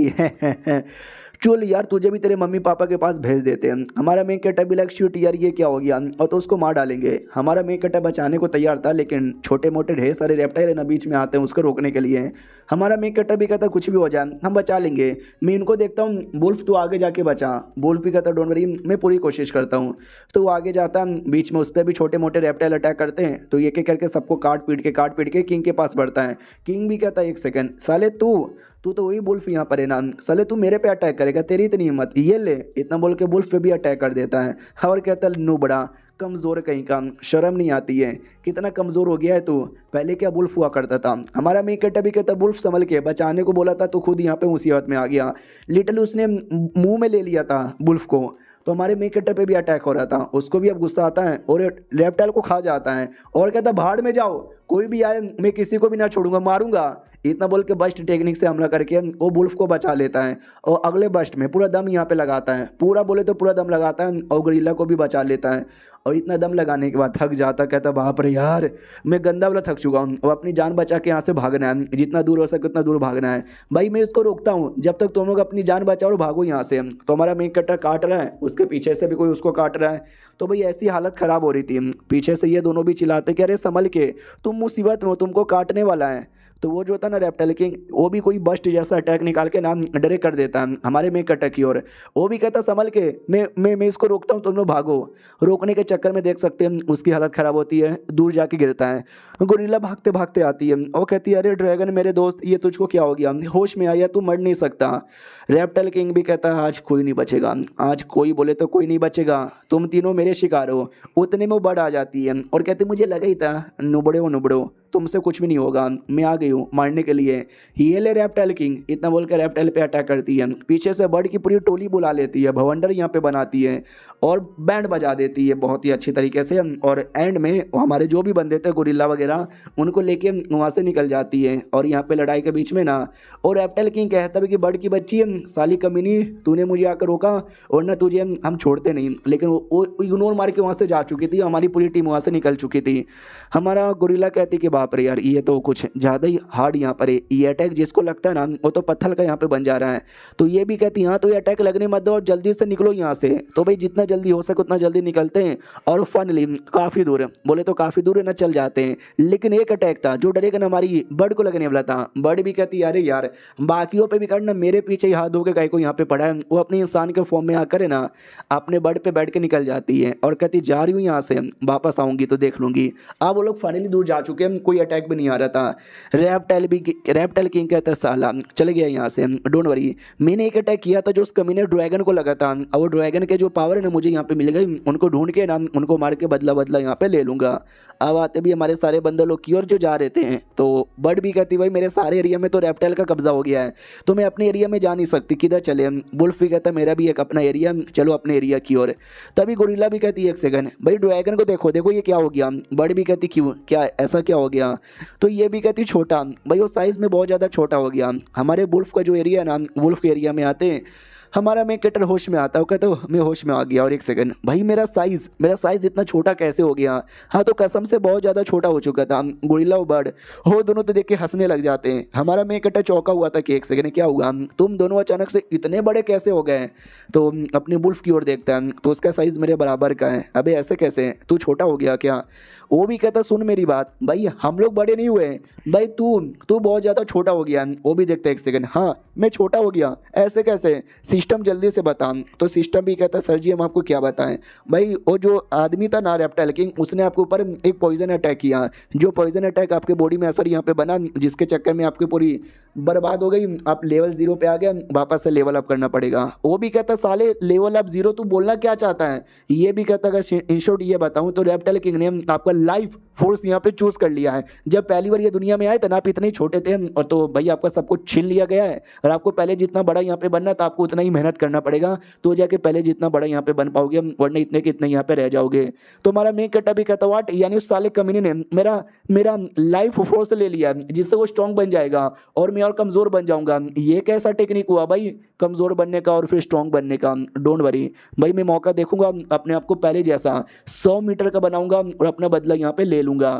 चल यार तुझे भी तेरे मम्मी पापा के पास भेज देते हैं। हमारा मेन कैरेक्टर भी लाइक शूट यार ये क्या हो गया, और तो उसको मार डालेंगे। हमारा मेन कैरेक्टर बचाने को तैयार था लेकिन छोटे मोटे ढेर सारे रेप्टाइल ना बीच में आते हैं उसको रोकने के लिए। हमारा मेन कैरेक्टर भी कहता कुछ भी हो जाए हम बचा लेंगे। मैं इनको देखता हूँ वुल्फ तू आगे जाके बचा, वुल्फ भी कहता डोंट वरी मैं पूरी कोशिश करता हूँ। तो वो आगे जाता बीच में उस पर भी छोटे मोटे रेप्टाइल अटैक करते हैं तो एक एक करके सबको काट पीट के किंग के पास बढ़ता है। किंग भी कहता है एक सेकंड साले तू तो वही वुल्फ यहाँ पर है ना, साले तू मेरे पे अटैक करेगा, तेरी इतनी हिम्मत, ये ले। इतना बोल के वुल्फ पे भी अटैक कर देता है और कहता है नो बड़ा कमज़ोर कहीं का, शर्म नहीं आती है, कितना कमज़ोर हो गया है तू, पहले क्या वुल्फ हुआ करता था। हमारा मेन कैरेक्टर भी कहता वुल्फ संभल के, बचाने को बोला था तो खुद यहाँ पे मुसीबत में आ गया, लिटरली उसने मुंह में ले लिया था वुल्फ को। तो हमारे मेन कैरेक्टर पे भी अटैक हो रहा था, उसको भी अब गुस्सा आता है और रेप्टाइल को खा जाता है और कहता भाड़ में जाओ, कोई भी आए मैं किसी को भी ना छोड़ूंगा, मारूंगा। इतना बोल के बस्ट टेक्निक से हमला करके वो वुल्फ को बचा लेता है और अगले बस्ट में पूरा दम यहाँ पे लगाता है, पूरा बोले तो पूरा दम लगाता है और गोरिल्ला को भी बचा लेता है। और इतना दम लगाने के बाद थक जाता, कहता बाप रे यार मैं गंदा वाला थक चुका हूँ, और अपनी जान बचा के यहाँ से भागना है, जितना दूर हो सके उतना दूर भागना है। भाई मैं इसको रोकता हूँ जब तक तुम लोग अपनी जान बचाओ और भागो यहाँ से। तो हमारा मेन कैरेक्टर काट रहा है, उसके पीछे से भी कोई उसको काट रहा है। तो भाई ऐसी हालत ख़राब हो रही थी, पीछे से ये दोनों भी चिल्लाते कि अरे संभल के तुम मुसीबत में हो, तुमको काटने वाला है। तो वो जो होता है ना रेप्टाइल किंग, वो भी कोई बस्ट जैसा अटैक निकाल के ना डायरेक्ट कर देता है हमारे मेक अटैक की ओर। वो भी कहता संभल के, मैं इसको रोकता हूँ, तुम लोग भागो। रोकने के चक्कर में देख सकते हैं उसकी हालत खराब होती है, दूर जाके गिरता है। गोरिल्ला भागते भागते आती है, वो कहती है अरे ड्रैगन मेरे दोस्त, ये तुझको क्या हो गया, होश में आया, तू मर नहीं सकता। रेप्टाइल किंग भी कहता है आज कोई नहीं बचेगा, आज कोई बोले तो कोई नहीं बचेगा, तुम तीनों मेरे शिकार हो। उतने में वो बड़ आ जाती है और कहती मुझे लगा ही था, नुबड़ो तुमसे कुछ भी नहीं होगा, मैं आ गई हूँ मारने के लिए, ये ले रेप्टाइल किंग। इतना बोलकर रेप्टाइल पे अटैक करती है, पीछे से बर्ड की पूरी टोली बुला लेती है, भवंडर यहाँ पे बनाती है और बैंड बजा देती है बहुत ही अच्छी तरीके से। और एंड में हमारे जो भी बंदे थे गोरिल्ला वगैरह, उनको लेके वहाँ से निकल जाती है। और यहाँ पे लड़ाई के बीच में ना, और रेप्टाइल किंग कहता है कि बर्ड की बच्ची साली कमीनी, तूने मुझे आकर रोका और ना तुझे हम छोड़ते नहीं। लेकिन वो इग्नोर मार के वहाँ से जा चुकी थी, हमारी पूरी टीम वहाँ से निकल चुकी थी। हमारा गोरिल्ला कहती कि बाप रे यार, ये तो कुछ ज़्यादा ही हार्ड यहाँ पर है, ये अटैक जिसको लगता है ना वो तो पत्थर का यहाँ पे बन जा रहा है। तो ये भी कहती हाँ तो ये अटैक लगने मत दो और जल्दी से निकलो यहाँ से। तो भाई जितना जल्दी हो सके उतना जल्दी निकलते हैं और फाइनली काफ़ी दूर, बोले तो काफ़ी दूर है ना, चल जाते हैं। लेकिन एक अटैक था जो डरेगा ना हमारी बर्ड को लगने वाला था। बर्ड भी कहती अरे यार बाकियों पे भी करना, मेरे पीछे ही हाथ धो के गाय को यहाँ पे पड़ा है। वो अपने इंसान के फॉर्म में आकर है ना अपने बर्ड पे बैठ के निकल जाती है और कहती जा रही हूँ यहाँ से, वापस आऊँगी तो देख लूँगी। अब वो लोग फाइनली दूर जा चुके हैं, कोई अटैक भी नहीं आ रहा था। रेप्टाइल किंग कहता है साला चले गया यहाँ से, डोंट वरी, मैंने एक अटैक किया था जो उस कमीने ड्रैगन को लगा था, और वो ड्रैगन के जो पावर है ना मुझे यहाँ पे मिल गई, उनको ढूंढ के ना उनको मार के बदला यहाँ पे ले लूँगा। अब आते भी हमारे सारे बंदे लोग की ओर जो जा रहे थे, तो बर्ड भी कहती भाई मेरे सारे एरिया में तो रेप्टाइल का कब्जा हो गया है, तो मैं अपने एरिया में जा नहीं सकती, किधर चले। वुल्फ भी कहता मेरा भी एक अपना एरिया, चलो अपने एरिया की ओर। तभी गोरिल्ला भी कहती है एक सेकंड भाई ड्रैगन को देखो देखो ये क्या हो गया। बर्ड भी कहती क्यों, क्या ऐसा क्या हो गया। तो ये भी कहती छोटा, भाई वो साइज़ में बहुत ज़्यादा छोटा हो गया। हमारे वुल्फ का जो एरिया है ना, वुल्फ के एरिया में आते हैं हमारा मेक कटर होश में आता है, वो कहता है मैं होश में आ गया। और एक सेकंड भाई मेरा साइज़ इतना छोटा कैसे हो गया। हाँ तो कसम से बहुत ज़्यादा छोटा हो चुका था। गोरिल्ला और बर्ड वो दोनों तो देख के हंसने लग जाते हैं। हमारा मेक कटर चौंका हुआ था कि एक सेकंड क्या हुआ, तुम दोनों अचानक से इतने बड़े कैसे हो गए। तो अपने वुल्फ की ओर देखता है तो उसका साइज़ मेरे बराबर का है। अबे ऐसे कैसे, तू छोटा हो गया क्या। वो भी कहता सुन मेरी बात भाई, हम लोग बड़े नहीं हुए भाई, तू बहुत ज़्यादा छोटा हो गया। वो भी देखता है एक सेकंड, हाँ मैं छोटा हो गया ऐसे कैसे, सिस्टम जल्दी से बता। तो सिस्टम भी कहता सर जी हम आपको क्या बताएं भाई, वो जो आदमी था ना रेप्टाइल किंग, उसने आपके ऊपर एक पॉइजन अटैक किया, जो पॉइजन अटैक आपके बॉडी में असर यहाँ पे बना, जिसके चक्कर में आपकी पूरी बर्बाद हो गई। आप लेवल 0 पे आ गया, वापस से लेवल अप करना पड़ेगा। वो भी कहता साले लेवल अप 0 तू बोलना क्या चाहता है। ये भी कहता अगर इन शॉर्ट ये बताऊं तो रेप्टाइल किंग ने आपका लाइफ फोर्स यहाँ पे चूज कर लिया है। जब पहली बार ये दुनिया में आए थे ना आप इतने ही छोटे थे, और तो भाई आपका सब कुछ छीन लिया गया है, और आपको पहले जितना बड़ा यहाँ पे बनना था आपको उतना ही मेहनत करना पड़ेगा, तो जाके पहले जितना बड़ा यहाँ पे बन पाओगे, वरना इतने के इतने यहाँ पे रह जाओगे। तो हमारा मेक कटा भी कहता वाट, यानी उस साले कमीने ने मेरा लाइफ फोर्स ले लिया जिससे वो स्ट्रॉन्ग बन जाएगा और मैं और कमजोर बन जाऊंगा। ये कैसा टेक्निक हुआ भाई कमजोर बनने का और फिर स्ट्रॉन्ग बनने का। डोंट वरी भाई मैं मौका देखूंगा, अपने आप को पहले जैसा 100 मीटर का बनाऊंगा और अपना बदला यहाँ पे ले लूंगा।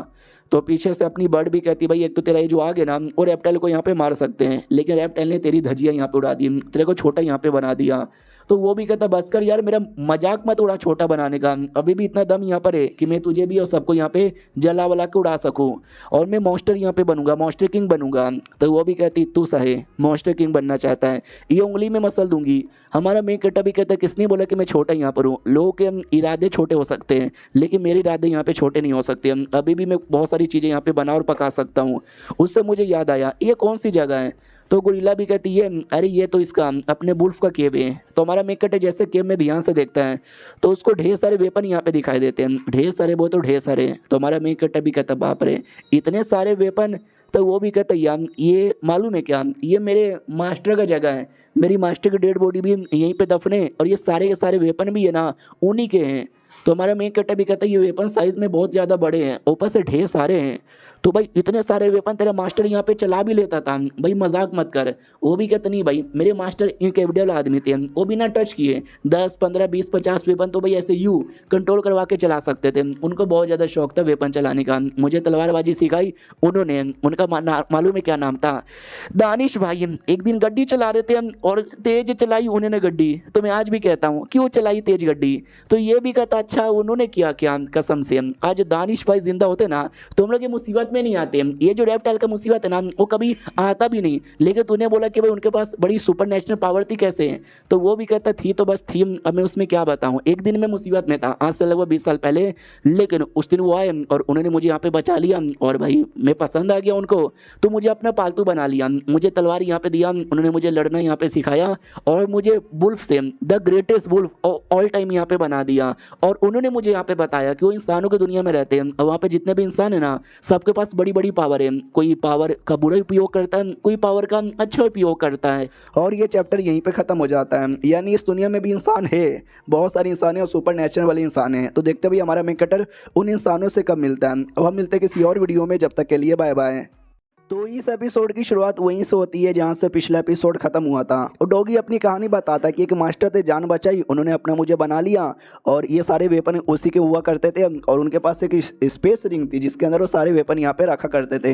तो पीछे से अपनी बर्ड भी कहती भाई एक तो तेरा ये जो आगे ना वो रेप्टाइल को यहाँ पे मार सकते हैं, लेकिन रेप्टाइल ने तेरी धजिया यहाँ पे उड़ा दी, तेरे को छोटा यहाँ पे बना दिया। तो वो भी कहता बस कर यार, मेरा मजाक मत उड़ा छोटा बनाने का, अभी भी इतना दम यहाँ पर है कि मैं तुझे भी और सबको यहाँ पे जला वला के उड़ा सकूँ, और मैं मॉन्स्टर यहाँ पे बनूंगा, मॉन्स्टर किंग बनूंगा। तो वो भी कहती तू सहे मॉन्स्टर किंग बनना चाहता है, ये उंगली में मसल दूंगी। हमारा मेक कटा भी कहता है किसने बोला कि मैं छोटा यहाँ पर हूँ, लोगों के इरादे छोटे हो सकते हैं लेकिन मेरे इरादे यहाँ पे छोटे नहीं हो सकते। अभी भी मैं बहुत सारी चीज़ें यहाँ पे बना और पका सकता हूँ। उससे मुझे याद आया ये कौन सी जगह है। तो गोरिल्ला भी कहती है अरे ये तो इसका अपने वुल्फ का केव है। तो हमारा मेक कटर जैसे केव में ध्यान से देखता है तो उसको ढेर सारे वेपन यहाँ पे दिखाई देते हैं, ढेर सारे वो तो ढेर सारे। तो हमारा मेक कटर भी कहता बाप रे इतने सारे वेपन। तो वो भी कहता यार ये मालूम है क्या, ये मेरे मास्टर का जगह है, मेरी मास्टर की डेड बॉडी भी यहीं पे दफन है और ये सारे के सारे वेपन भी है ना उन्हीं के हैं। तो हमारा मेक कटर भी कहता है ये वेपन साइज में बहुत ज़्यादा बड़े हैं, ऊपर से ढेर सारे हैं। तो भाई इतने सारे वेपन तेरा मास्टर यहाँ पे चला भी लेता था भाई, मजाक मत कर। वो भी कहते नहीं भाई मेरे मास्टर इनकेपेबल आदमी थे, वो बिना टच किए 10 15 20 50 वेपन तो भाई ऐसे यू कंट्रोल करवा के चला सकते थे। उनको बहुत ज़्यादा शौक था वेपन चलाने का, मुझे तलवारबाजी सिखाई उन्होंने। उनका मालूम है क्या नाम था, दानिश भाई। एक दिन गड्डी चला रहे थे और तेज चलाई उन्होंने गड्डी, तो मैं आज भी कहता हूँ क्यों चलाई तेज गड्डी। तो ये भी कहता अच्छा उन्होंने किया क्या, कसम से आज दानिश भाई जिंदा होते ना तो हम लोग ये मुसीबत में नहीं आते, ये जो रेप्टाइल का मुसीबत है ना वो कभी आता भी नहीं। लेकिन तूने बोला कि भाई उनके पास बड़ी सुपर नेचुरल पावर थी, कैसे है? तो वो भी कहता थी तो बस थी, अब मैं उसमें क्या बताऊं। एक दिन मैं मुसीबत में था आज से लगभग 20 साल पहले, लेकिन उस दिन वो आए और उन्होंने मुझे यहाँ पे बचा लिया और भाई मैं पसंद आ गया उनको, तो मुझे अपना पालतू बना लिया। मुझे तलवार यहाँ पे दिया, उन्होंने मुझे लड़ना यहाँ पे सिखाया और मुझे वुल्फ से the greatest wolf all time यहाँ पे बना दिया। और उन्होंने मुझे यहाँ पे बताया कि वो इंसानों की दुनिया में रहते हैं और वहाँ पे जितने भी इंसान है ना सबके पास बड़ी बड़ी पावर है। कोई पावर का बुरा उपयोग करता है, कोई पावर का अच्छा उपयोग करता है। और ये चैप्टर यहीं पे ख़त्म हो जाता है। यानी इस दुनिया में भी इंसान है, बहुत सारे इंसान हैं और सुपर नेचुरल वाले इंसान हैं। तो देखते भाई हमारा मेन कैरेक्टर उन इंसानों से कब मिलता है। अब हम मिलते हैं किसी और वीडियो में, जब तक के लिए बाय बाय। तो इस एपिसोड की शुरुआत वहीं से होती है जहाँ से पिछला एपिसोड खत्म हुआ था। और डॉगी अपनी कहानी बताता है कि एक मास्टर थे, जान बचाई, उन्होंने अपना मुझे बना लिया और ये सारे वेपन उसी के हुआ करते थे और उनके पास एक स्पेस रिंग थी जिसके अंदर वो सारे वेपन यहाँ पे रखा करते थे।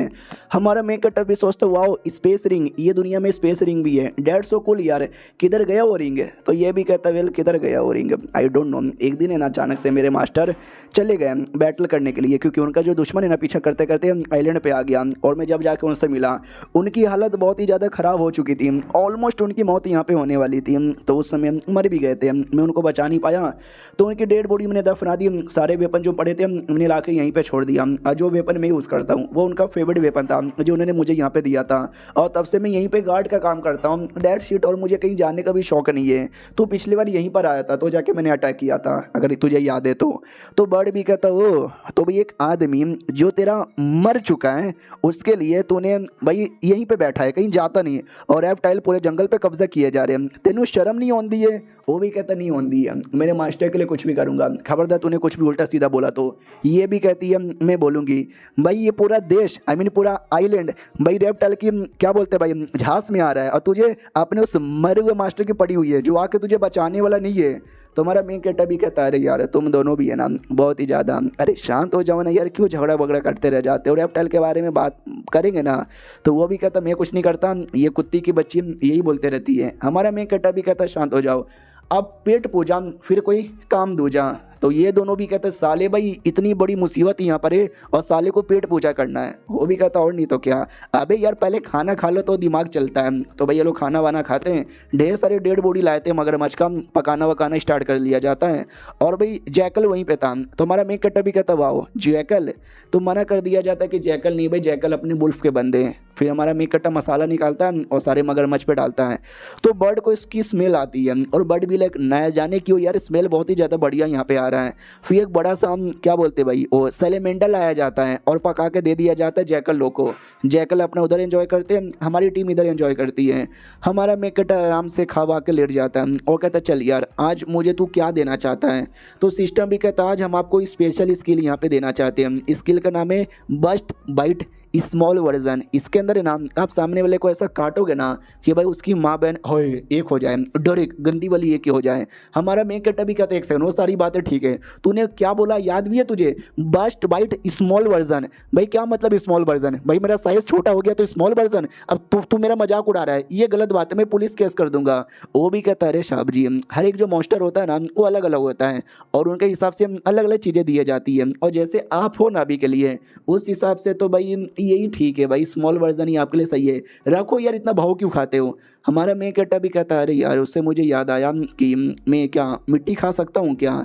हमारा मेन कैरेक्टर भी सोचता वाओ स्पेस रिंग, ये दुनिया में स्पेस रिंग भी है, डेट सो कूल यार, किधर गया वो रिंग? तो ये भी कहता वेल किधर गया वो रिंग, आई डोंट नो। एक दिन है ना अचानक से मेरे मास्टर चले गए बैटल करने के लिए, क्योंकि उनका जो दुश्मन है ना पीछा करते करते आइलैंड पे आ गया। और मैं जब जाके उनसे मिला उनकी हालत बहुत ही ज़्यादा ख़राब हो चुकी थी, ऑलमोस्ट उनकी मौत यहाँ पे होने वाली थी। तो उस समय मर भी गए थे, मैं उनको बचा नहीं पाया तो उनकी डेड बॉडी मैंने दफना दी। सारे वेपन जो पड़े थे मैंने ला के यहीं पे छोड़ दिया। जो वेपन मैं यूज़ करता हूँ वो उनका फेवरेट वेपन था जो उन्होंने मुझे यहाँ पे दिया था और तब से मैं यहीं पे गार्ड का काम करता हूँ, डेट शीट। और मुझे कहीं जाने का भी शौक नहीं है। तो पिछली बार यहीं पर आया था तो जाके मैंने अटैक किया था, अगर तुझे याद है तो बर्ड भी कहता हो तो भाई एक आदमी जो तेरा मर चुका है उसके लिए तूने भाई यहीं पे बैठा है, कहीं जाता नहीं है और रेप्टाइल पूरे जंगल पे कब्जा किए जा रहे हैं, तेनू शर्म नहीं आती है? वो भी कहता नहीं आती है, मेरे मास्टर के लिए कुछ भी करूँगा, खबरदार तूने कुछ भी उल्टा सीधा बोला तो। ये भी कहती है मैं बोलूँगी। भाई ये पूरा देश आई मीन पूरा आइलैंड भाई रेप्टाइल की क्या बोलते हैं भाई झांस में आ रहा है और तुझे अपने उस मरे हुए मास्टर की पड़ी हुई है जो आके तुझे बचाने वाला नहीं है। तुम्हारा मेन कैरेक्टर भी कहता है अरे यार तुम दोनों भी है ना बहुत ही ज़्यादा, अरे शांत हो जाओ ना यार, क्यों झगड़ा वगड़ा करते रह जाते हो। रेप्टाइल के बारे में बात करेंगे ना तो वो भी कहता मैं कुछ नहीं करता, ये कुत्ती की बच्ची यही बोलते रहती है। हमारा मेन कैरेक्टर भी कहता शांत हो जाओ, अब पेट पूजा फिर कोई काम दूजा। तो ये दोनों भी कहते साले भाई इतनी बड़ी मुसीबत यहाँ पर है और साले को पेट पूजा करना है। वो भी कहता और नहीं तो क्या, अबे यार पहले खाना खा लो तो दिमाग चलता है। तो भाई ये लोग खाना वाना खाते हैं, ढेर सारे डेड बॉडी लाए थे मगरमच्छ का, पकाना वकाना स्टार्ट कर लिया जाता है। और भाई जैकल वहीं पे था। तो हमारा मेन कैरेक्टर भी कहता वाओ जैकल, तो मना कर दिया जाता है कि जैकल नहीं भाई, जैकल अपने वुल्फ के बंदे हैं। फिर हमारा मेन कैरेक्टर मसाला निकालता है और सारे मगरमच्छ पे डालता है तो बर्ड को इसकी स्मेल आती है और बर्ड भी लाइक नया जाने क्यों यार स्मेल बहुत ही ज़्यादा बढ़िया यहाँ पे आ रहा है। फिर एक बड़ा सा हम क्या बोलते भाई वो सेलेमेंडल लाया जाता है और पका के दे दिया जाता है जैकल लोग को। जैकल अपना उधर एंजॉय करते हैं, हमारी टीम इधर एंजॉय करती है। हमारा मेन कैरेक्टर आराम से खा के लेट जाता है और कहता है चल यार आज मुझे तू क्या देना चाहता है। तो सिस्टम भी कहता है आज हम आपको स्पेशल स्किल यहाँ पे देना चाहते हैं। स्किल का नाम है बस्ट बाइट स्मॉल वर्जन। इसके अंदर है ना आप सामने वाले को ऐसा काटोगे ना कि भाई उसकी माँ बहन हो एक हो जाए, डोरिक गंदी वाली एक ही हो जाए। हमारा मेन कैरेक्टर भी कहते हैं एक सेकंड वो सारी बातें ठीक है, तूने क्या बोला याद भी है तुझे? Bust bite small version. भाई क्या मतलब स्मॉल वर्जन? भाई मेरा साइज छोटा हो गया तो स्मॉल वर्जन? अब तू मेरा मजाक उड़ा रहा है, ये गलत बात है, मैं पुलिस केस कर दूंगा। वो भी कहता है अरे साहब जी हर एक जो मॉन्स्टर होता है ना वो अलग अलग होता है और उनके हिसाब से अलग अलग चीज़ें दी जाती है और जैसे आप हो ना अभी के लिए उस हिसाब से तो भाई यही ठीक है भाई, स्मॉल वर्जन ही आपके लिए सही है, रखो यार इतना भाव क्यों खाते हो। हमारा मेन कैरेक्टर भी कहता है अरे यार उससे मुझे याद आया कि मैं क्या मिट्टी खा सकता हूँ क्या?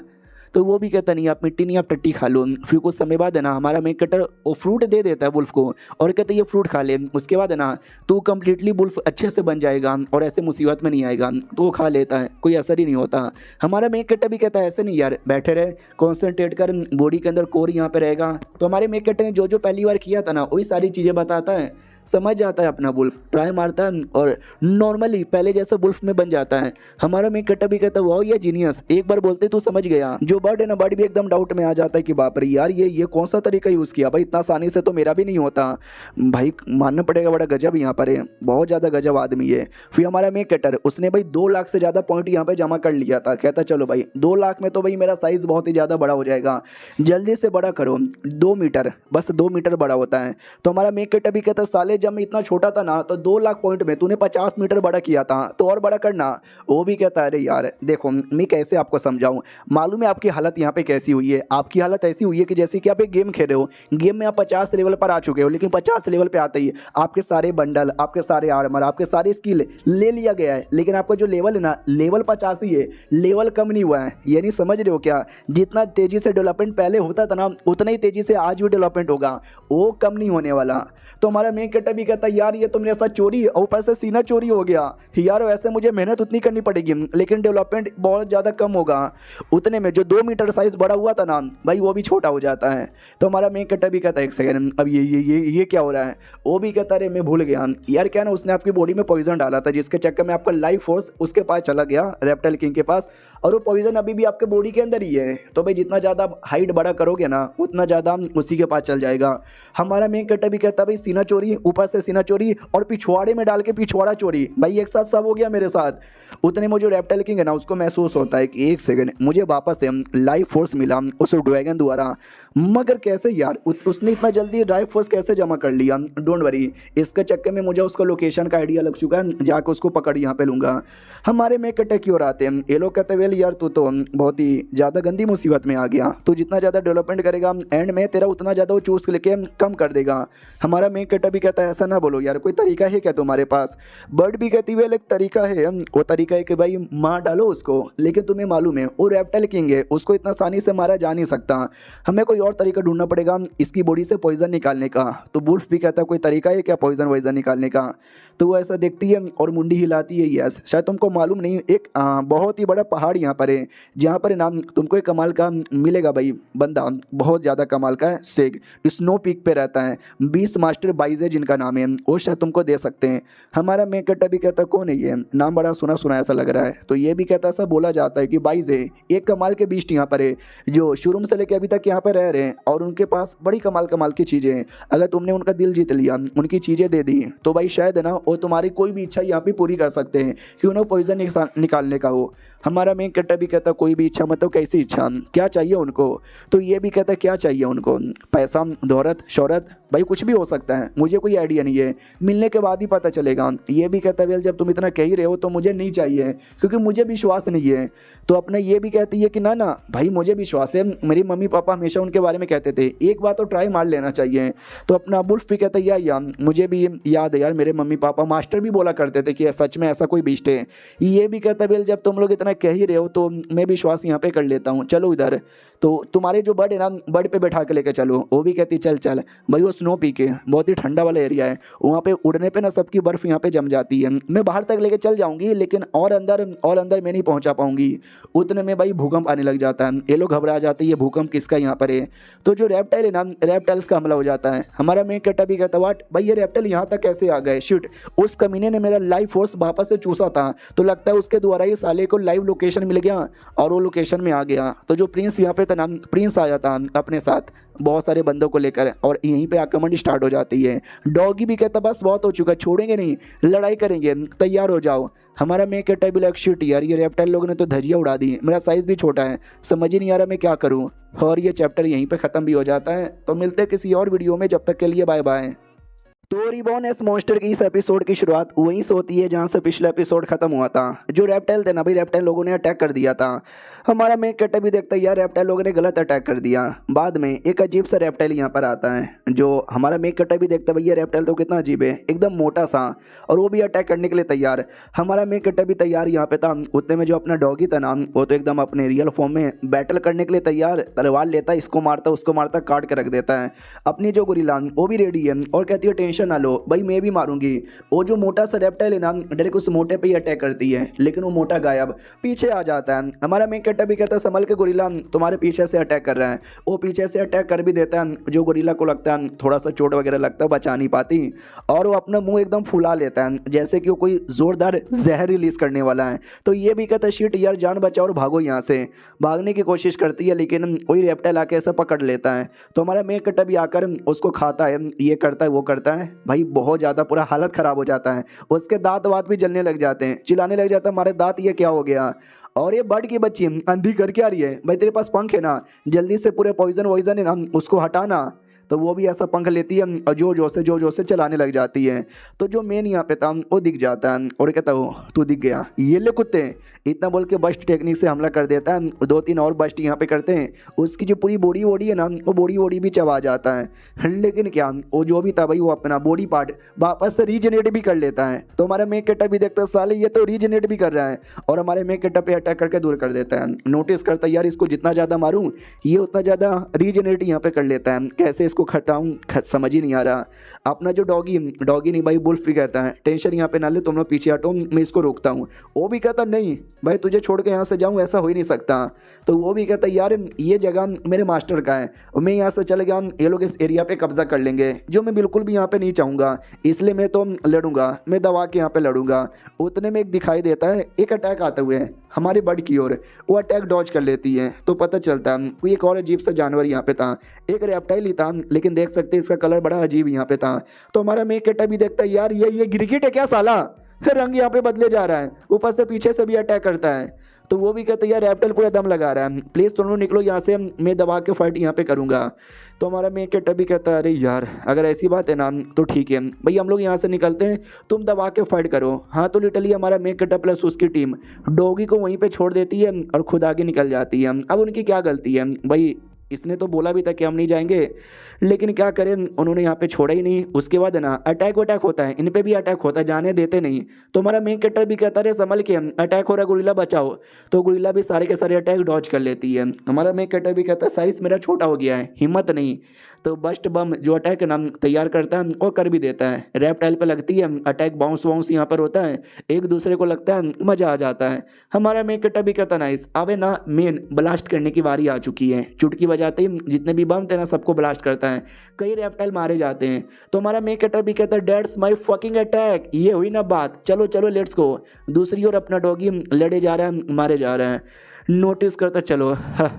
तो वो भी कहता नहीं आप मिट्टी नहीं आप टट्टी खा लो। फिर कुछ समय बाद है ना हमारा मेन कैरेक्टर वो फ्रूट दे देता है वुल्फ को और कहते ये फ्रूट खा ले, उसके बाद है ना तू कम्प्लीटली वुल्फ अच्छे से बन जाएगा और ऐसे मुसीबत में नहीं आएगा। तो वो खा लेता है, कोई असर ही नहीं होता। हमारा मेन कैरेक्टर भी कहता है ऐसे नहीं यार बैठे रहे कॉन्सेंट्रेट कर, बॉडी के अंदर कोर यहाँ पे रहेगा। तो हमारे मेन कैरेक्टर ने जो जो पहली बार किया था ना वही सारी चीज़ें बताता है, समझ जाता है अपना वुल्फ, ट्राई मारता है और नॉर्मली पहले जैसा वुल्फ में बन जाता है। हमारा मेन कैरेक्टर भी कहता है वाओ ये जीनियस, एक बार बोलते तू समझ गया। जो बर्ड है ना बर्ड भी एकदम डाउट में आ जाता है कि बाप रे यार ये कौन सा तरीका यूज़ किया भाई, इतना आसानी से तो मेरा भी नहीं होता भाई, मानना पड़ेगा बड़ा गजब यहाँ पर है, बहुत ज़्यादा गजब आदमी है। फिर हमारा मेन कैरेक्टर उसने भाई 2 लाख से ज़्यादा पॉइंट यहाँ पे जमा कर लिया था, कहता चलो भाई 2 लाख में तो भाई मेरा साइज़ बहुत ही ज़्यादा बड़ा हो जाएगा, जल्दी से बड़ा करो 2 मीटर, बस 2 मीटर बड़ा होता है। तो हमारा मेन कैरेक्टर भी कहता है साले साले जब मैं इतना छोटा था ना तो 2 लाख पॉइंट में तूने 50 मीटर बड़ा किया था, तो और बड़ा करना। वो भी कहता है अरे यार देखो मैं कैसे आपको समझाऊं, मालूम है आपकी हालत यहाँ पे कैसी हुई है। आपकी हालत ऐसी हुई है कि जैसे कि आप एक गेम खेल रहे हो, गेम में आप 50 लेवल पर आ चुके हो, लेकिन 50 लेवल पे आते ही आपके सारे बंडल, आपके सारे आर्मर, आपके सारे स्किल ले लिया गया है, लेकिन आपका जो लेवल है ना, लेवल 85 है, लेवल कम नहीं हुआ है। ये नहीं समझ रहे हो क्या? जितना तेजी से डेवलपमेंट पहले होता था ना, उतना ही तेजी से आज भी डेवलपमेंट होगा, वो कम नहीं होने वाला। तो हमारा मेन कैरेक्टर भी कहता है यार ये तो मेरे साथ चोरी और ऊपर से सीना चोरी हो गया यार, वैसे मुझे मेहनत उतनी करनी पड़ेगी लेकिन डेवलपमेंट बहुत ज़्यादा कम होगा। उतने में जो 2 मीटर साइज बड़ा हुआ था ना भाई, वो भी छोटा हो जाता है। तो हमारा मेन कैरेक्टर भी कहता है एक सेकंड, अब ये क्या हो रहा है? वो भी कहता है मैं भूल गया यार, क्या ना उसने आपकी बॉडी में पॉइजन डाला था, जिसके चक्कर में आपका लाइफ फोर्स उसके पास चला गया, रेप्टाइल किंग के पास, और वो पॉइजन अभी भी आपके बॉडी के अंदर ही है। तो भाई जितना ज़्यादा हाइट बड़ा करोगे ना, उतना ज़्यादा उसी के पास चल जाएगा। हमारा मेन कैरेक्टर भी कहता है भाई सीना चोरी, ऊपर से सीना चोरी और पिछवाड़े में डाल के पिछवाड़ा चोरी, भाई एक साथ सब हो गया मेरे साथ। उतने में जो रेप्टाइल किंग है ना, उसको महसूस होता है कि एक सेकंड, मुझे वापस से लाइफ फोर्स मिला उस ड्रैगन द्वारा, मगर कैसे यार? उसने इतना जल्दी लाइफ फोर्स कैसे जमा कर लिया? डोंट वरी, इसके चक्कर में मुझे उसका लोकेशन का आइडिया लग चुका है, जाकर उसको पकड़ यहाँ पे लूँगा। हमारे में कटे की ओर आते हैं, ये लोग कहते वेल यार तू तो बहुत ही ज़्यादा गंदी मुसीबत में आ गया, तू जितना ज़्यादा डेवलपमेंट करेगा एंड में तेरा उतना ज़्यादा वो चूस लेके कम कर देगा। हमारा मेन कटा भी कहता है ऐसा ना बोलो यार, कोई तरीका है क्या तुम्हारे पास? बर्ड भी कहती वेल एक तरीका है, वो तरीका है कि भाई मार डालो उसको, लेकिन तुम्हें मालूम है वो रेप्टाइल किंग है, उसको इतना आसानी से मारा जा नहीं सकता, हमें कोई और तरीका ढूंढना पड़ेगा इसकी बॉडी से पॉइजन निकालने का। तो वुल्फ भी कहता है कोई तरीका है क्या पॉइजन वॉइजन निकालने का? तो वो ऐसा देखती है और मुंडी हिलाती है, यस शायद तुमको मालूम नहीं, एक बहुत ही बड़ा पहाड़ यहाँ पर है, जहाँ पर नाम तुमको एक कमाल का मिलेगा भाई बंदा, बहुत ज़्यादा कमाल का है, सेग स्नो पीक पे रहता है, 20 मास्टर बाइज है जिनका नाम है, वो शायद तुमको दे सकते हैं। हमारा मेन कट्टा भी कहता कौन है ये, नाम बड़ा सुना सुना ऐसा लग रहा है। तो ये भी कहता ऐसा बोला जाता है कि बाइज है, एक कमाल के बीस्ट यहाँ पर है, जो शुरू से लेकर अभी तक यहाँ पर रह रहे हैं और उनके पास बड़ी कमाल कमाल की चीज़ें हैं। अगर तुमने उनका दिल जीत लिया, उनकी चीज़ें दे दी, तो भाई शायद है ना वो तुम्हारी कोई भी इच्छा यहाँ पे पूरी कर सकते हैं, क्यों ना पॉइजन निकालने का हो। हमारा मेन कैरेक्टर भी कहता कोई भी इच्छा, मतलब कैसी इच्छा, क्या चाहिए उनको? तो ये भी कहता क्या चाहिए उनको? पैसा, दौलत, शोहरत, भाई कुछ भी हो सकता है, मुझे कोई आइडिया नहीं है, मिलने के बाद ही पता चलेगा। ये भी कहता है वेल जब तुम इतना कह ही रहे हो तो मुझे नहीं चाहिए, क्योंकि मुझे विश्वास नहीं है। तो अपने ये भी कहती है कि ना ना भाई मुझे विश्वास है, मेरी मम्मी पापा हमेशा उनके बारे में कहते थे एक बार तो ट्राई मार लेना चाहिए। तो अपना वुल्फ भी कहता है या मुझे भी याद है यार, मेरे मम्मी पापा मास्टर भी बोला करते थे कि सच में ऐसा कोई बीस्ट है। ये भी कहता है वेल जब तुम लोग इतना कह ही रहे हो तो मैं विश्वास यहाँ पे कर लेता हूँ, चलो इधर। तो तुम्हारे जो बर्ड है ना, बर्ड पे बैठा के लेके चलो। वो भी कहती चल चल भाई, वो स्नो पीक है, बहुत ही ठंडा वाला एरिया है, वहाँ पे उड़ने पे ना सबकी बर्फ़ यहाँ पे जम जाती है, मैं बाहर तक लेके चल जाऊँगी लेकिन और अंदर मैं नहीं पहुँचा पाऊँगी। उतने में भाई भूकंप आने लग जाता है, ये लोग घबरा जाते हैं, ये भूकंप किसका यहाँ पर है? तो जो रेप्टाइल है ना, रेप्टाइल्स का हमला हो जाता है। हमारा मेन कैरेक्टर भी कहता वाट भाई ये रेप्टाइल यहाँ तक कैसे आ गए? शिट, उस कमीने ने मेरा लाइफ फोर्स वापस से चूसा था, तो लगता है उसके द्वारा ही साले को लाइव लोकेशन मिल गया और वो लोकेशन में आ गया। तो जो प्रिंस यहाँ पे था ना, प्रिंस आया था अपने साथ बहुत सारे बंदों को लेकर, और यहीं पे आक्रमण स्टार्ट हो जाती है। डॉगी भी कहता बस बहुत हो चुका, छोड़ेंगे नहीं, लड़ाई करेंगे, तैयार हो जाओ। हमारा मेक कैरेक्टर भी लाइक शिट यार, ये रेप्टाइल लोगों ने तो धजिया उड़ा दी, मेरा साइज़ भी छोटा है, समझ ही नहीं आ रहा मैं क्या करूँ। और ये चैप्टर यहीं पे ख़त्म भी हो जाता है। तो मिलते हैं किसी और वीडियो में, जब तक के लिए बाय बाय। तो रिबॉर्न एस मॉन्स्टर की इस एपिसोड की शुरुआत वहीं से होती है जहां से पिछला एपिसोड खत्म हुआ था। जो रेप्टाइल थे ना भाई, रेप्टाइल लोगों ने अटैक कर दिया था। हमारा मेन कैरेक्टर भी देखता है यार रेप्टाइल लोगों ने गलत अटैक कर दिया। बाद में एक अजीब सा रेप्टाइल यहाँ पर आता है, जो हमारा मेन कैरेक्टर भी देखता है भैया रेप्टाइल तो कितना अजीब है, एकदम मोटा सा, और वो भी अटैक करने के लिए तैयार। हमारा मेन कैरेक्टर भी तैयार यहाँ पे था। उतने में जो अपना डॉगी था ना, वो तो एकदम अपने रियल फॉर्म में बैटल करने के लिए तैयार, तलवार लेता है, इसको मारता उसको मारता, काट के रख देता है। अपनी जो गोरिल्ला वो भी रेडी है और कहती है टेंशन ना लो भाई, मैं भी मारूंगी। वो जो मोटा सा रेप्टाइल है ना, डायरेक्ट उस मोटे पे ही अटैक करती है, लेकिन वो मोटा गायब पीछे आ जाता है। हमारा मेन कैरेक्टर भी कहता है संभल के गोरिल्ला, तुम्हारे पीछे से अटैक कर रहा है। वो पीछे से अटैक कर भी देता है, जो गोरिल्ला को लगता है थोड़ा सा चोट वगैरह लगता है, बचा नहीं पाती, और वो अपना मुंह एकदम फुला लेता है जैसे कि वो कोई जोरदार जहर रिलीज करने वाला है। तो ये भी कहता है शिट यार, जान बचाओ और भागो यहाँ से। भागने की कोशिश करती है, लेकिन वही रेप्टाइल आके ऐसा पकड़ लेता है। तो हमारा मेन कैरेक्टर भी आकर उसको खाता है, ये करता है वो करता है, भाई बहुत ज़्यादा पूरा हालत ख़राब हो जाता है। उसके दांत वात भी जलने लग जाते हैं, चिल्लाने लग जाता है हमारे दांत ये क्या हो गया। और ये बर्ड की बच्ची अंधी करके आ रही है, भाई तेरे पास पंख है ना, जल्दी से पूरे पॉइजन वॉइजन है ना उसको हटाना। तो वो भी ऐसा पंख लेती है और जो जोर से चलाने लग जाती है। तो जो मेन यहाँ पे था वो दिख जाता है और कहता हो तू दिख गया, ये ले कुत्ते, इतना बोल के बस्ट टेक्निक से हमला कर देता है। 2-3 और बस्ट यहाँ पे करते हैं, उसकी जो पूरी बॉडी वॉडी है ना वो बॉडी वॉडी भी चबा जाता है। लेकिन क्या वो जो भी था भाई वो अपना बॉडी पार्ट वापस से रीजनरेट भी कर लेता है। तो हमारा मेक केटअप भी देखता है साले ये तो रीजनरेट भी कर रहा है और हमारे मेक केटअप पे अटैक करके दूर कर देता है। नोटिस करता है यार इसको जितना ज़्यादा मारूं ये उतना ज़्यादा रीजनरेट यहाँ पे कर लेता है, कैसे इसको खटाऊं समझ ही नहीं आ रहा। अपना जो डॉगी नहीं भाई वुल्फ भी कहता है टेंशन यहाँ पे ना ले, तुम लोग पीछे हटो मैं इसको रोकता हूँ। वो भी कहता नहीं भाई तुझे छोड़ के यहाँ से जाऊँ ऐसा हो ही नहीं सकता। तो वो भी कहता यार ये जगह मेरे मास्टर का है, मैं यहाँ से चले गया ये लोग इस एरिया पे कब्जा कर लेंगे जो मैं बिल्कुल भी यहाँ पे नहीं चाहूँगा, इसलिए मैं तो लड़ूंगा, मैं दबा के यहाँ पे लड़ूंगा। उतने में एक दिखाई देता है एक अटैक आते हुए हमारी बर्ड की ओर, वो अटैक डॉज कर लेती है। तो पता चलता है कोई एक और अजीब सा जानवर यहाँ पे था, एक रेप्टाइल ही था लेकिन देख सकते इसका कलर बड़ा अजीब यहाँ पे था। तो हमारा मेक केटअप भी देखता है यार ये गिरगिट है क्या साला, रंग यहाँ पे बदले जा रहा है, ऊपर से पीछे से भी अटैक करता है। तो वो भी कहते हैं यार रेप्टाइल पूरा दम लगा रहा है, प्लीज़ तुम लोग निकलो यहाँ से, मैं दबा के फाइट यहाँ पे करूँगा। तो हमारा मेक केटअप भी कहता है अरे यार अगर ऐसी बात है ना तो ठीक है भाई हम लोग यहाँ से निकलते हैं, तुम दबा के फाइट करो। हाँ तो लिटरली हमारा मेक केटअप प्लस उसकी टीम डॉगी को वहीं पे छोड़ देती है और खुद आगे निकल जाती है। अब उनकी क्या गलती है भाई, इसने तो बोला भी था कि हम नहीं जाएंगे लेकिन क्या करें उन्होंने यहाँ पे छोड़ा ही नहीं। उसके बाद है ना अटैक होता है, इन पे भी अटैक होता है, जाने देते नहीं। तो हमारा मेन कैरेक्टर भी कहता है संभल के अटैक हो रहा है गुरिल्ला बचाओ। तो गुरिल्ला भी सारे के सारे अटैक डॉज कर लेती है। हमारा मेन कैरेक्टर भी कहता है साइज मेरा छोटा हो गया है, हिम्मत नहीं। तो बस्ट बम जो अटैक है ना तैयार करता है और कर भी देता है, रेप्टाइल पे लगती है, अटैक बाउंस वाउंस यहाँ पर होता है, एक दूसरे को लगता है, मजा आ जाता है। हमारा मेन कैरेक्टर भी कहता नाइस, अबे ना मेन ब्लास्ट करने की बारी आ चुकी है। चुटकी बजाते ही जितने भी बम थे ना सबको ब्लास्ट करता है, कई रेप्टाइल मारे जाते हैं। तो हमारा मेन कैरेक्टर भी कहता है डेट्स माय फकिंग अटैक, ये हुई ना बात, चलो चलो लेट्स गो। दूसरी ओर अपना डॉगी लड़े जा रहा है, मारे जा रहा है। नोटिस करता चलो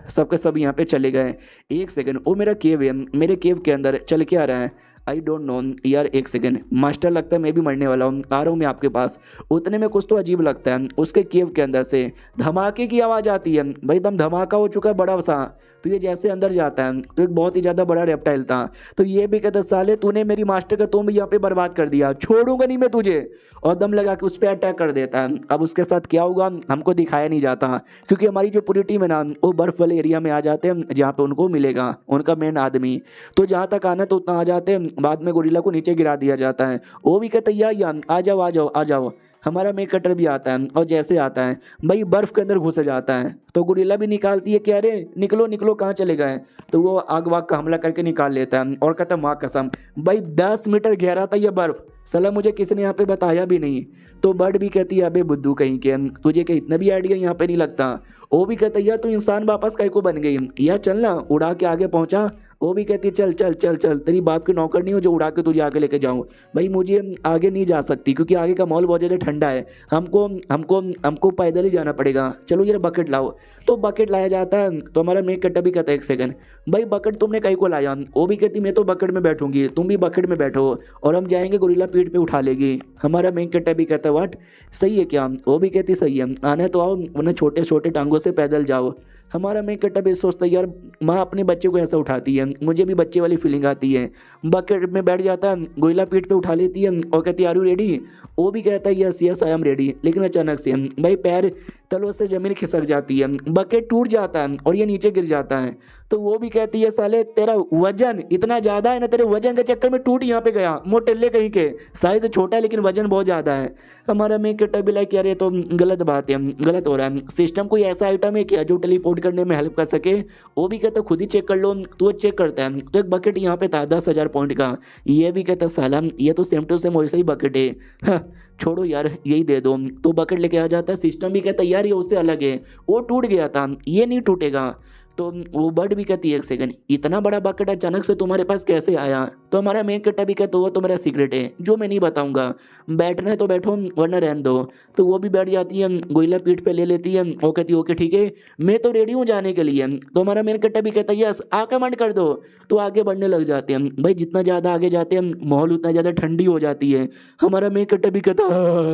सबके सब यहाँ पे चले गए। एक सेकंड, वो मेरा केव है, मेरे केव के अंदर चल के आ रहा है, आई डोंट नो यार। एक सेकंड मास्टर, लगता है मैं भी मरने वाला हूँ, आ रहा हूँ मैं आपके पास। उतने में कुछ तो अजीब लगता है, उसके केव के अंदर से धमाके की आवाज़ आती है। भाई दम धमाका हो चुका है बड़ा सा। तो ये जैसे अंदर जाता है तो एक बहुत ही ज़्यादा बड़ा रेप्टाइल था। तो ये भी कहता साले तूने मेरी मास्टर का तुम यहाँ पे बर्बाद कर दिया, छोड़ूंगा नहीं मैं तुझे, और दम लगा के उस पर अटैक कर देता है। अब उसके साथ क्या होगा हमको दिखाया नहीं जाता क्योंकि हमारी जो पूरी टीम है ना वो बर्फ़ वाले एरिया में आ जाते हैं जहाँ पे उनको मिलेगा उनका मेन आदमी। तो जहाँ तक आना तो उतना आ जाते हैं, बाद में गोरिल्ला को नीचे गिरा दिया जाता है। वो भी कहते यार आ जाओ आ जाओ आ जाओ। हमारा मेक कटर भी आता है और जैसे आता है भाई बर्फ़ के अंदर घुस जाता है। तो गोरिल्ला भी निकालती है कि अरे निकलो निकलो कहाँ चले गए। तो वो आग वाग का हमला करके निकाल लेता है और कहता माँ कसम भाई 10 मीटर गहरा था ये बर्फ़, सला मुझे किसी ने यहाँ पे बताया भी नहीं। तो बर्ड भी कहती है अबे बुद्धू कहीं के, तुझे क्या इतना भी आइडिया यहाँ पे नहीं लगता। वो भी कहता है यार तू इंसान वापस काहे को बन गई, यार चलना उड़ा के आगे पहुँचा। वो भी कहती है चल चल चल चल, तेरी बाप की नौकर नहीं हो जो उड़ा के तुझे आगे लेके जाऊँ। भाई मुझे आगे नहीं जा सकती क्योंकि आगे का माहौल बहुत ज़्यादा ठंडा है, हमको हमको हमको पैदल ही जाना पड़ेगा, चलो यार बकेट लाओ। तो बकेट लाया जाता है। तो हमारा मेक कट्टा भी कहता है एक सेकंड भाई बकेट तुमने कहीं को लाया। वो भी कहती मैं तो बकेट में बैठूंगी, तुम भी बकेट में बैठो और हम जाएंगे गोरिल्ला पीठ पे उठा लेगी। हमारा मेक कट्टा भी कहता है व्हाट, सही है क्या। वो भी कहती सही है, आना तो आओ वरना छोटे छोटे टांगों से पैदल जाओ। हमारा मेक कट्टा भी सोचता है यार माँ अपने बच्चे को ऐसा उठाती है, मुझे भी बच्चे वाली फीलिंग आती है। बकेट में बैठ जाता है, गोरिल्ला पीठ पे उठा लेती है और कहती है आर यू रेडी। वो भी कहता है yes yes I am ready. लेकिन अचानक से भाई पैर तलों से ज़मीन खिसक जाती है, बकेट टूट जाता है और ये नीचे गिर जाता है। तो वो भी कहती है साले तेरा वजन इतना ज़्यादा है ना, तेरे वजन के चक्कर में टूट यहाँ पे गया, मोटेले कहीं के, साइज छोटा है लेकिन वजन बहुत ज़्यादा है। हमारा मेक कट्टा भी लाइक यार ये तो गलत बात है, गलत हो रहा है। सिस्टम कोई ऐसा आइटम है क्या जो टेलीपोर्ट करने में हेल्प कर सके। वो भी कहता खुद ही चेक कर लो। तो वो चेक करता है तो एक बकेट यहाँ पे था 10,000 पॉइंट का। ये भी कहता साला ये तो सेम टू सेम वैसा ही बकेट है, छोड़ो यार यही दे दो। तो बकेट लेके आ जाता है। सिस्टम भी कहता है यार ये उससे अलग है, वो टूट गया था ये नहीं टूटेगा। तो वो बर्ड भी कहती है एक सेकंड इतना बड़ा बकेट अचानक से तुम्हारे पास कैसे आया। तो हमारा मेक कट्टा भी कहता वो तो मेरा सीक्रेट है जो मैं नहीं बताऊंगा, बैठना है तो बैठो वरना रहने दो। तो वो भी बैठ जाती है, गोरिल्ला पीठ पे ले लेती है। वो कहती है ओके ठीक है मैं तो रेडी हूँ जाने के लिए। तो हमारा मेक कट्टा भी कहता है यस आक्रमण कर दो। तो आगे बढ़ने लग जाते हैं। भाई जितना ज़्यादा आगे जाते हैं माहौल उतना ज़्यादा ठंडी हो जाती है। हमारा मेक कट्टा भी कहता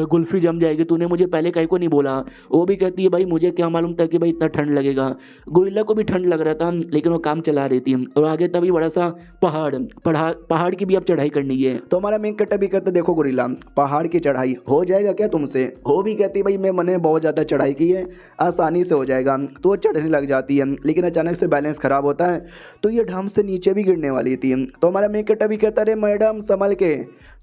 गुल्फी जम जाएगी, तूने मुझे पहले कहीं को नहीं बोला। वो भी कहती है भाई मुझे क्या मालूम था कि भाई इतना ठंड लगेगा। गोरिल्ला को भी ठंड लग रहा था लेकिन वो काम चला रही थी। और आगे तभी बड़ा सा पहाड़ की भी अब चढ़ाई करनी है। तो हमारा मेन कट्टा भी कहता देखो गोरिल्ला, पहाड़ की चढ़ाई हो जाएगा क्या तुमसे? हो भी कहती भाई मैंने बहुत ज़्यादा चढ़ाई की है, आसानी से हो जाएगा। तो वो चढ़ने लग जाती है लेकिन अचानक से बैलेंस ख़राब होता है तो ये ढम से नीचे भी गिरने वाली थी। तो हमारा मेन कट्टा भी कहता अरे मैडम संभल के।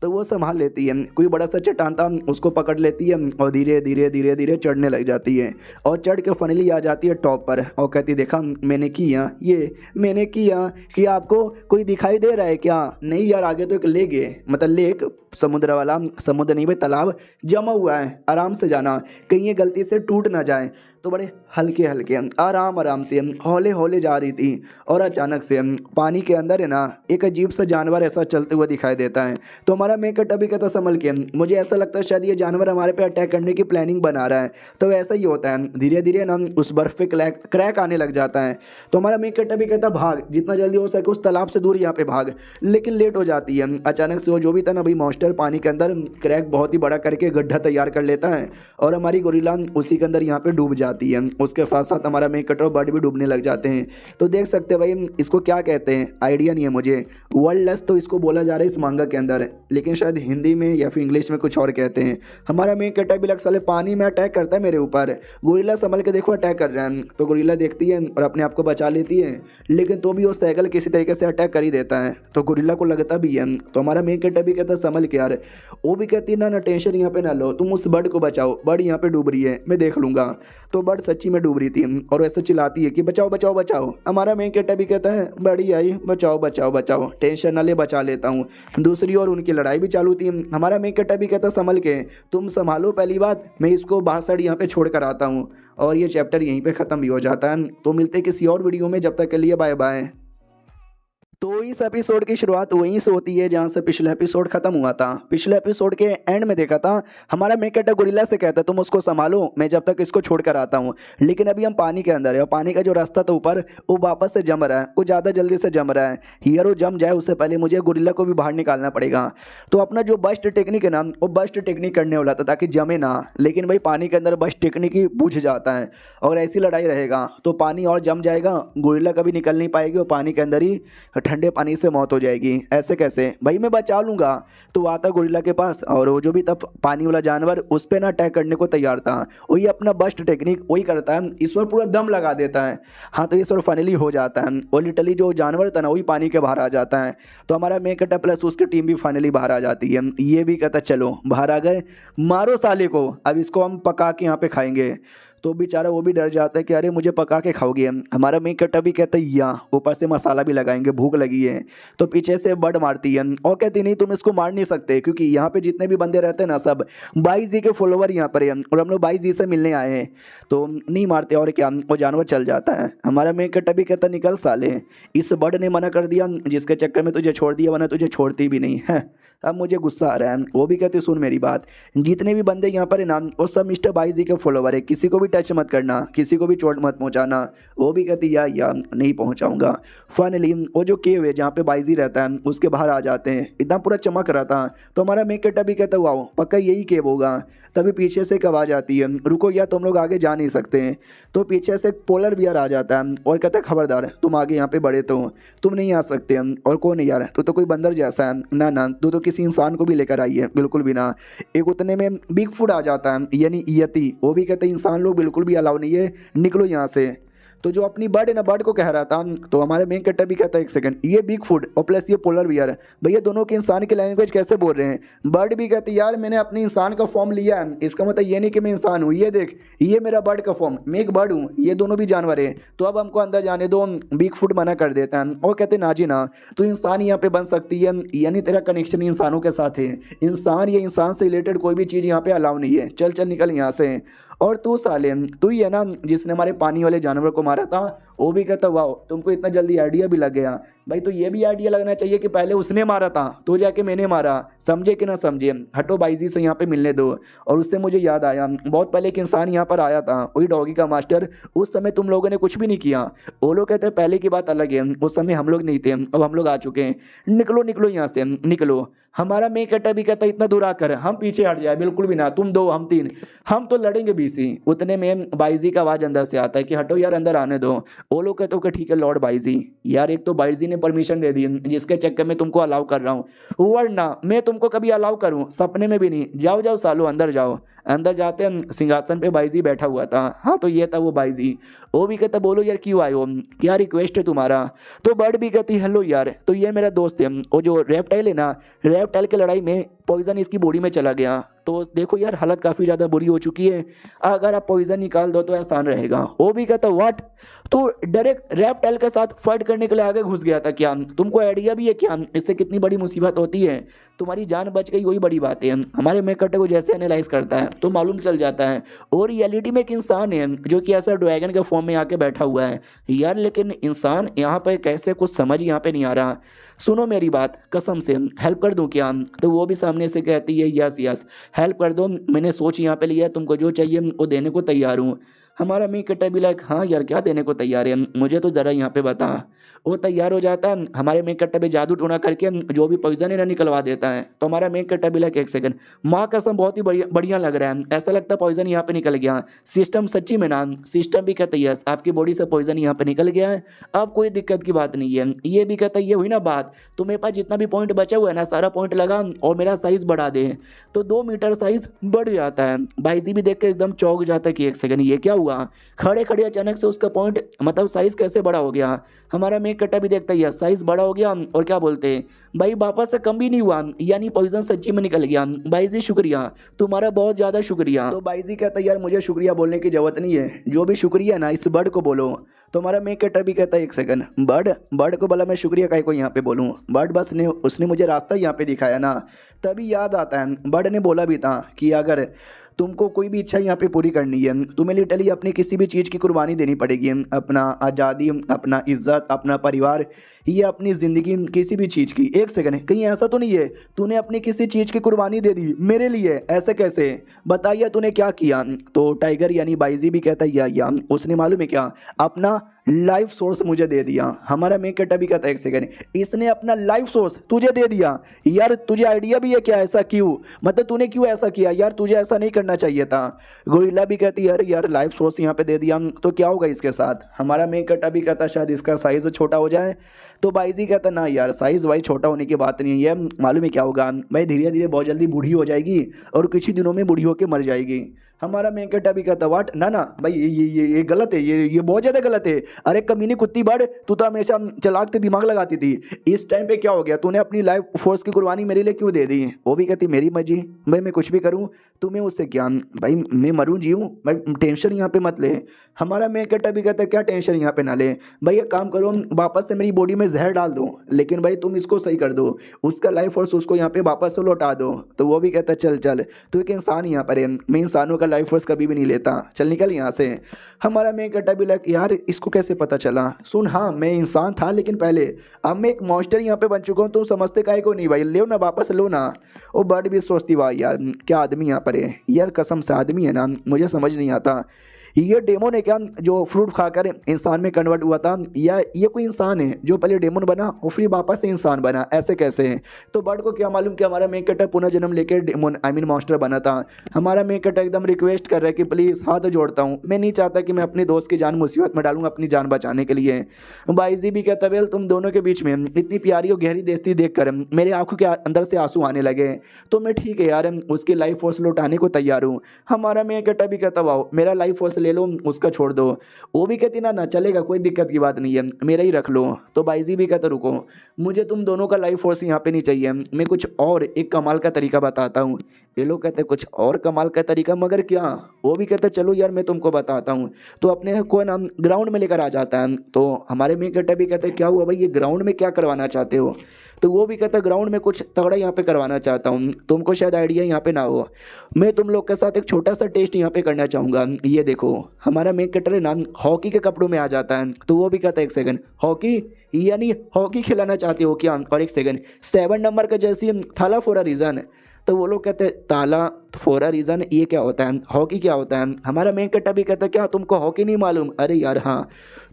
तो वो संभाल लेती है, कोई बड़ा सा चट्टान था उसको पकड़ लेती है और धीरे धीरे धीरे धीरे चढ़ने लग जाती है और चढ़ के फाइनली आ जाती है टॉप पर और कहती देखा मैंने किया, ये मैंने किया। कि आपको कोई दिखाई दे रहा है क्या? नहीं यार, आगे तो एक लेक है, मतलब लेक समुद्र वाला, समुद्र नहीं भाई तालाब जमा हुआ है, आराम से जाना, कहीं ये गलती से टूट ना जाए। तो बड़े हल्के हल्के आराम आराम से हौले हौले जा रही थी और अचानक से पानी के अंदर है ना एक अजीब सा जानवर ऐसा चलते हुए दिखाई देता है। तो हमारा मेकअप अभी कहता संभल के, मुझे ऐसा लगता है शायद ये जानवर हमारे पे अटैक करने की प्लानिंग बना रहा है। तो ऐसा ही होता है, धीरे धीरे ना उस बर्फ़ पे क्रैक आने लग जाता है। तो हमारा मेकअप अभी कहता भाग, जितना जल्दी हो सके उस तालाब से दूर यहाँ पे भाग। लेकिन लेट हो जाती है, अचानक से वो जो भी था ना भाई मॉन्स्टर पानी के अंदर क्रैक बहुत ही बड़ा करके गड्ढा तैयार कर लेता है और हमारी गोरिल्ला उसी के अंदर यहाँ पे डूब जाती है। उसके साथ साथ हमारा मेन कटर बर्ड भी डूबने लग जाते हैं। तो देख सकते हैं भाई इसको क्या कहते हैं, आइडिया नहीं है मुझे। वर्ल्डलेस तो इसको बोला जा रहा है इस मांगा के अंदर, लेकिन शायद हिंदी में या फिर इंग्लिश में कुछ और कहते हैं। हमारा मेन कटर भी लग साले पानी में अटैक करता है मेरे ऊपर। गोरिल्ला संभल के देखो अटैक कर रहा है। तो गोरिल्ला देखती है और अपने आप को बचा लेती है, लेकिन तो भी वो साइकिल किसी तरीके से अटैक कर ही देता है। तो गोरिल्ला को लगता भी है। तो हमारा मेन कटर भी कहता है संभल के यार। वो भी कहती है ना टेंशन यहाँ पे ना लो, तुम उस बर्ड को बचाओ, बर्ड यहाँ पे डूब रही है, मैं देख लूंगा। तो बर्ड सच्ची में डूब रही थी और ऐसे चिल्लाती है कि बचाओ बचाओ बचाओ। हमारा मेन कटर भी कहता है बड़ी आई बचाओ बचाओ बचाओ, टेंशन ना ले बचा लेता हूँ। दूसरी ओर उनकी लड़ाई भी चालू थी। हमारा मेन कटर भी कहता संभल के, तुम संभालो पहली बात, मैं इसको बाहर यहाँ पे छोड़ कर आता हूँ। और ये चैप्टर यहीं पे ख़त्म भी हो जाता है। तो मिलते किसी और वीडियो में, जब तक के लिए बाय बाय। तो इस एपिसोड की शुरुआत वहीं से होती है जहाँ से पिछला एपिसोड खत्म हुआ था। पिछले एपिसोड के एंड में देखा था हमारा मेकटा गोरिल्ला से कहता तुम उसको संभालो, मैं जब तक इसको छोड़ कर आता हूँ। लेकिन अभी हम पानी के अंदर है और पानी का जो रास्ता था ऊपर वो वापस से जम रहा है, कुछ ज़्यादा जल्दी से जम रहा है। हियर वो जम जाए उससे पहले मुझे गोरिल्ला को भी बाहर निकालना पड़ेगा। तो अपना जो बस्ट टेक्निक है ना वो बस्ट टेक्निक करने वाला था ताकि जमे ना, लेकिन भाई पानी के अंदर बस्ट टेक्निक ही बुझ जाता है और ऐसी लड़ाई रहेगा तो पानी और जम जाएगा, गोरिल्ला कभी निकल नहीं पाएगी और पानी के अंदर ही ठंडे पानी से मौत हो जाएगी। ऐसे कैसे भाई, मैं बचा लूंगा। तो आता गोरिल्ला के पास और वो जो भी था पानी वाला जानवर उस पर ना अटैक करने को तैयार था। वही अपना बस्ट टेक्निक वही करता है, ईश्वर पूरा दम लगा देता है। हाँ तो ईश्वर फाइनली हो जाता है और लिटरली जो जानवर था ना वही पानी के बाहर आ जाता है। तो हमारा मेकटा प्लस उसकी टीम भी फाइनली बाहर आ जाती है। ये भी कहता चलो बाहर आ गए, मारो साले को, अब इसको हम पका के यहाँ पे खाएंगे। तो बेचारा वो भी डर जाता है कि अरे मुझे पका के खाओगे। हमारा मेन कट्टा भी कहता है या ऊपर से मसाला भी लगाएंगे, भूख लगी है। तो पीछे से बर्ड मारती है और कहती नहीं तुम इसको मार नहीं सकते क्योंकि यहाँ पे जितने भी बंदे रहते हैं ना सब 22 जी के फॉलोवर यहाँ पर हैं और हम लोग 22 जी से मिलने आए हैं, तो नहीं मारते। और क्या, वो जानवर चल जाता है। हमारा मेन कट्टा भी कहता निकल साले, इस बर्ड ने मना कर दिया जिसके चक्कर में तुझे छोड़ दिया, वरना तुझे छोड़ती भी नहीं है। अब मुझे गुस्सा आ रहा है। वो भी कहते सुन मेरी बात, जितने भी बंदे यहाँ पर है ना वो सब मिस्टर 22 जी के फॉलोवर है, किसी को भी टच मत करना, किसी को भी चोट मत पहुँचाना। वो भी कहती या नहीं पहुँचाऊंगा। फाइनली वो जो केव है जहाँ पे 22 जी रहता है उसके बाहर आ जाते हैं, इतना पूरा चमक रहा था। तो हमारा मेकटा भी कहता वाओ पक्का यही केव होगा। तभी पीछे से एक आवाज़ आती है रुको या तुम लोग आगे जा नहीं सकते हैं। तो पीछे से एक पोलर बियर आ जाता है और कहता है खबरदार तुम आगे यहाँ पे बड़े तो तुम नहीं आ सकते। और कौन है यार, तो कोई बंदर जैसा है ना, ना तो किसी इंसान को भी लेकर आई है, बिल्कुल भी ना। एक उतने में बिग फूड आ जाता है यानी यती, वो भी कहते हैं इंसान लोग बिल्कुल भी अलाउ नहीं है, निकलो यहाँ से। तो जो अपनी बर्ड है ना बर्ड को कह रहा था, तो हमारे मेन कट्टा भी कहता है एक सेकंड, ये बिग फूड और प्लस ये पोलर बियर भैया दोनों के इंसान की लैंग्वेज कैसे बोल रहे हैं। बर्ड भी कहती यार मैंने अपनी इंसान का फॉर्म लिया है, इसका मतलब ये नहीं कि मैं इंसान हूँ, ये देख ये मेरा बर्ड का फॉर्म, मैं एक बर्ड हूँ, ये दोनों भी जानवर है। तो अब हमको अंदर जाने दो। बिग फूड मना कर देता है और कहते ना जी ना, तो इंसान यहाँ पे बन सकती है, यानी तेरा कनेक्शन इंसानों के साथ है, इंसान या इंसान से रिलेटेड कोई भी चीज़ यहाँ पे अलाउ नहीं है, चल चल निकल यहाँ से। और तू साले तू ही है ना जिसने हमारे पानी वाले जानवर को मारा था। वो भी कहता वाह तुमको इतना जल्दी आइडिया भी लग गया। भाई तो ये भी आइडिया लगना चाहिए कि पहले उसने मारा था तो जाके मैंने मारा, समझे कि ना समझे। हटो 22 जी से यहाँ पे मिलने दो। और उससे मुझे याद आया बहुत पहले एक इंसान यहाँ पर आया था, वही डॉगी का मास्टर, उस समय तुम लोगों ने कुछ भी नहीं किया। वो लोग कहते हैं पहले की बात अलग है, उस समय हम लोग नहीं थे, अब हम लोग आ चुके हैं, निकलो निकलो यहाँ से निकलो। हमारा मेन कट्टा भी कहता इतना दूर आकर हम पीछे हट जाए, बिल्कुल भी ना, तुम दो हम तीन, हम तो लड़ेंगे बीसी। उतने में 22 जी का आवाज़ अंदर से आता है कि हटो यार अंदर आने दो। वो लोग कहते हो कि ठीक है लॉर्ड बाईजी, यार एक तो बाईजी ने परमिशन दे दी जिसके चक्कर में तुमको अलाउ कर रहा हूँ, वरना मैं तुमको कभी अलाउ करूँ सपने में भी नहीं। जाओ जाओ सालो अंदर जाओ। अंदर जाते हम सिंहासन पे बाईजी बैठा हुआ था। हाँ तो ये था वो बाईजी। वो भी कहता बोलो यार क्यों आए हो, क्या रिक्वेस्ट है तुम्हारा। तो बर्ड भी कहती हेलो यार, तो ये मेरा दोस्त है, वो जो रेप्टाइल है ना, रेप्टाइल की लड़ाई में पॉइजन इसकी बॉडी में चला गया, तो देखो यार हालत काफ़ी ज़्यादा बुरी हो चुकी है, अगर आप पॉइजन निकाल दो तो आसान रहेगा। वो भी कहता व्हाट, तो डायरेक्ट रेप्टाइल के साथ फाइट करने के लिए आगे घुस गया था क्या, तुमको आइडिया भी है क्या इससे कितनी बड़ी मुसीबत होती है, तुम्हारी जान बच गई वही बड़ी बात है। हमारे मेकटे को जैसे एनालाइज करता है तो मालूम चल जाता है, और रियलिटी में एक इंसान है जो कि ऐसा ड्रैगन के फॉर्म में आके बैठा हुआ है यार, लेकिन इंसान यहाँ पे कैसे कुछ समझ यहाँ पे नहीं आ रहा। सुनो मेरी बात, कसम से हेल्प कर दूं क्या। तो वो भी सामने से कहती है यस यस हेल्प कर दो, मैंने सोच यहाँ पे लिया, तुमको जो चाहिए वो देने को तैयार हूँ। हमारा मी कट्टा भी लाइक हाँ यार क्या देने को तैयार है, मुझे तो ज़रा यहाँ पे बता। वो तैयार हो जाता है, हमारे मेक कट्टा पे जादू टोना करके जो भी पॉइजन है ना निकलवा देता है। तो हमारा मेक कट्टा भी लाइक एक सेकंड, माँ कसम बहुत ही बढ़िया बढ़िया लग रहा है, ऐसा लगता है पॉइजन यहाँ पे निकल गया। सिस्टम सच्ची में ना, सिस्टम भी कहता है यस आपकी बॉडी से पॉइजन यहाँ पे निकल गया है, अब कोई दिक्कत की बात नहीं है। ये भी कहता है ये हुई ना बात, तो मेरे पास जितना भी पॉइंट बचा हुआ है ना सारा पॉइंट लगा और मेरा साइज़ बढ़ा दे, तो 2 मीटर साइज़ बढ़ जाता है। बाईजी भी देख के एकदम चौंक जाता है कि एक सेकंड ये क्या हुआ, खड़े खड़े अचानक से उसका पॉइंट मतलब साइज़ कैसे बड़ा हो गया। हमारा मेक कट्टा भी देखता है साइज़ बड़ा हो गया, और क्या बोलते हैं भाई वापस से कम भी नहीं हुआ, यानी पॉइजन सच्ची में निकल गया। बाईजी शुक्रिया, तुम्हारा बहुत ज़्यादा शुक्रिया। तो बाईजी कहता है यार मुझे शुक्रिया बोलने की ज़रूरत नहीं है, जो भी शुक्रिया ना इस बर्ड को बोलो। तो हमारा मेक कटर भी कहता है एक सेकंड, बर्ड बर्ड को बोला मैं शुक्रिया काहे को यहाँ पे बोलूँ, बर्ड बस ने उसने मुझे रास्ता यहाँ पे दिखाया ना। तभी याद आता है बर्ड ने बोला भी था कि अगर तुमको कोई भी इच्छा यहाँ पे पूरी करनी है, तुम्हें लिटरली अपनी किसी भी चीज़ की कुर्बानी देनी पड़ेगी, अपना आज़ादी, अपना इज्जत, अपना परिवार, ये अपनी ज़िंदगी किसी भी चीज़ की। एक सेकंड, कहीं ऐसा तो नहीं है तूने अपनी किसी चीज़ की कुर्बानी दे दी मेरे लिए, ऐसे कैसे, बताइए तूने क्या किया। तो टाइगर यानी बाईजी भी कहता है या उसने मालूम है क्या अपना लाइफ सोर्स मुझे दे दिया। हमारा मेक कट्टा भी कहता है एक सेकंड, इसने अपना लाइफ सोर्स तुझे दे दिया, यार तुझे आइडिया भी है क्या ऐसा क्यों, मतलब तूने क्यों ऐसा किया यार, तुझे ऐसा नहीं करना चाहिए था। गोरिल्ला भी कहती है यार लाइफ सोर्स यहाँ पे दे दिया तो क्या होगा इसके साथ। हमारा मेक कट्टा भी कहता शायद इसका साइज़ छोटा हो जाए। तो बाईजी कहता ना यार साइज़ वाइज छोटा होने की बात नहीं है, मालूम है क्या होगा भाई, धीरे धीरे बहुत जल्दी बूढ़ी हो जाएगी और कुछ ही दिनों में बूढ़ी होकर मर जाएगी। हमारा मेक कट्टा भी कहता वाट ना ना भाई ये गलत है, ये बहुत ज़्यादा गलत है। अरे कमीनी कुत्ती बड़, तू तो हमेशा चलाक ते दिमाग लगाती थी, इस टाइम पे क्या हो गया, तूने अपनी लाइफ फोर्स की कुर्बानी मेरे लिए क्यों दे दी। वो भी कहती मेरी मर्जी भाई, मैं कुछ भी करूँ तुम्हें उससे क्या भाई, मैं मरूँ जीऊँ भाई टेंशन यहाँ पे मत ले। हमारा मेक कट्टा भी कहता है क्या टेंशन यहाँ पे ना ले भाई, एक काम करो वापस से मेरी बॉडी में जहर डाल दो, लेकिन भाई तुम इसको सही कर दो, उसका लाइफ फोर्स उसको यहाँ पे वापस से लौटा दो। तो वो भी कहता है चल चल तू एक इंसान यहाँ पर है, मैं इंसानों का लाइफ फोर्स कभी भी नहीं लेता, चल निकल यहाँ से। हमारा मेक कट्टा भी लग यार इसको कैसे पता चला, सुन हाँ मैं इंसान था लेकिन पहले, अब मैं एक मॉन्स्टर यहाँ पे बन चुका हूँ, तुम समझते काहे को नहीं भाई, लो ना वापस लो ना। वो बर्ड भी सोचती वाह यार क्या आदमी यहाँ पर है, यार कसम से आदमी है ना, मुझे समझ नहीं आता ये डेमोन है क्या जो फ्रूट खाकर इंसान में कन्वर्ट हुआ था, या ये कोई इंसान है जो पहले डेमोन बना और फिर वापस से इंसान बना, ऐसे कैसे है। तो बर्ड को क्या मालूम कि हमारा मेक कट्टा पुनः जन्म लेकर डेमोन आई मीन मॉन्स्टर बना था। हमारा मेक कट्टा एकदम रिक्वेस्ट कर रहा है कि प्लीज़ हाथ जोड़ता हूँ, मैं नहीं चाहता कि मैं अपने दोस्त की जान मुसीबत में डालूंगा अपनी जान बचाने के लिए। बाईजी भी कहता वेल तुम दोनों के बीच में इतनी प्यारी और गहरी दोस्ती देखकर मेरे आंखों के अंदर से आंसू आने लगे, तो मैं ठीक है यार उसकी लाइफ फोर्स लौटाने को तैयार हूँ। हमारा मेक कट्टा भी कहता वाओ मेरा लाइफ फोर्स ले लो उसका छोड़ दो। वो भी कहती ना ना चलेगा कोई दिक्कत की बात नहीं है मेरा ही रख लो। तो बाईजी भी कहता रुको मुझे तुम दोनों का लाइफ फोर्स यहाँ पे नहीं चाहिए, मैं कुछ और एक कमाल का तरीका बताता हूँ। ये लोग कहते हैं कुछ और कमाल का तरीका, मगर क्या। वो भी कहते चलो यार मैं तुमको बताता हूँ। तो अपने को ना ग्राउंड में लेकर आ जाता है। तो हमारे मेक कट्टा भी कहते हैं क्या हुआ भाई ये ग्राउंड में क्या करवाना चाहते हो। तो वो भी कहता है ग्राउंड में कुछ तगड़ा यहाँ पे करवाना चाहता हूँ, तुमको शायद आइडिया यहाँ पे ना हो, मैं तुम लोग के साथ एक छोटा सा टेस्ट यहाँ पे करना चाहूँगा। ये देखो हमारा मेक कटर ना हॉकी के कपड़ों में आ जाता है। तो वो भी कहता है एक सेकंड हॉकी यानी हॉकी खिलाना चाहते हो क्या, और एक सेकंड 7 नंबर का जैसी थाला फॉर अ रीज़न। तो वो लोग कहते हैं ताला फॉर अ रीज़न ये क्या होता है, हॉकी क्या होता है। हमारा मेक कट्टा भी कहता है क्या तुमको हॉकी नहीं मालूम, अरे यार हाँ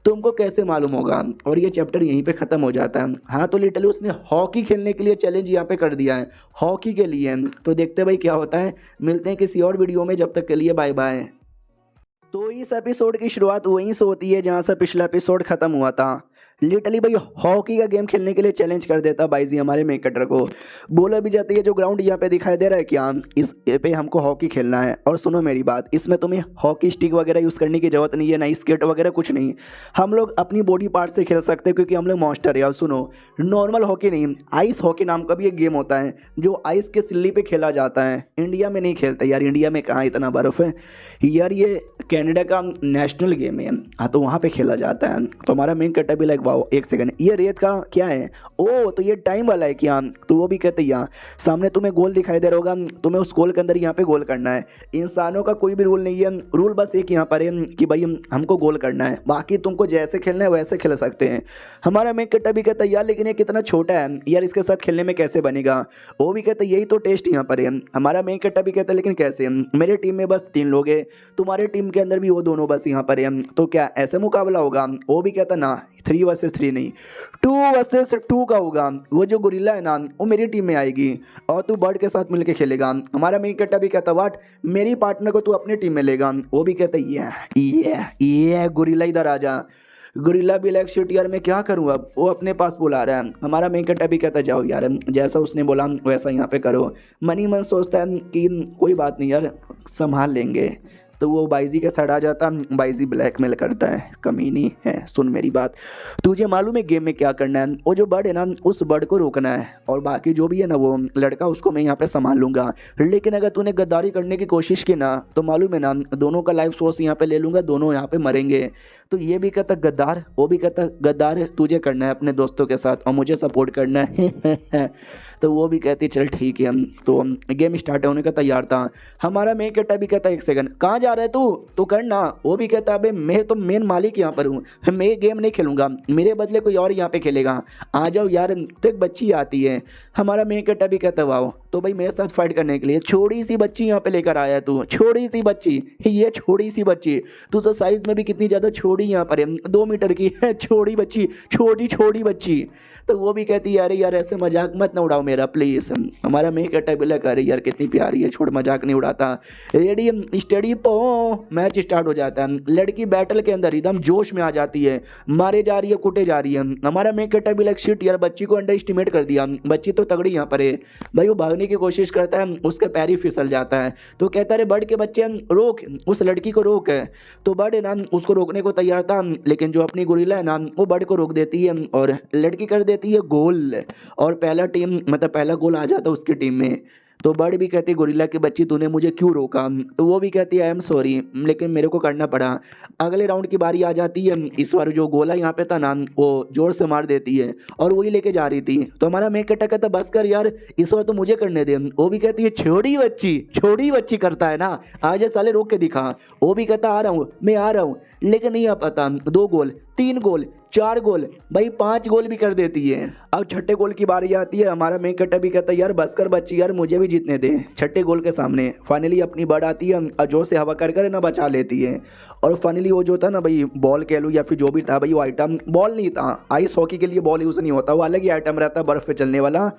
तुमको कैसे मालूम होगा। और ये चैप्टर यहीं पे ख़त्म हो जाता है। हाँ तो लिटरली उसने हॉकी खेलने के लिए चैलेंज यहाँ पे कर दिया है, हॉकी के लिए। तो देखते भाई क्या होता है, मिलते हैं किसी और वीडियो में, जब तक के लिए बाय बाय। तो इस एपिसोड की शुरुआत वहीं से होती है जहाँ से पिछला एपिसोड खत्म हुआ था। लिटरली भाई हॉकी का गेम खेलने के लिए चैलेंज कर देता बाइजी हमारे मेक कटर को। बोला भी जाती है जो ग्राउंड यहाँ पे दिखाई दे रहा है क्या, इस पे हमको हॉकी खेलना है। और सुनो मेरी बात, इसमें तुम्हें हॉकी स्टिक वगैरह यूज़ करने की जरूरत नहीं है, ना स्केट वगैरह कुछ नहीं। हम लोग अपनी बॉडी पार्ट से खेल सकते हैं क्योंकि हम लोग मॉन्स्टर है। और सुनो, नॉर्मल हॉकी नहीं, आइस हॉकी नाम का भी एक गेम होता है जो आइस के सिल्ली पे खेला जाता है। इंडिया में नहीं खेलते यार, इंडिया में कहाँ इतना बर्फ़ है यार। ये कनाडा का नेशनल गेम है, हाँ, तो वहाँ पे खेला जाता है। तो हमारा मेन कट्टा भी लाइक वाओ एक सेकंड, ये रेत का क्या है? ओ तो ये टाइम वाला है क्या? तो वो भी कहते हैं यहाँ सामने तुम्हें गोल दिखाई दे रहा होगा, तुम्हें उस गोल के अंदर यहाँ पे गोल करना है। इंसानों का कोई भी रूल नहीं है, रूल बस एक यहाँ पर है कि भाई हमको गोल करना है, बाकी तुमको जैसे खेलना है वैसे खेल सकते हैं। हमारा मेन कट्टा भी कहता है यार लेकिन ये कितना छोटा है यार, इसके साथ खेलने में कैसे बनेगा? वो भी कहते हैं यही तो टेस्ट यहाँ पर है। हमारा मेन कट्टा भी कहता है लेकिन कैसे? मेरे टीम में बस 3 लोग हैं, तुम्हारे टीम के अंदर भी वो दोनों बस यहाँ पर है, तो क्या ऐसे मुकाबला होगा? वो भी कहता ना 3 वर्सेस 3 नहीं, 2 वर्सेस 2 का होगा। वो जो गोरिल्ला है ना वो मेरी टीम में आएगी और तू बर्ड के साथ मिलके खेलेगा। हमारा मेन कट्टा भी कहता वाट, मेरी पार्टनर को तू अपनी टीम में लेगा। वो भी कहता ये गोरिल्ला इधर आ जा। गोरिल्ला भी लाइक शिट यार मैं क्या करूँ, अब वो अपने पास बुला रहा है। हमारा मेन कट्टा भी कहता जाओ यार, जैसा उसने बोला वैसा यहाँ पे करो। मनी मन सोचता है कि कोई बात नहीं यार संभाल लेंगे। तो वो बाइजी के साइड आ जाता, बाइजी ब्लैकमेल करता है, कमीनी है। सुन मेरी बात, तुझे मालूम है गेम में क्या करना है? वो जो बर्ड है ना उस बर्ड को रोकना है और बाकी जो भी है ना वो लड़का उसको मैं यहाँ पे संभाल लूँगा। लेकिन अगर तूने गद्दारी करने की कोशिश की ना तो मालूम है ना दोनों का लाइफ सोर्स यहाँ पे ले लूँगा, दोनों यहाँ पे मरेंगे। तो ये भी कहता गद्दार, वो भी कहता गद्दार तुझे करना है अपने दोस्तों के साथ और मुझे सपोर्ट करना है। तो वो भी कहती चल ठीक है। हम तो गेम स्टार्ट होने का तैयार था। हमारा मेन कट्टा भी कहता एक सेकंड कहाँ जा रहा है तू, तो करना। वो भी कहता अबे मैं तो मेन मालिक यहाँ पर हूँ, मैं गेम नहीं खेलूंगा, मेरे बदले कोई और यहाँ पे खेलेगा, आ जाओ यार। तो एक बच्ची आती है, हमारा मेन कट्टा भी कहता वाओ, तो भाई मेरे साथ फाइट करने के लिए छोटी सी बच्ची यहाँ पे लेकर आया तू, छोटी सी बच्ची, ये छोटी सी बच्ची, तू तो साइज में भी कितनी ज़्यादा छोटी यहाँ पर है, 2 मीटर की है छोटी बच्ची, छोटी बच्ची। तो वो भी कहती है अरे यार ऐसे मजाक मत ना उड़ाओ मेरा प्लीज़। हमारा मेन कट्टा भी लगा अरे यार कितनी प्यारी है, छोड़ मजाक नहीं उड़ाता। रेडी स्टडी पो मैच स्टार्ट हो जाता है। लड़की बैटल के अंदर एकदम जोश में आ जाती है, मारे जा रही है, कुटे जा रही है। हमारा मेन कट्टा भी लाइक शिट यार बच्ची को अंडर एस्टिमेट कर दिया, बच्ची तो तगड़ी यहाँ पर है। भाई वो भागने की कोशिश करता है, उसका पैर ही फिसल जाता है। तो कहता है बर्ड के बच्चे रोक, उस लड़की को रोक है। तो बर्ड है ना उसको रोकने को तैयार था, लेकिन जो अपनी गोरिल्ला है ना वो बर्ड को रोक देती है और लड़की कर देती है गोल। और पहला टीम मतलब पहला गोल आ जाता है उसकी टीम में। तो बर्ड भी कहती है गोरिल्ला की बच्ची तूने मुझे क्यों रोका? तो वो भी कहती है आई एम सॉरी लेकिन मेरे को करना पड़ा। अगले राउंड की बारी आ जाती है। इस बार जो गोला यहाँ पे था ना वो जोर से मार देती है और वही लेके जा रही थी। तो हमारा मेन कट्टा कहता बस कर यार इस बार तो मुझे करने दे। वो भी कहती है छोटी बच्ची करता है ना, आज साले रोक के दिखा। वो भी कहता आ रहा हूँ मैं आ रहा हूँ, लेकिन नहीं आ पाता। 2 गोल 3 गोल 4 गोल भाई 5 गोल भी कर देती है। अब छठे गोल की बारी आती है। हमारा मेन कट्टा भी कहता है यार बस कर बच्ची यार मुझे भी जीतने दे। छठे गोल के सामने फाइनली अपनी बर्ड आती है और जोर से हवा कर ना बचा लेती है। और फाइनली वो जो था ना भाई बॉल कह लूँ या फिर जो भी था भाई वो आइटम बॉल नहीं था, आइस हॉकी के लिए बॉल यूज़ नहीं होता, वो अलग ही आइटम रहता है बर्फ़ पे चलने वाला।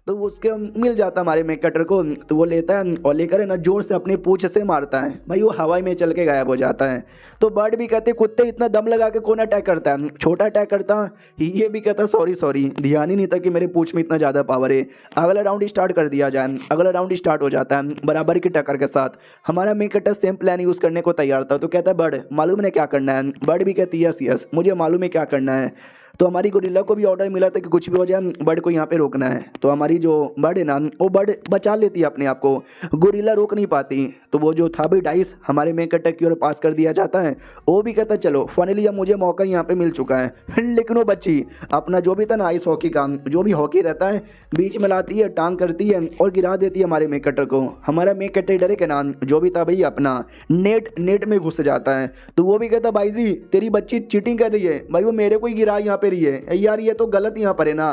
तो उसके मिल जाता हमारे मेक कटर को। तो वो लेता है और लेकर है ना जोर से अपने पूंछ से मारता है, भाई वो हवाई में चल के गायब हो जाता है। तो बर्ड भी कहते कुत्ते इतना दम लगा के कौन अटैक करता है, छोटा अटैक करता। ये भी कहता सॉरी ध्यान ही नहीं था कि मेरे पूंछ में इतना ज़्यादा पावर है। अगला राउंड स्टार्ट कर दिया जाए। अगला राउंड स्टार्ट हो जाता है बराबर की टक्कर के साथ। हमारा make cutter same plan use करने को तैयार था। तो कहता है बर्ड मालूम है क्या करना है? बर्ड भी कहती है यस मुझे मालूम है क्या करना है। तो हमारी गोरिल्ला को भी ऑर्डर मिला था कि कुछ भी हो जाए बर्ड को यहाँ पे रोकना है। तो हमारी जो बर्ड है ना वो बर्ड बचा लेती है अपने आप को, गोरिल्ला रोक नहीं पाती। तो वो जो था भी डाइस हमारे मेन कट्टर की ओर पास कर दिया जाता है। वो भी कहता चलो फाइनली अब मुझे मौका यहाँ पे मिल चुका है। लेकिन वो बच्ची अपना जो भी था ना आइस हॉकी का जो भी हॉकी रहता है बीच में लाती है, टांग करती है और गिरा देती है हमारे मेन कट्टर को। हमारा मेन कट्टर डरे के नाम जो भी था भाई अपना नेट में घुस जाता है। तो वो भी कहता भाई जी तेरी बच्ची चीटिंग कर रही है, भाई वो मेरे को ही गिरा यहाँ पे रही है यार, ये तो गलत यहाँ पर है ना।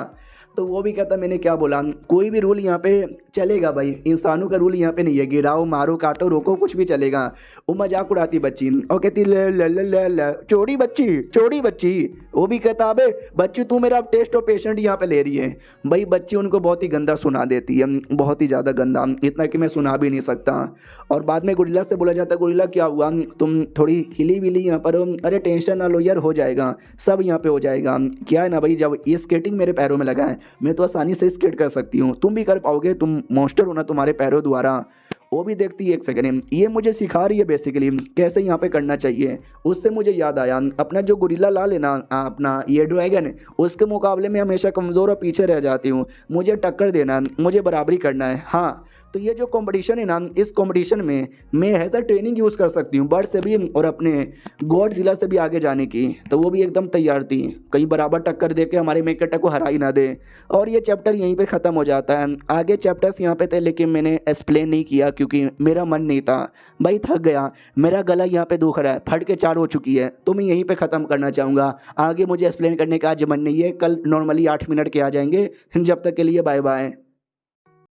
तो वो भी कहता मैंने क्या बोला, कोई भी रूल यहाँ पे चलेगा भाई, इंसानों का रूल यहाँ पे नहीं है, गिराओ मारो काटो रोको कुछ भी चलेगा। वो मजाक उड़ाती बच्ची और कहती ले ले ले ले ले चोरी बच्ची चोरी बच्ची। वो भी कहता अबे बच्ची तू मेरा टेस्ट और पेशेंट यहाँ पे ले रही है। भाई बच्ची उनको बहुत ही गंदा सुना देती है, बहुत ही ज़्यादा गंदा, इतना कि मैं सुना भी नहीं सकता। और बाद में गोरिल्ला से बोला जाता है गोरिल्ला क्या हुआ, तुम थोड़ी हिली विली यहाँ पर हो। अरे टेंशन ना लो यार, हो जाएगा सब यहाँ पे हो जाएगा। क्या है ना भाई, जब ये स्केटिंग मेरे पैरों में लगा है मैं तो आसानी से स्केट कर सकती हूँ, तुम भी कर पाओगे, तुम मॉन्स्टर हो ना तुम्हारे पैरों द्वारा। वो भी देखती है एक सेकंड, ये मुझे सिखा रही है बेसिकली कैसे यहाँ पे करना चाहिए। उससे मुझे याद आया अपना जो गोरिल्ला लाल है ना, अपना ये ड्रैगन है, उसके मुकाबले में हमेशा कमज़ोर और पीछे रह जाती हूँ। मुझे टक्कर देना है, मुझे बराबरी करना है। हाँ तो ये जो कंपटीशन है ना, इस कंपटीशन में मैं ऐसा ट्रेनिंग यूज़ कर सकती हूँ बर्ड से भी और अपने गॉडजिला से भी आगे जाने की। तो वो भी एकदम तैयार थी, कहीं बराबर टक्कर दे के हमारे मेकटा को हरा ही ना दे। और ये चैप्टर यहीं पे ख़त्म हो जाता है। आगे चैप्टर्स यहाँ पे थे लेकिन मैंने एक्सप्लेन नहीं किया क्योंकि मेरा मन नहीं था भाई, थक गया, मेरा गला यहाँ पे दुख रहा है, फट के 4 हो चुकी है, तो मैं यहीं पे ख़त्म करना चाहूँगा। आगे मुझे एक्सप्लेन करने का आज मन नहीं है, कल नॉर्मली 8 मिनट के आ जाएंगे। जब तक के लिए बाय बाय।